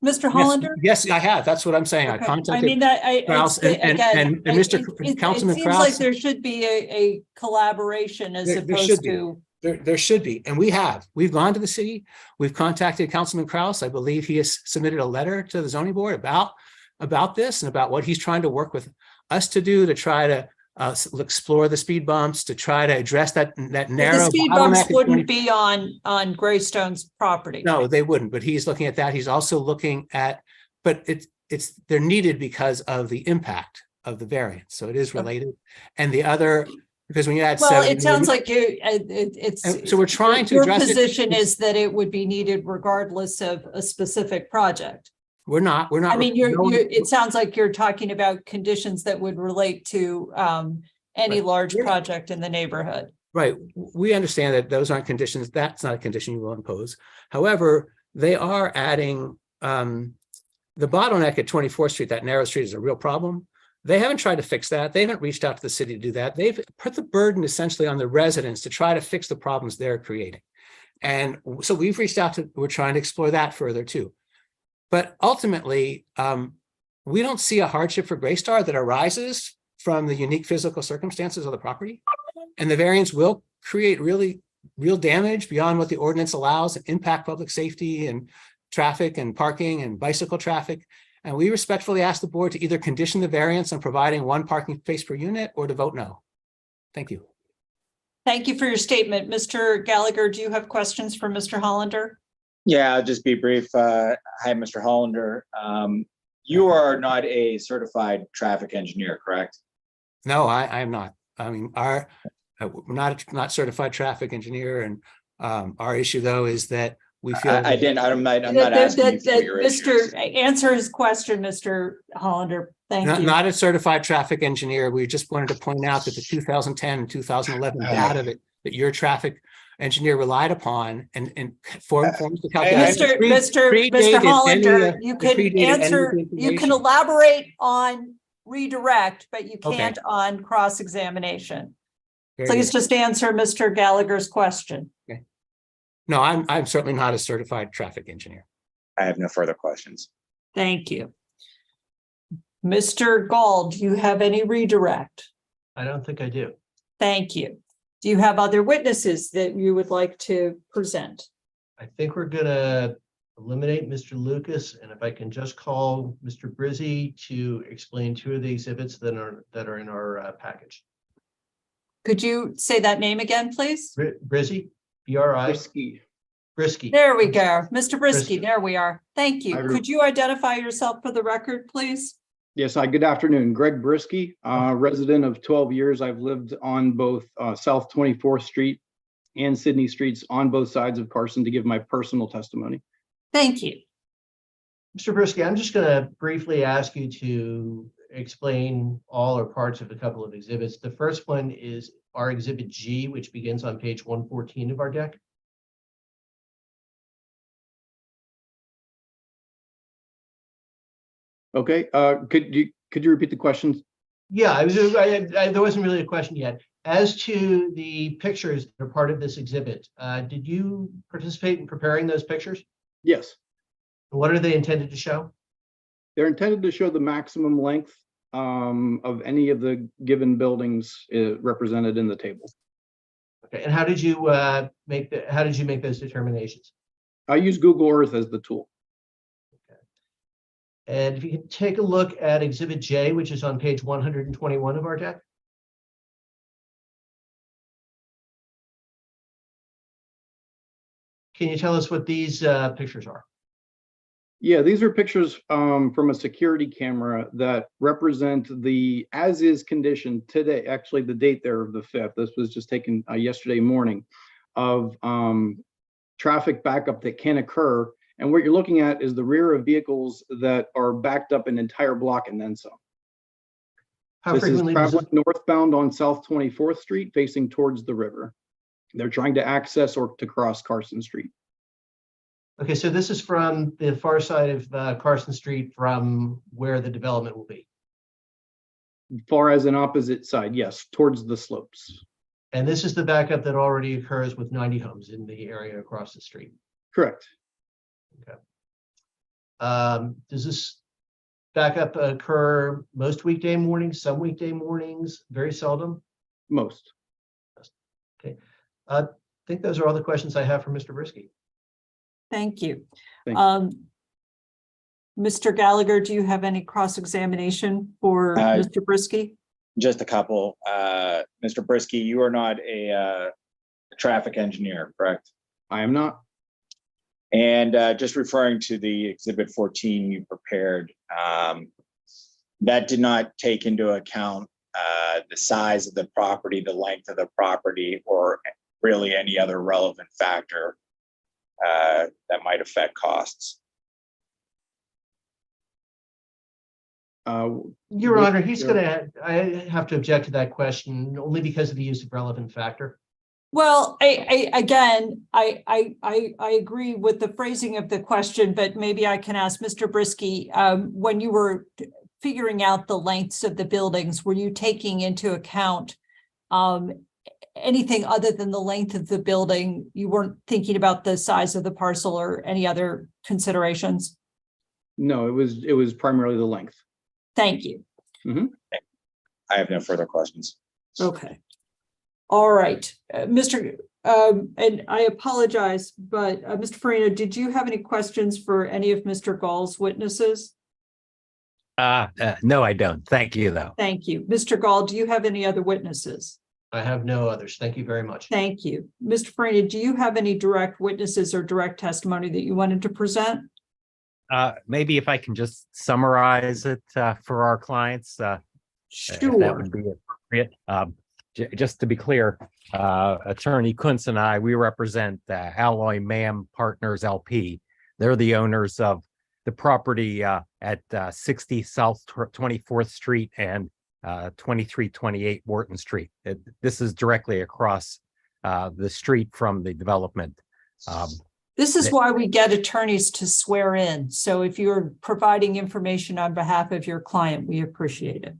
Speaker 1: Mr. Hollander?
Speaker 15: Yes, I have. That's what I'm saying. I
Speaker 1: Okay.
Speaker 15: contacted
Speaker 1: I mean, that
Speaker 15: Kraus and Mr. Councilman
Speaker 1: It seems
Speaker 15: Kraus.
Speaker 1: like there should be a collaboration as
Speaker 15: There
Speaker 1: opposed
Speaker 15: should be.
Speaker 1: to.
Speaker 15: There should be, and we've gone to the city. We've contacted Councilman Kraus. I believe he has submitted a letter to the zoning board about this and about what he's trying to work with us to do to try to explore the speed bumps, to try to address that narrow.
Speaker 1: The speed bumps
Speaker 15: bottleneck at
Speaker 1: wouldn't
Speaker 15: 20
Speaker 1: be on Greystone's property.
Speaker 15: No, they wouldn't, but he's looking at that. He's also looking at, but they're needed because of the impact of the variance. So it is related. And the other, because when you add
Speaker 1: Well,
Speaker 15: 7.
Speaker 1: it sounds like it's.
Speaker 15: And so we're trying to
Speaker 1: your
Speaker 15: address it.
Speaker 1: position is that it would be needed regardless of a specific project.
Speaker 15: We're not.
Speaker 1: I mean, it sounds like you're talking about conditions that would relate to any large project in the neighborhood.
Speaker 15: Right. We understand that those aren't conditions. That's not a condition you will impose. However, they are adding the bottleneck at 24th Street, that narrow street, is a real problem. They haven't tried to fix that. They haven't reached out to the city to do that. They've put the burden essentially on the residents to try to fix the problems they're creating. And so we've reached out we're trying to explore that further too. But ultimately, we don't see a hardship for Greystar that arises from the unique physical circumstances of the property. And the variance will create real damage beyond what the ordinance allows and impact public safety and traffic and parking and bicycle traffic. And we respectfully ask the board to either condition the variance on providing 1 parking space per unit or to vote no. Thank you.
Speaker 1: Thank you for your statement. Mr. Gallagher, do you have questions for Mr. Hollander?
Speaker 3: Yeah, I'll just be brief. Hi, Mr. Hollander. You are not a certified traffic engineer, correct?
Speaker 15: No, I am not. I mean, we're not certified traffic engineer, and our issue though is that we feel.
Speaker 3: I'm not asking you for your issues.
Speaker 1: Answer his question, Mr. Hollander. Thank you.
Speaker 15: Not a certified traffic engineer. We just wanted to point out that the 2010 and 2011 data that your traffic engineer relied upon and forms the calculation.
Speaker 1: Mr. Hollander, you can elaborate on redirect, but you can't on cross-examination. Please just answer Mr. Gallagher's question.
Speaker 15: Okay. No, I'm certainly not a certified traffic engineer.
Speaker 3: I have no further questions.
Speaker 1: Thank you. Mr. Gall, do you have any redirect?
Speaker 8: I don't think I do.
Speaker 1: Thank you. Do you have other witnesses that you would like to present?
Speaker 8: I think we're gonna eliminate Mr. Lucas, and if I can just call Mr. Brizzi to explain 2 of the exhibits that are in our package.
Speaker 1: Could you say that name again, please?
Speaker 8: Brizzi, B-R-I. Brisky.
Speaker 1: There we go. Mr. Brisky, there we are. Thank you. Could you identify yourself for the record, please?
Speaker 14: Yes, good afternoon. Greg Brisky, resident of 12 years. I've lived on both South 24th Street and Sydney Streets on both sides of Carson to give my personal testimony.
Speaker 1: Thank you.
Speaker 8: Mr. Brisky, I'm just going to briefly ask you to explain all or parts of a couple of exhibits. The first one is our Exhibit G, which begins on page 114 of our deck.
Speaker 14: Okay, could you repeat the questions?
Speaker 8: Yeah, there wasn't really a question yet. As to the pictures that are part of this exhibit, did you participate in preparing those pictures?
Speaker 14: Yes.
Speaker 8: What are they intended to show?
Speaker 14: They're intended to show the maximum length of any of the given buildings represented in the table.
Speaker 8: Okay, and how did you make those determinations?
Speaker 14: I use Google Earth as the tool.
Speaker 8: And if you can take a look at Exhibit J, which is on page 121 of our deck. Can you tell us what these pictures are?
Speaker 14: Yeah, these are pictures from a security camera that represent the as-is condition today, actually the date there of the 5th. This was just taken yesterday morning of traffic backup that can occur. And what you're looking at is the rear of vehicles that are backed up an entire block and then some.
Speaker 8: How
Speaker 14: This is
Speaker 8: frequently does
Speaker 14: traveling northbound on South 24th Street facing towards the river. They're trying to access or to cross Carson Street.
Speaker 8: Okay, so this is from the far side of Carson Street from where the development will be.
Speaker 14: Far as an opposite side, yes, towards the slopes.
Speaker 8: And this is the backup that already occurs with 90 homes in the area across the street.
Speaker 14: Correct.
Speaker 8: Okay. Does this backup occur most weekday mornings, some weekday mornings, very seldom?
Speaker 14: Most.
Speaker 8: Okay. I think those are all the questions I have for Mr. Brisky.
Speaker 1: Thank you.
Speaker 14: Thank you.
Speaker 1: Mr. Gallagher, do you have any cross-examination for Mr. Brisky?
Speaker 3: Just a couple. Mr. Brisky, you are not a traffic engineer, correct?
Speaker 14: I am not.
Speaker 3: And just referring to the exhibit 14 you prepared, that did not take into account the size of the property, the length of the property, or really any other relevant factor that might affect costs.
Speaker 8: Your Honor, I have to object to that question only because of the use of relevant factor.
Speaker 1: Well, I agree with the phrasing of the question, but maybe I can ask Mr. Brisky, when you were figuring out the lengths of the buildings, were you taking into account anything other than the length of the building? You weren't thinking about the size of the parcel or any other considerations?
Speaker 14: No, it was primarily the length.
Speaker 1: Thank you.
Speaker 3: I have no further questions.
Speaker 1: Okay. All right, and I apologize, but Mr. Farina, did you have any questions for any of Mr. Gall's witnesses?
Speaker 23: No, I don't. Thank you, though.
Speaker 1: Thank you. Mr. Gall, do you have any other witnesses?
Speaker 8: I have no others. Thank you very much.
Speaker 1: Thank you. Mr. Farina, do you have any direct witnesses or direct testimony that you wanted to present?
Speaker 23: Maybe if I can just summarize it for our clients, if that would be appropriate. Just to be clear, Attorney Kuntz and I, we represent Alloy Mam Partners LP. They're the owners of the property at 60 South 24th Street and 2328 Wharton Street. This is directly across the street from the development.
Speaker 1: This is why we get attorneys to swear in. So if you're providing information on behalf of your client, we appreciate it.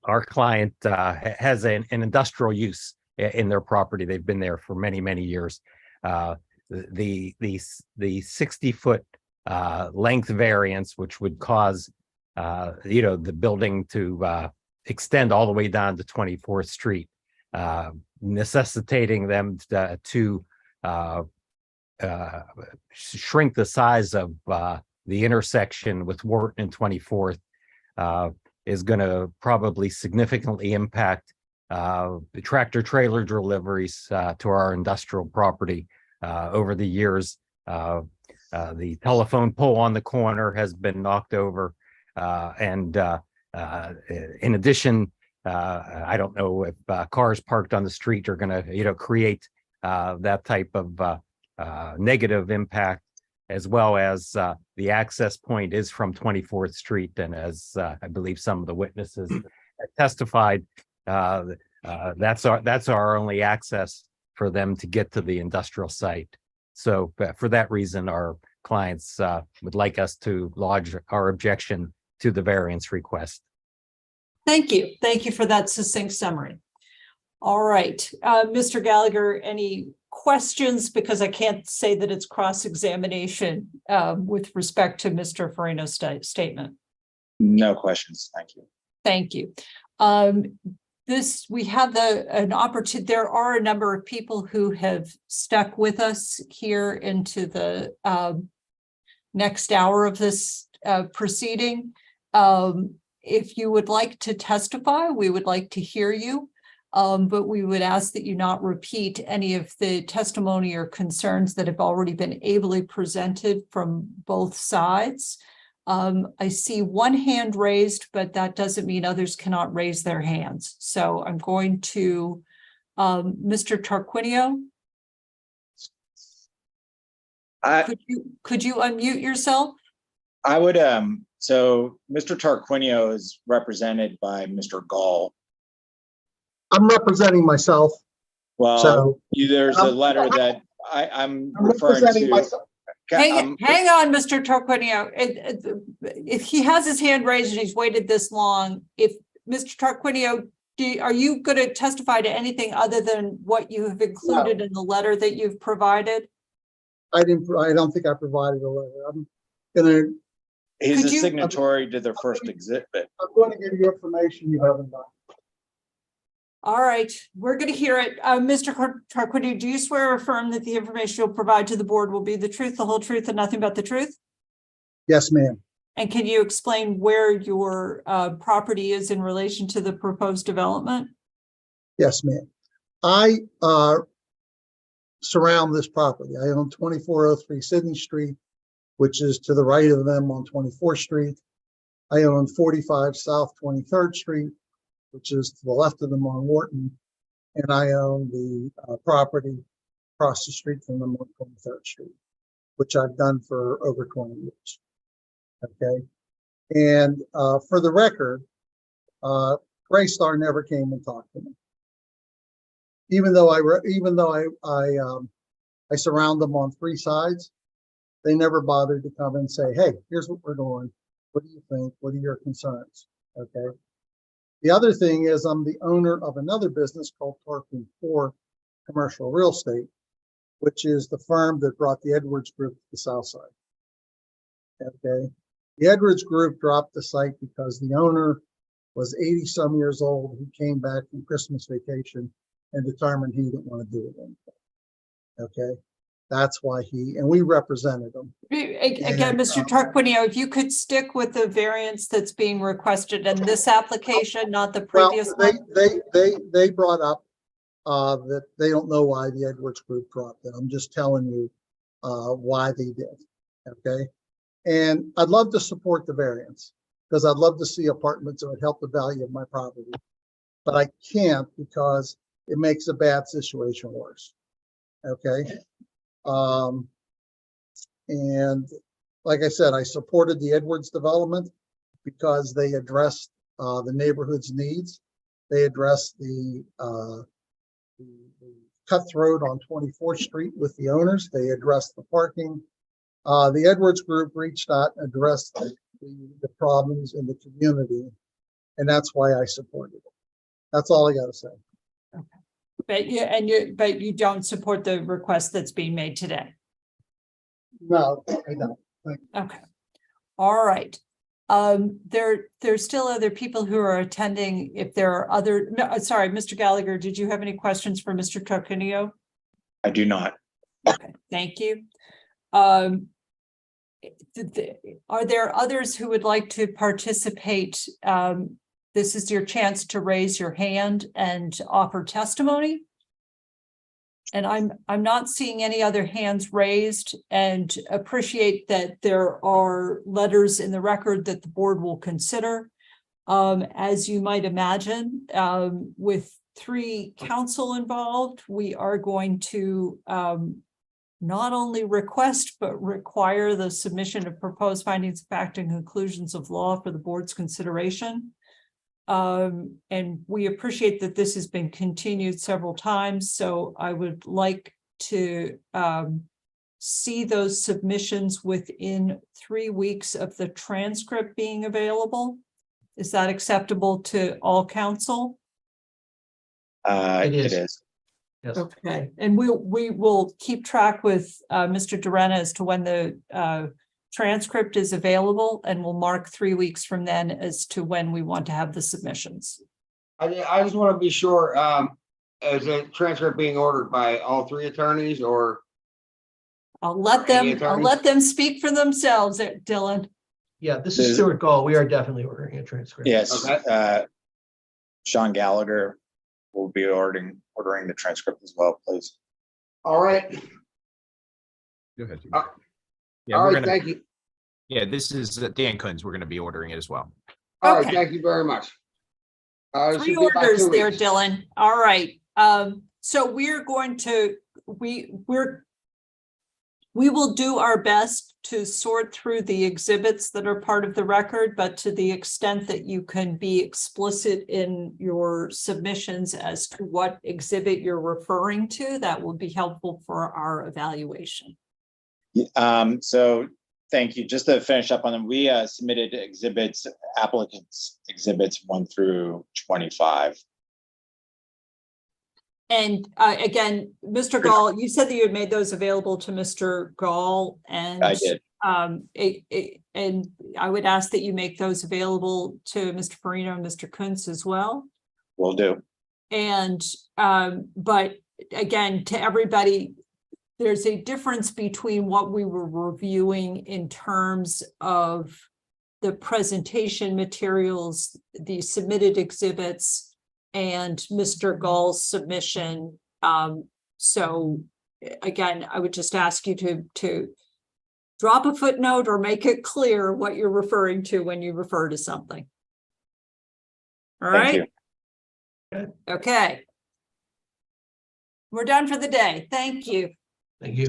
Speaker 23: Our client has an industrial use in their property. They've been there for many, many years. The 60-foot length variance, which would cause the building to extend all the way down to 24th Street, necessitating them to shrink the size of the intersection with Wharton and 24th, is going to probably significantly impact the tractor trailer deliveries to our industrial property over the years. The telephone pole on the corner has been knocked over. And in addition, I don't know if cars parked on the street are going to, create that type of negative impact, as well as the access point is from 24th Street. And as I believe some of the witnesses testified, that's our only access for them to get to the industrial site. So for that reason, our clients would like us to lodge our objection to the variance request.
Speaker 1: Thank you. Thank you for that succinct summary. All right, Mr. Gallagher, any questions? Because I can't say that it's cross-examination with respect to Mr. Farina's statement.
Speaker 3: No questions. Thank you.
Speaker 1: Thank you. We have an opportunity. There are a number of people who have stuck with us here into the next hour of this proceeding. If you would like to testify, we would like to hear you. But we would ask that you not repeat any of the testimony or concerns that have already been ably presented from both sides. I see one hand raised, but that doesn't mean others cannot raise their hands. So I'm going to Mr. Tarquinio. Could you unmute yourself?
Speaker 3: I would So Mr. Tarquinio is represented by Mr. Gall.
Speaker 16: I'm representing myself.
Speaker 3: Well,
Speaker 16: So-
Speaker 3: there's a letter that I'm
Speaker 16: I'm
Speaker 3: referring
Speaker 16: representing
Speaker 3: to.
Speaker 16: myself.
Speaker 1: Hang on, Mr. Tarquinio. If he has his hand raised and he's waited this long, if Mr. Tarquinio, are you going to testify to anything other than what you have included in the letter that you've provided?
Speaker 16: I don't think I provided a letter. I'm gonna.
Speaker 3: He's a signatory to the first exhibit.
Speaker 16: I'm going to give you information you haven't done.
Speaker 1: All right, we're going to hear it. Mr. Tarquinio, do you swear or affirm that the information you'll provide to the board will be the truth, the whole truth, and nothing but the truth?
Speaker 16: Yes, ma'am.
Speaker 1: And can you explain where your property is in relation to the proposed development?
Speaker 16: Yes, ma'am. I surround this property. I own 2403 Sydney Street, which is to the right of them on 24th Street. I own 45 South 23rd Street, which is to the left of them on Wharton. And I own the property across the street from them on 23rd Street, which I've done for over 20 years. Okay. And for the record, Greystar never came and talked to me. Even though I surround them on three sides, they never bothered to come and say, hey, here's what we're doing. What do you think? What are your concerns? Okay. The other thing is I'm the owner of another business called Tarquin 4 Commercial Real Estate, which is the firm that brought the Edwards Group to the South Side. Okay. The Edwards Group dropped the site because the owner was 80 some years old. He came back from Christmas vacation and determined he didn't want to do it anymore. Okay. That's why and we represented him.
Speaker 1: Again, Mr. Tarquinio, if you could stick with the variance that's being requested in this application, not the previous one.
Speaker 16: They brought up that they don't know why the Edwards Group dropped it. I'm just telling you why they did. Okay. And I'd love to support the variance because I'd love to see apartments that would help the value of my property. But I can't because it makes a bad situation worse. Okay. And like I said, I supported the Edwards development because they addressed the neighborhood's needs. They addressed the cutthroat on 24th Street with the owners. They addressed the parking. The Edwards Group reached out and addressed the problems in the community, and that's why I supported it. That's all I got to say.
Speaker 1: But you don't support the request that's being made today.
Speaker 16: No, I don't.
Speaker 1: Okay. All right. There's still other people who are attending. If there are other, no, sorry, Mr. Gallagher, did you have any questions for Mr. Tarquinio?
Speaker 3: I do not.
Speaker 1: Okay, thank you. Are there others who would like to participate? This is your chance to raise your hand and offer testimony. And I'm not seeing any other hands raised, and appreciate that there are letters in the record that the board will consider. As you might imagine, with 3 council involved, we are going to not only request, but require the submission of proposed findings of fact and conclusions of law for the board's consideration. And we appreciate that this has been continued several times. So I would like to see those submissions within 3 weeks of the transcript being available. Is that acceptable to all council?
Speaker 3: It is.
Speaker 8: Yes.
Speaker 1: Okay, and we will keep track with Mr. Durena as to when the transcript is available, and we'll mark 3 weeks from then as to when we want to have the submissions.
Speaker 13: I just want to be sure, is the transcript being ordered by all 3 attorneys or?
Speaker 1: I'll let them speak for themselves, Dylan.
Speaker 8: Yeah, this is Stuart Gall. We are definitely ordering a transcript.
Speaker 3: Yes. Okay. Sean Gallagher will be ordering the transcript as well, please.
Speaker 13: All right.
Speaker 22: Go ahead.
Speaker 13: Yeah, all right, thank you.
Speaker 22: Yeah, this is Dan Kunz. We're going to be ordering it as well.
Speaker 13: All right, thank you very much.
Speaker 1: 3 orders there, Dylan. All right. So we're going to, We will do our best to sort through the exhibits that are part of the record, but to the extent that you can be explicit in your submissions as to what exhibit you're referring to, that will be helpful for our evaluation.
Speaker 3: So thank you. Just to finish up on them, we submitted applicants exhibits 1 through 25.
Speaker 1: And again, Mr. Gall, you said that you had made those available to Mr. Gall, and
Speaker 3: I did.
Speaker 1: And I would ask that you make those available to Mr. Farino and Mr. Kuntz as well.
Speaker 3: Will do.
Speaker 1: And but again, to everybody, there's a difference between what we were reviewing in terms of the presentation materials, the submitted exhibits, and Mr. Gall's submission. So again, I would just ask you to drop a footnote or make it clear what you're referring to when you refer to something. All right. Okay. We're done for the day. Thank you.
Speaker 8: Thank you.